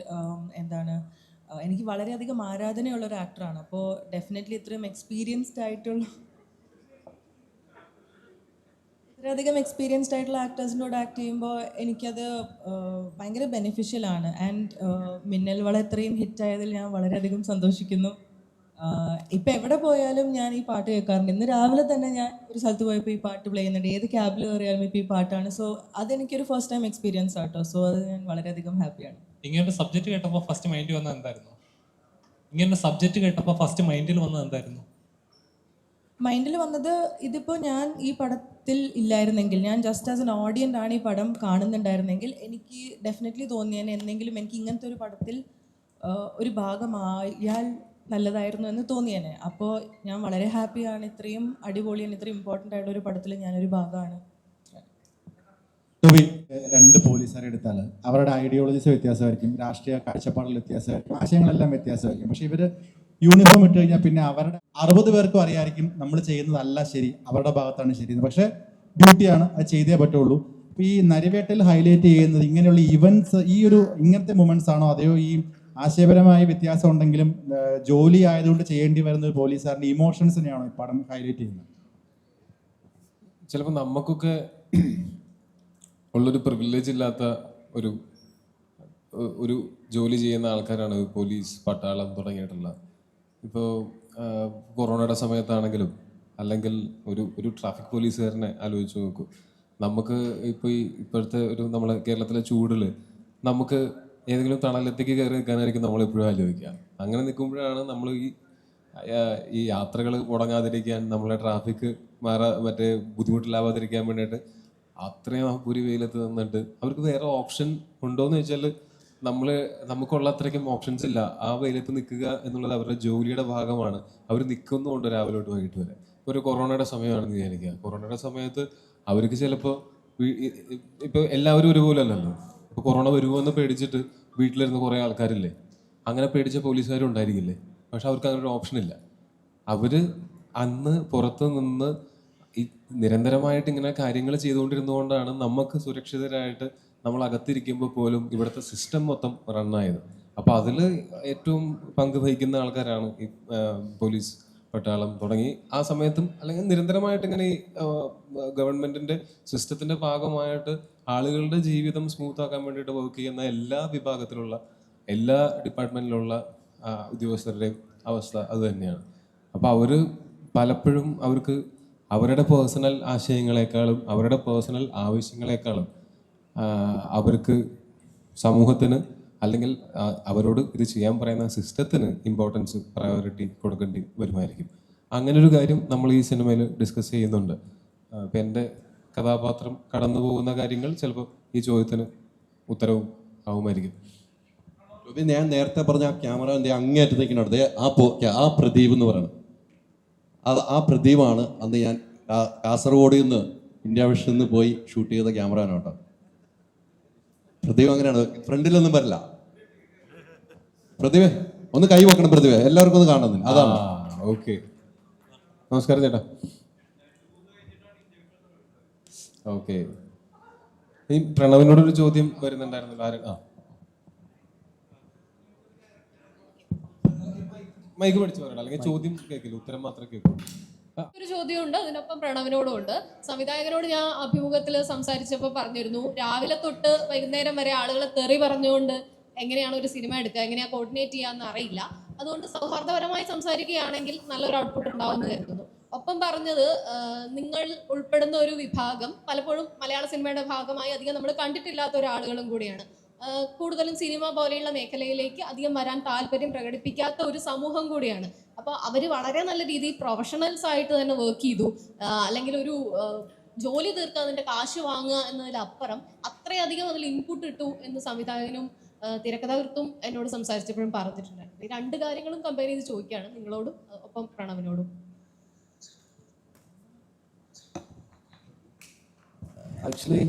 എനിക്ക് വളരെയധികം ആരാധനയുള്ള ഒരു ആക്ടറാണ്. അപ്പോൾ ഡെഫിനറ്റ്ലി ഇത്രയധികം എക്സ്പീരിയൻസ്ഡ് ആയിട്ടുള്ള ആക്ടേഴ്സിൻ്റെ കൂടെ ആക്ട് ചെയ്യുമ്പോൾ എനിക്കത് ഭയങ്കര ബെനിഫിഷ്യലാണ്. ആൻഡ് മിന്നൽ വള ഇത്രയും ഹിറ്റായതിൽ ഞാൻ വളരെയധികം സന്തോഷിക്കുന്നു. ഇപ്പം എവിടെ പോയാലും ഞാൻ ഈ പാട്ട് കേൾക്കാറുണ്ട്. ഇന്ന് രാവിലെ തന്നെ ഞാൻ ഒരു സ്ഥലത്ത് പോയപ്പോൾ ഈ പാട്ട് പ്ലേ ചെയ്യുന്നുണ്ട്. ഏത് ക്യാബിൽ കയറിയാലും ഇപ്പോൾ ഈ പാട്ടാണ്. സോ അതെനിക്കൊരു ഫസ്റ്റ് ടൈം എക്സ്പീരിയൻസ് ആട്ടോ. സോ അത് ഞാൻ വളരെയധികം ഹാപ്പിയാണ്. ഇങ്ങനൊരു സബ്ജക്റ്റ് കേട്ടപ്പോൾ ഫസ്റ്റ് മൈൻഡിൽ വന്നത് എന്തായിരുന്നു? മൈൻഡിൽ വന്നത് ഇതിപ്പോൾ ഞാൻ ഈ പടത്തിൽ ഇല്ലായിരുന്നെങ്കിൽ, ഞാൻ ജസ്റ്റ് ആസ് എൻ ഓഡിയൻ്റ് ആണ് ഈ പടം കാണുന്നുണ്ടായിരുന്നെങ്കിൽ എനിക്ക് ഡെഫിനറ്റ്ലി തോന്നിയേനെ എന്തെങ്കിലും എനിക്ക് ഇങ്ങനത്തെ ഒരു പടത്തിൽ ഒരു ഭാഗമായാൽ നല്ലതായിരുന്നു എന്ന് തോന്നിയേനെ. അപ്പോൾ ഞാൻ വളരെ ഹാപ്പിയാണ്. ഇത്രയും അടിപൊളിയാണ്, ഇത്രയും ഇമ്പോർട്ടൻ്റ് ആയിട്ടുള്ള ഒരു പടത്തിൽ ഞാനൊരു ഭാഗമാണ്. രണ്ട് പോലീസുകാരെ എടുത്താൽ അവരുടെ ഐഡിയോളജീസ് വ്യത്യാസമായിരിക്കും, രാഷ്ട്രീയ കാഴ്ചപ്പാടുകൾ വ്യത്യാസമായിരിക്കും, ആശയങ്ങളെല്ലാം വ്യത്യാസമായിരിക്കും. പക്ഷേ ഇവർ യൂണിഫോം ഇട്ട് കഴിഞ്ഞാൽ പിന്നെ അവരുടെ 60 പേർക്കും അറിയാമായിരിക്കും നമ്മൾ ചെയ്യുന്നതല്ല ശരി, അവരുടെ ഭാഗത്താണ് ശരി. പക്ഷേ ഡ്യൂട്ടിയാണ്, അത് ചെയ്തേ പറ്റുള്ളൂ. അപ്പോൾ ഈ നരിവേട്ടയിൽ ഹൈലൈറ്റ് ചെയ്യുന്നത് ഇങ്ങനെയുള്ള ഇവൻറ്റ്സ്, ഇങ്ങനത്തെ മൊമെന്റ്സ് ആണോ, അതെയോ ഈ ആശയപരമായ വ്യത്യാസം ഉണ്ടെങ്കിലും ജോലി ആയതുകൊണ്ട് ചെയ്യേണ്ടി വരുന്ന ഒരു പോലീസുകാരൻ്റെ ഇമോഷൻസിനെയാണോ ഈ പടം ഹൈലൈറ്റ് ചെയ്യുന്നത്? ചിലപ്പോൾ നമുക്കൊക്കെ ഉള്ളൊരു പ്രിവിലേജ് ഇല്ലാത്ത ഒരു ജോലി ചെയ്യുന്ന ആൾക്കാരാണ് പോലീസ്, പട്ടാളം തുടങ്ങിയിട്ടുള്ള. ഇപ്പോൾ കൊറോണയുടെ സമയത്താണെങ്കിലും അല്ലെങ്കിൽ ഒരു ട്രാഫിക് പോലീസുകാരനെ ആലോചിച്ച് നോക്കൂ. നമുക്ക് ഇപ്പോഴത്തെ നമ്മളെ കേരളത്തിലെ ചൂടിൽ നമുക്ക് ഏതെങ്കിലും തണലത്തേക്ക് കയറി നിൽക്കാനായിരിക്കും നമ്മളെപ്പോഴും ആലോചിക്കുക. അങ്ങനെ നിൽക്കുമ്പോഴാണ് നമ്മൾ ഈ യാത്രകൾ മുടങ്ങാതിരിക്കാൻ, നമ്മളെ ട്രാഫിക് ബുദ്ധിമുട്ടില്ലാവാതിരിക്കാൻ വേണ്ടിയിട്ട് അത്രയും ഒരു വെയിലത്ത് നിന്നിട്ട് അവർക്ക് വേറെ ഓപ്ഷൻ ഉണ്ടോയെന്ന് ചോദിച്ചാൽ നമുക്കുള്ള അത്രയ്ക്കും ഓപ്ഷൻസ് ഇല്ല. ആ വെയിലത്ത് നിൽക്കുക എന്നുള്ളത് അവരുടെ ജോലിയുടെ ഭാഗമാണ്. അവർ നിൽക്കുന്നുണ്ട് രാവിലെ തൊട്ട് വൈകിട്ട് വരെ. ഒരു കൊറോണയുടെ സമയമാണെന്ന് വിചാരിക്കുക. കൊറോണയുടെ സമയത്ത് അവർക്ക് ചിലപ്പോൾ ഇപ്പോൾ എല്ലാവരും ഒരുപോലെ അല്ലല്ലോ. ഇപ്പോൾ കൊറോണ വരുമോ എന്ന് പേടിച്ചിട്ട് വീട്ടിലിരുന്ന് കുറേ ആൾക്കാരില്ലേ, അങ്ങനെ പേടിച്ച പോലീസുകാരും ഉണ്ടായിരിക്കില്ലേ. പക്ഷെ അവർക്ക് അങ്ങനെ ഒരു ഓപ്ഷൻ ഇല്ല. അവർ അന്ന് പുറത്ത് നിന്ന് നിരന്തരമായിട്ട് ഇങ്ങനെ കാര്യങ്ങൾ ചെയ്തുകൊണ്ടിരുന്നതുകൊണ്ടാണ് നമുക്ക് സുരക്ഷിതരായിട്ട് നമ്മൾ അകത്തിരിക്കുമ്പോൾ പോലും ഇവിടുത്തെ സിസ്റ്റം മൊത്തം റണ്ണായത്. അപ്പോൾ അതിൽ ഏറ്റവും പങ്ക് വഹിക്കുന്ന ആൾക്കാരാണ് ഈ പോലീസ്, പട്ടാളം തുടങ്ങി. ആ സമയത്തും അല്ലെങ്കിൽ നിരന്തരമായിട്ട് ഇങ്ങനെ ഈ ഗവൺമെൻറ്റിൻ്റെ സിസ്റ്റത്തിൻ്റെ ഭാഗമായിട്ട് ആളുകളുടെ ജീവിതം സ്മൂത്താക്കാൻ വേണ്ടിയിട്ട് വർക്ക് ചെയ്യുന്ന എല്ലാ വിഭാഗത്തിലുള്ള എല്ലാ ഡിപ്പാർട്ട്മെൻറ്റിലുള്ള ഉദ്യോഗസ്ഥരുടെയും അവസ്ഥ അത് തന്നെയാണ്. അപ്പോൾ അവർ പലപ്പോഴും അവർക്ക് അവരുടെ പേഴ്സണൽ ആശയങ്ങളെക്കാളും അവരുടെ പേഴ്സണൽ ആവശ്യങ്ങളെക്കാളും അവർക്ക് സമൂഹത്തിന് അല്ലെങ്കിൽ അവരോട് ഇത് ചെയ്യാൻ പറയുന്ന സിസ്റ്റത്തിന് ഇമ്പോർട്ടൻസ്, പ്രയോറിറ്റി കൊടുക്കേണ്ടി വരുമായിരിക്കും. അങ്ങനൊരു കാര്യം നമ്മൾ ഈ സിനിമയിൽ ഡിസ്കസ് ചെയ്യുന്നുണ്ട്. ഇപ്പം എൻ്റെ കഥാപാത്രം കടന്നു പോകുന്ന കാര്യങ്ങൾ ചിലപ്പോൾ ഈ ചോദ്യത്തിന് ഉത്തരവും ആവുമായിരിക്കും. ഞാൻ നേരത്തെ പറഞ്ഞ ആ ക്യാമറ അങ്ങേറ്റത്തേക്ക് നടത്തേ ആ പ്രദീപ് എന്ന് പറയുന്നത് ആ പ്രദീപാണ് അന്ന് ഞാൻ കാസർഗോഡിൽ നിന്ന് ഇന്ത്യ വിഷനിൽ നിന്ന് പോയി ഷൂട്ട് ചെയ്ത ക്യാമറയാണ് കേട്ടോ. പ്രദീപ് അങ്ങനെയാണ്, ഫ്രണ്ടിലൊന്നും വരില്ല. പ്രതിഭ ഒന്ന് കൈ വെക്കണം, പ്രതിഭ എല്ലാവർക്കും ഒന്ന് കാണുന്നില്ല. അതാണ്. ഓക്കെ, നമസ്കാരം ചേട്ടാ. ഓക്കെ, ഈ പ്രണവിനോടൊരു ചോദ്യം വരുന്നുണ്ടായിരുന്നല്ലോ. ആര്? മൈക്ക് പഠിച്ചു പറയണം, അല്ലെങ്കിൽ ചോദ്യം കേൾക്കില്ല, ഉത്തരം മാത്രമേ കേൾക്കൂ. ഒരു ചോദ്യമുണ്ട്, അതിനൊപ്പം പ്രണവിനോടും ഉണ്ട്. സംവിധായകനോട് ഞാൻ അഭിമുഖത്തിൽ സംസാരിച്ചപ്പോൾ പറഞ്ഞിരുന്നു, രാവിലെ തൊട്ട് വൈകുന്നേരം വരെ ആളുകളെ തെറി പറഞ്ഞുകൊണ്ട് എങ്ങനെയാണ് ഒരു സിനിമ എടുക്കുക, എങ്ങനെയാണ് കോർഡിനേറ്റ് ചെയ്യാന്ന് അറിയില്ല. അതുകൊണ്ട് സൗഹാർദ്ദപരമായി സംസാരിക്കുകയാണെങ്കിൽ നല്ലൊരു ഔട്ട്പുട്ട് ഉണ്ടാവുമെന്ന് കരുതുന്നു. ഒപ്പം പറഞ്ഞത് നിങ്ങൾ ഉൾപ്പെടുന്ന ഒരു വിഭാഗം പലപ്പോഴും മലയാള സിനിമയുടെ ഭാഗമായി അധികം നമ്മൾ കണ്ടിട്ടില്ലാത്ത ഒരാളുകളും കൂടിയാണ്. കൂടുതലും സിനിമ പോലെയുള്ള മേഖലയിലേക്ക് അധികം വരാൻ താല്പര്യം പ്രകടിപ്പിക്കാത്ത ഒരു സമൂഹം കൂടിയാണ്. അപ്പോൾ അവർ വളരെ നല്ല രീതിയിൽ പ്രൊഫഷണൽസ് ആയിട്ട് തന്നെ വർക്ക് ചെയ്തു. അല്ലെങ്കിൽ ഒരു ജോലി തീർക്കുക, അതിൻ്റെ കാശ് വാങ്ങുക എന്നതിലപ്പുറം അത്രയധികം അതിൽ ഇൻപുട്ട് ഇട്ടു എന്ന് സംവിധായകനും തിരക്കഥാകൃത്തും എന്നോട് സംസാരിച്ചപ്പോഴും പറഞ്ഞിട്ടുണ്ടായിരുന്നു. ഈ രണ്ട് കാര്യങ്ങളും കമ്പയർ ചെയ്ത് ചോദിക്കുകയാണ് നിങ്ങളോടും ഒപ്പം പ്രണവിനോടും. ആക്ച്വലി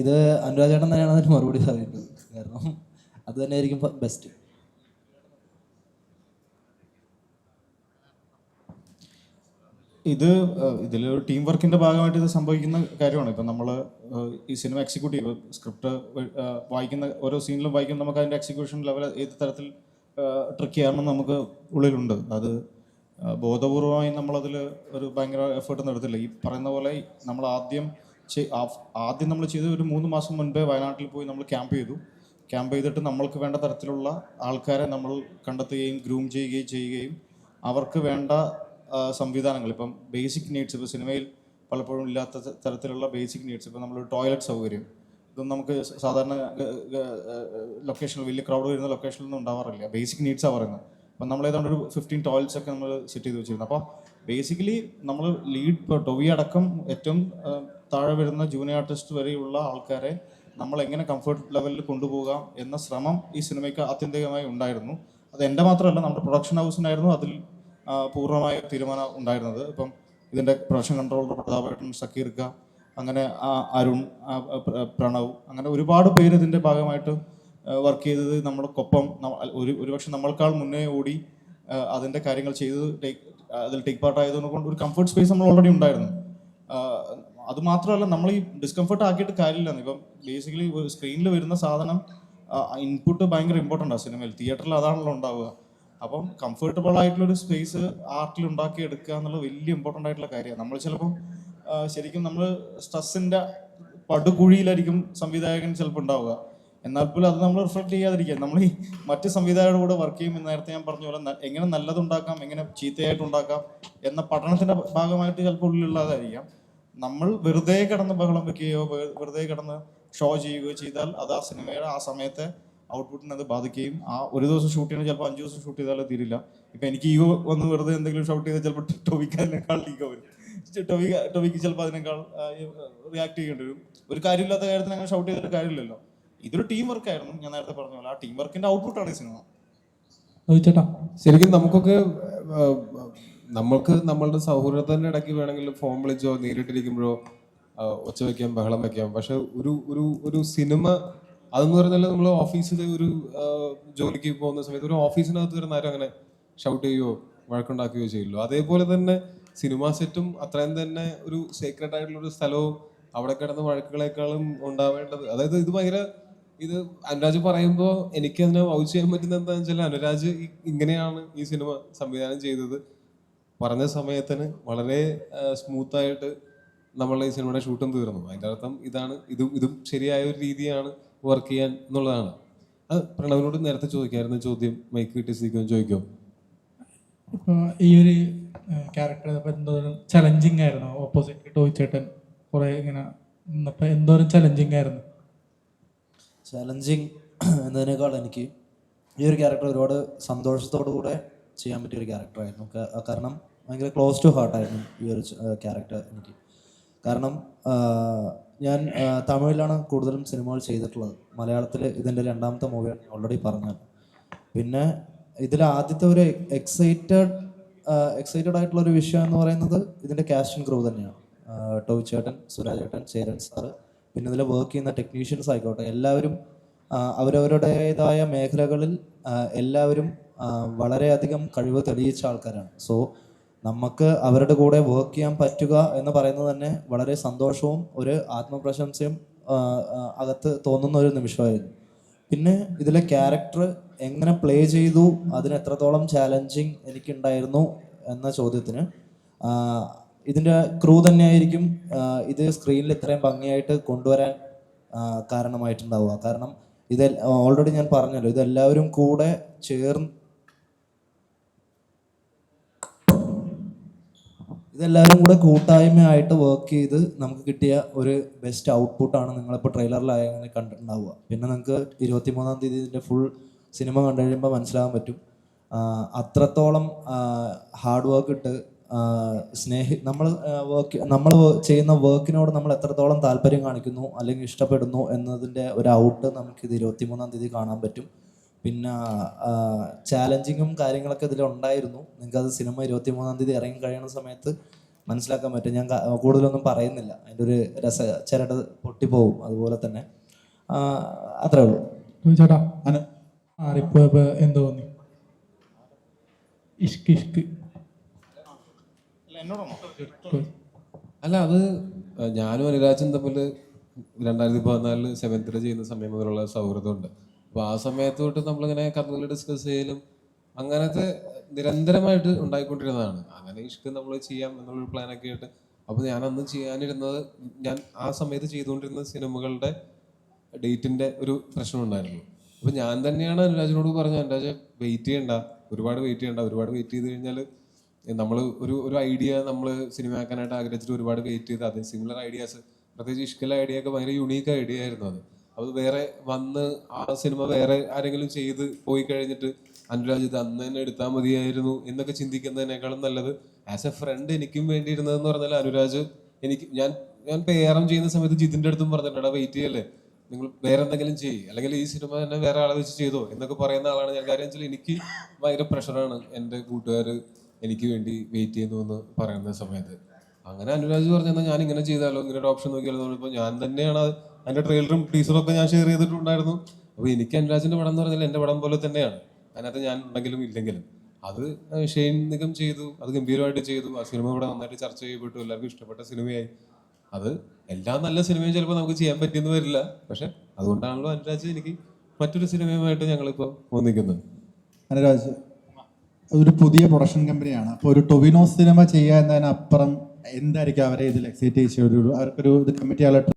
ഇത് അനുരാജേട്ടൻ തന്നെയാണ് അതിന് മറുപടി പറയുന്നത്. കാരണം അത് തന്നെയായിരിക്കും ബെസ്റ്റ്. ഇതിലൊരു ടീം വർക്കിൻ്റെ ഭാഗമായിട്ട് ഇത് സംഭവിക്കുന്ന കാര്യമാണ്. ഇപ്പം നമ്മൾ ഈ സിനിമ എക്സിക്യൂട്ടീവ് സ്ക്രിപ്റ്റ് വായിക്കുന്ന ഓരോ സീനിലും വായിക്കുമ്പോൾ നമുക്ക് അതിൻ്റെ എക്സിക്യൂഷൻ ലെവൽ ഏത് തരത്തിൽ ട്രിക്കി ആണെന്ന് നമുക്ക് ഉള്ളിലുണ്ട്. അത് ബോധപൂർവമായി നമ്മളതിൽ ഒരു ഭയങ്കര എഫേർട്ടൊന്നും എടുത്തില്ല. ഈ പറയുന്ന പോലെ നമ്മൾ ആദ്യം നമ്മൾ ചെയ്ത് ഒരു 3 മാസം മുൻപേ വയനാട്ടിൽ പോയി നമ്മൾ ക്യാമ്പ് ചെയ്തിട്ട് നമ്മൾക്ക് വേണ്ട തരത്തിലുള്ള ആൾക്കാരെ നമ്മൾ കണ്ടെത്തുകയും ഗ്രൂം ചെയ്യുകയും അവർക്ക് വേണ്ട സംവിധാനങ്ങൾ, ഇപ്പം ബേസിക് നീഡ്സ്, ഇപ്പോൾ സിനിമയിൽ പലപ്പോഴും ഇല്ലാത്ത തരത്തിലുള്ള ബേസിക് നീഡ്സ്, ഇപ്പം നമ്മൾ ടോയ്ലറ്റ് സൗകര്യം, ഇതൊന്നും നമുക്ക് സാധാരണ ലൊക്കേഷനിൽ വലിയ ക്രൗഡ് വരുന്ന ലൊക്കേഷനിലൊന്നും ഉണ്ടാവാറില്ല. ബേസിക് നീഡ്സാണ് പറയുന്നത്. അപ്പം നമ്മൾ ഏതാണ്ട് ഒരു 15 ടോയ്ലറ്റ്സ് ഒക്കെ നമ്മൾ സെറ്റ് ചെയ്ത് വെച്ചിരുന്നു. അപ്പോൾ ബേസിക്കലി നമ്മൾ ലീഡ്, ഇപ്പോൾ ടൊവി അടക്കം ഏറ്റവും താഴെ വരുന്ന ജൂനിയർ ആർട്ടിസ്റ്റ് വരെയുള്ള ആൾക്കാരെ നമ്മൾ എങ്ങനെ കംഫർട്ട് ലെവലിൽ കൊണ്ടുപോകാം എന്ന ശ്രമം ഈ സിനിമയ്ക്ക് ആത്യന്തികമായി ഉണ്ടായിരുന്നു. അത് എൻ്റെ മാത്രമല്ല, നമ്മുടെ പ്രൊഡക്ഷൻ ഹൗസിനായിരുന്നു അതിൽ പൂർണ്ണമായ തീരുമാനം ഉണ്ടായിരുന്നത്. ഇപ്പം ഇതിൻ്റെ പ്രൊഡക്ഷൻ കൺട്രോളർ പ്രതാപേട്ടൻ, സക്കീർക്ക, അങ്ങനെ അരുൺ, പ്രണവ്, അങ്ങനെ ഒരുപാട് പേര് ഇതിൻ്റെ ഭാഗമായിട്ട് വർക്ക് ചെയ്തത് നമ്മൾക്കൊപ്പം. ഒരുപക്ഷെ നമ്മൾക്കാൾ മുന്നേ ഓടി അതിൻ്റെ കാര്യങ്ങൾ ചെയ്ത് അതിൽ ടേക്ക് പാർട്ട് ആയതുകൊണ്ട് ഒരു കംഫർട്ട് സ്പേസ് നമ്മൾ ഓൾറെഡി ഉണ്ടായിരുന്നു. അത് മാത്രമല്ല, നമ്മൾ ഈ ഡിസ്കംഫർട്ട് ആക്കിയിട്ട് കാര്യമില്ല. ഇപ്പം ബേസിക്കലി സ്ക്രീനിൽ വരുന്ന സാധനം ഇൻപുട്ട് ഭയങ്കര ഇമ്പോർട്ടൻ്റ് ആണ് സിനിമയിൽ. തിയേറ്ററിൽ അതാണല്ലോ ഉണ്ടാവുക. അപ്പം കംഫർട്ടബിൾ ആയിട്ടുള്ളൊരു സ്പേസ് ആർട്ടിൽ ഉണ്ടാക്കി എടുക്കുക എന്നുള്ളത് വലിയ ഇമ്പോർട്ടൻ്റ് ആയിട്ടുള്ള കാര്യമാണ്. നമ്മൾ ചിലപ്പം ശരിക്കും നമ്മൾ സ്ട്രെസ്സിൻ്റെ പടുകുഴിയിലായിരിക്കും സംവിധായകൻ ചിലപ്പോൾ ഉണ്ടാവുക. എന്നാൽ പോലും അത് നമ്മൾ റിഫ്ലക്ട് ചെയ്യാതിരിക്കുക. നമ്മൾ ഈ മറ്റ് സംവിധായകരുടെ കൂടെ വർക്ക് ചെയ്യുമ്പോൾ നേരത്തെ ഞാൻ പറഞ്ഞ പോലെ എങ്ങനെ നല്ലതുണ്ടാക്കാം, എങ്ങനെ ചീത്തയായിട്ടുണ്ടാക്കാം എന്ന പഠനത്തിൻ്റെ ഭാഗമായിട്ട് ചിലപ്പോൾ ഉള്ളിലുള്ളതായിരിക്കാം. നമ്മൾ വെറുതെ കിടന്ന് ബഹളം വെക്കുകയോ വെറുതെ കിടന്ന് ഷോ ചെയ്യുകയോ ചെയ്താൽ അത് ആ സിനിമയുടെ ആ സമയത്തെ ഔട്ട്പുട്ടിനെ അത് ബാധിക്കുകയും ഒരു ദിവസം ഷൂട്ട് ചെയ്യണമെങ്കിൽ ചിലപ്പോൾ 5 ദിവസം ഷൂട്ട് ചെയ്താലും തീരില്ല. ഇപ്പം എനിക്ക് ഈഗോ വന്ന് വെറുതെ എന്തെങ്കിലും ഷൂട്ട് ചെയ്താൽ ചിലപ്പോൾ ടൊവിക്ക് അതിനേക്കാൾ ഈഗോ വരും. ടൊവിക്ക് ചിലപ്പോൾ അതിനേക്കാൾ റിയാക്ട് ചെയ്യേണ്ടി വരും. ഒരു കാര്യമില്ലാത്ത കാര്യത്തിന് അങ്ങനെ ഷൗട്ട് ചെയ്തിട്ട് കാര്യമില്ലല്ലോ. ഇതൊരു ടീം വർക്കായിരുന്നു. ഞാൻ നേരത്തെ പറഞ്ഞ പോലെ ആ ടീം വർക്കിന്റെ ഔട്ട്പുട്ടാണ് ഈ സിനിമ. ശരിക്കും നമ്മൾക്ക് നമ്മളുടെ സൗഹൃദത്തിന്റെ ഇടയ്ക്ക് വേണമെങ്കിൽ ഫോൺ വിളിച്ചോ നേരിട്ടിരിക്കുമ്പോഴോ ഒച്ച വയ്ക്കാം, ബഹളം വയ്ക്കാം. പക്ഷെ ഒരു സിനിമ അതെന്ന് പറഞ്ഞാൽ നമ്മൾ ഓഫീസിൽ ഒരു ജോലിക്ക് പോകുന്ന സമയത്ത് ഒരു ഓഫീസിനകത്ത് വരുന്ന ആരും അങ്ങനെ ഷൗട്ട് ചെയ്യുകയോ വഴക്കുണ്ടാക്കുകയോ ചെയ്യില്ലോ. അതേപോലെ തന്നെ സിനിമാ സെറ്റും അത്രയും തന്നെ ഒരു സീക്രട്ട് ആയിട്ടുള്ള ഒരു സ്ഥലവും അവിടെ കിടന്ന വഴക്കുകളെക്കാളും ഉണ്ടാവേണ്ടത്. അതായത് ഇത് ഭയങ്കര ഇത് അനുരാജ് പറയുമ്പോൾ എനിക്ക് അതിനെ വൗച്ച് ചെയ്യാൻ പറ്റുന്ന എന്താണെന്ന് വെച്ചാൽ അനുരാജ് ഇങ്ങനെയാണ് ഈ സിനിമ സംവിധാനം ചെയ്തത്. പറഞ്ഞ സമയത്തിന് വളരെ സ്മൂത്തായിട്ട് നമ്മളെ ഈ സിനിമയുടെ ഷൂട്ടും തീർന്നു. അതിൻ്റെ അർത്ഥം ഇതാണ്, ഇതും ശരിയായ ഒരു രീതിയാണ് വർക്ക് ചെയ്യാൻ എന്നുള്ളതാണ്. അത് പ്രണവിനോട് നേരത്തെ ചോദിക്കായിരുന്ന ചോദ്യം മൈക്ക് കിട്ടി സീക്വൻ ചോദിക്കോ? ഇപ്പോൾ ഈ ഒരു ക്യാരക്ടർ എന്തോരം ചലഞ്ചിങ് ആയിരുന്നു? ഓപ്പോസിറ്റ് ടോയ്ച്ചേട്ടൻ കുറേ ഇങ്ങനെ നിന്നപ്പോൾ എന്തോരം ചലഞ്ചിങ് ആയിരുന്നു? ചലഞ്ചിങ് എന്നതിനേക്കാൾ എനിക്ക് ഈ ഒരു ക്യാരക്ടർ ഒരുപാട് സന്തോഷത്തോടു കൂടെ ചെയ്യാൻ പറ്റിയൊരു ക്യാരക്ടറായിരുന്നു. കാരണം ഭയങ്കര ക്ലോസ് ടു ഹാർട്ടായിരുന്നു ഈ ഒരു ക്യാരക്ടർ എനിക്ക്. കാരണം ഞാൻ തമിഴിലാണ് കൂടുതലും സിനിമകൾ ചെയ്തിട്ടുള്ളത്. മലയാളത്തിൽ ഇതിൻ്റെ രണ്ടാമത്തെ മൂവിയാണ് ഓൾറെഡി പറഞ്ഞത്. പിന്നെ ഇതിൽ ആദ്യത്തെ ഒരു എക്സൈറ്റഡ് ആയിട്ടുള്ളൊരു വിഷയം എന്ന് പറയുന്നത് ഇതിൻ്റെ കാസ്റ്റിംഗ് ക്രൂ തന്നെയാണ്. ടോയ് ചേട്ടൻ, സുരാജ് ചേട്ടൻ, ചേരൻ സാറ്, പിന്നെ ഇതിൽ വർക്ക് ചെയ്യുന്ന ടെക്നീഷ്യൻസ് ആയിക്കോട്ടെ, എല്ലാവരും അവരവരുടേതായ മേഖലകളിൽ എല്ലാവരും വളരെയധികം കഴിവ് തെളിയിച്ച ആൾക്കാരാണ്. സോ നമുക്ക് അവരുടെ കൂടെ വർക്ക് ചെയ്യാൻ പറ്റുക എന്ന് പറയുന്നത് തന്നെ വളരെ സന്തോഷവും ഒരു ആത്മപ്രശംസയും അകത്ത് തോന്നുന്ന ഒരു നിമിഷമായിരുന്നു. പിന്നെ ഇതിലെ ക്യാരക്ടർ എങ്ങനെ പ്ലേ ചെയ്തു, അതിന് എത്രത്തോളം ചാലഞ്ചിങ് എനിക്കുണ്ടായിരുന്നു എന്ന ചോദ്യത്തിന് ഇതിൻ്റെ ക്രൂ തന്നെയായിരിക്കും ഇത് സ്ക്രീനിൽ ഇത്രയും ഭംഗിയായിട്ട് കൊണ്ടുവരാൻ കാരണമായിട്ടുണ്ടാവുക. കാരണം ഇത് ഓൾറെഡി ഞാൻ പറഞ്ഞല്ലോ, ഇതെല്ലാവരും കൂടെ ഇതെല്ലാവരും കൂടെ കൂട്ടായ്മയായിട്ട് വർക്ക് ചെയ്ത് നമുക്ക് കിട്ടിയ ഒരു ബെസ്റ്റ് ഔട്ട്പുട്ടാണ് നിങ്ങളിപ്പോൾ ട്രെയിലറിലായി കണ്ടിട്ടുണ്ടാവുക. പിന്നെ നിങ്ങൾക്ക് 23-ാം തീയതി ഇതിൻ്റെ ഫുൾ സിനിമ കണ്ടു കഴിയുമ്പോൾ മനസ്സിലാകാൻ പറ്റും അത്രത്തോളം ഹാർഡ് വർക്ക് ഇട്ട് നമ്മൾ ചെയ്യുന്ന വർക്കിനോട് നമ്മൾ എത്രത്തോളം താല്പര്യം കാണിക്കുന്നു അല്ലെങ്കിൽ ഇഷ്ടപ്പെടുന്നു എന്നതിൻ്റെ ഒരു ഔട്ട് നമുക്കിത് 23-ാം തീയതി കാണാൻ പറ്റും. പിന്നെ ചാലഞ്ചിങ്ങും കാര്യങ്ങളൊക്കെ ഇതിലുണ്ടായിരുന്നു. നിങ്ങൾക്കത് സിനിമ 23-ാം തീയതി ഇറങ്ങി കഴിയുന്ന സമയത്ത് മനസ്സിലാക്കാൻ പറ്റും. ഞാൻ കൂടുതലൊന്നും പറയുന്നില്ല, അതിൻ്റെ ഒരു ചിരട് പൊട്ടിപ്പോവും. അതുപോലെ തന്നെ അത്രേ ഉള്ളൂ. ചേട്ടാ മാറിപ്പോയപ്പോൾ എന്ത് തോന്നി? ഇഷ്ക് അല്ല, അത് ഞാനും അനുരാജും തമ്മിൽ 2014 7th ചെയ്യുന്ന സമയം മുതലുള്ള സൗഹൃദമുണ്ട്. അപ്പോൾ ആ സമയത്ത് തൊട്ട് നമ്മളിങ്ങനെ കഥകൾ ഡിസ്കസ് ചെയ്യലും അങ്ങനത്തെ നിരന്തരമായിട്ട് ഉണ്ടായിക്കൊണ്ടിരുന്നതാണ്. അങ്ങനെ ഇഷ്ക് നമ്മൾ ചെയ്യാം എന്നുള്ളൊരു പ്ലാനൊക്കെ ആയിട്ട്. അപ്പോൾ ഞാൻ അന്ന് ചെയ്യാനിരുന്നത്, ഞാൻ ആ സമയത്ത് ചെയ്തുകൊണ്ടിരുന്ന സിനിമകളുടെ ഡേറ്റിൻ്റെ ഒരു പ്രശ്നമുണ്ടായിരുന്നു. അപ്പോൾ ഞാൻ തന്നെയാണ് അനുരാജിനോട് പറഞ്ഞത്, അനുരാജ് വെയിറ്റ് ചെയ്യണ്ട, ഒരുപാട് വെയിറ്റ് ചെയ്ത് കഴിഞ്ഞാൽ നമ്മൾ ഒരു ഐഡിയ നമ്മൾ സിനിമയാക്കാനായിട്ട് ആഗ്രഹിച്ചിട്ട് ഒരുപാട് വെയിറ്റ് ചെയ്ത് അത് സിമിലർ ഐഡിയാസ്, പ്രത്യേകിച്ച് ഇഷ്കല ഐഡിയ ഒക്കെ ഭയങ്കര യുണീക്ക് ഐഡിയ ആയിരുന്നു. അത് വേറെ വന്ന് ആ സിനിമ വേറെ ആരെങ്കിലും ചെയ്ത് പോയി കഴിഞ്ഞിട്ട് അനുരാജ് ഇത് അന്ന് തന്നെ എടുത്താൽ മതിയായിരുന്നു എന്നൊക്കെ ചിന്തിക്കുന്നതിനേക്കാളും നല്ലത് ആസ് എ ഫ്രണ്ട് എനിക്കും വേണ്ടിയിരുന്നതെന്ന് പറഞ്ഞാൽ അനുരാജ് ഞാൻ പേരം ചെയ്യുന്ന സമയത്ത് ജിതിൻ്റെ അടുത്തും പറഞ്ഞിട്ടാ വെയിറ്റ് ചെയ്യല്ലേ, നിങ്ങൾ വേറെ എന്തെങ്കിലും ചെയ്യും, അല്ലെങ്കിൽ ഈ സിനിമ തന്നെ വേറെ ആളെ വെച്ച് ചെയ്തോ എന്നൊക്കെ പറയുന്ന ആളാണ് ഞാൻ. കാര്യം വെച്ചാൽ എനിക്ക് ഭയങ്കര പ്രഷറാണ് എൻ്റെ കൂട്ടുകാർ എനിക്ക് വേണ്ടി വെയിറ്റ് ചെയ്യുന്നു എന്ന് പറയുന്ന സമയത്ത്. അങ്ങനെ അനുരാജ് പറഞ്ഞാൽ ഞാൻ ഇങ്ങനെ ചെയ്താലോ, ഇങ്ങനെ ഒരു ഓപ്ഷൻ നോക്കിയാലോ പറഞ്ഞപ്പോൾ ഞാൻ തന്നെയാണ് അതിൻ്റെ ട്രെയിലറും ടീസറും ഒക്കെ ഞാൻ ഷെയർ ചെയ്തിട്ടുണ്ടായിരുന്നു. അപ്പോൾ എനിക്ക് അനുരാജിൻ്റെ പടം എന്ന് പറഞ്ഞാൽ എൻ്റെ പടം പോലെ തന്നെയാണ്. അതിനകത്ത് ഞാൻ ഉണ്ടെങ്കിലും ഇല്ലെങ്കിലും അത് ഷെയ്ൻ നിഗം ചെയ്തു, അത് ഗംഭീരമായിട്ട് ചെയ്തു. ആ സിനിമ ഇവിടെ നന്നായിട്ട് ചർച്ച ചെയ്യപ്പെട്ടു, എല്ലാവർക്കും ഇഷ്ടപ്പെട്ട സിനിമയായി. അത് എല്ലാ നല്ല സിനിമയും ചിലപ്പോൾ നമുക്ക് ചെയ്യാൻ പറ്റിയെന്ന് വരില്ല, പക്ഷെ അതുകൊണ്ടാണല്ലോ അനുരാജ് എനിക്ക് മറ്റൊരു സിനിമയുമായിട്ട് ഞങ്ങളിപ്പോൾ ഒന്നിക്കുന്നത്. അനുരാജ് ഒരു പുതിയ പ്രൊഡക്ഷൻ കമ്പനിയാണ്, അപ്പോൾ ഒരു ടൊവിനോ സിനിമ ചെയ്യുക എന്നതിനപ്പുറം എന്തായിരിക്കും അവരെ ഇതിൽ എക്സൈറ്റ് ചെയ്യിച്ച അവർക്കൊരു ഇത് കമ്മിറ്റ് ചെയ്യാനുള്ള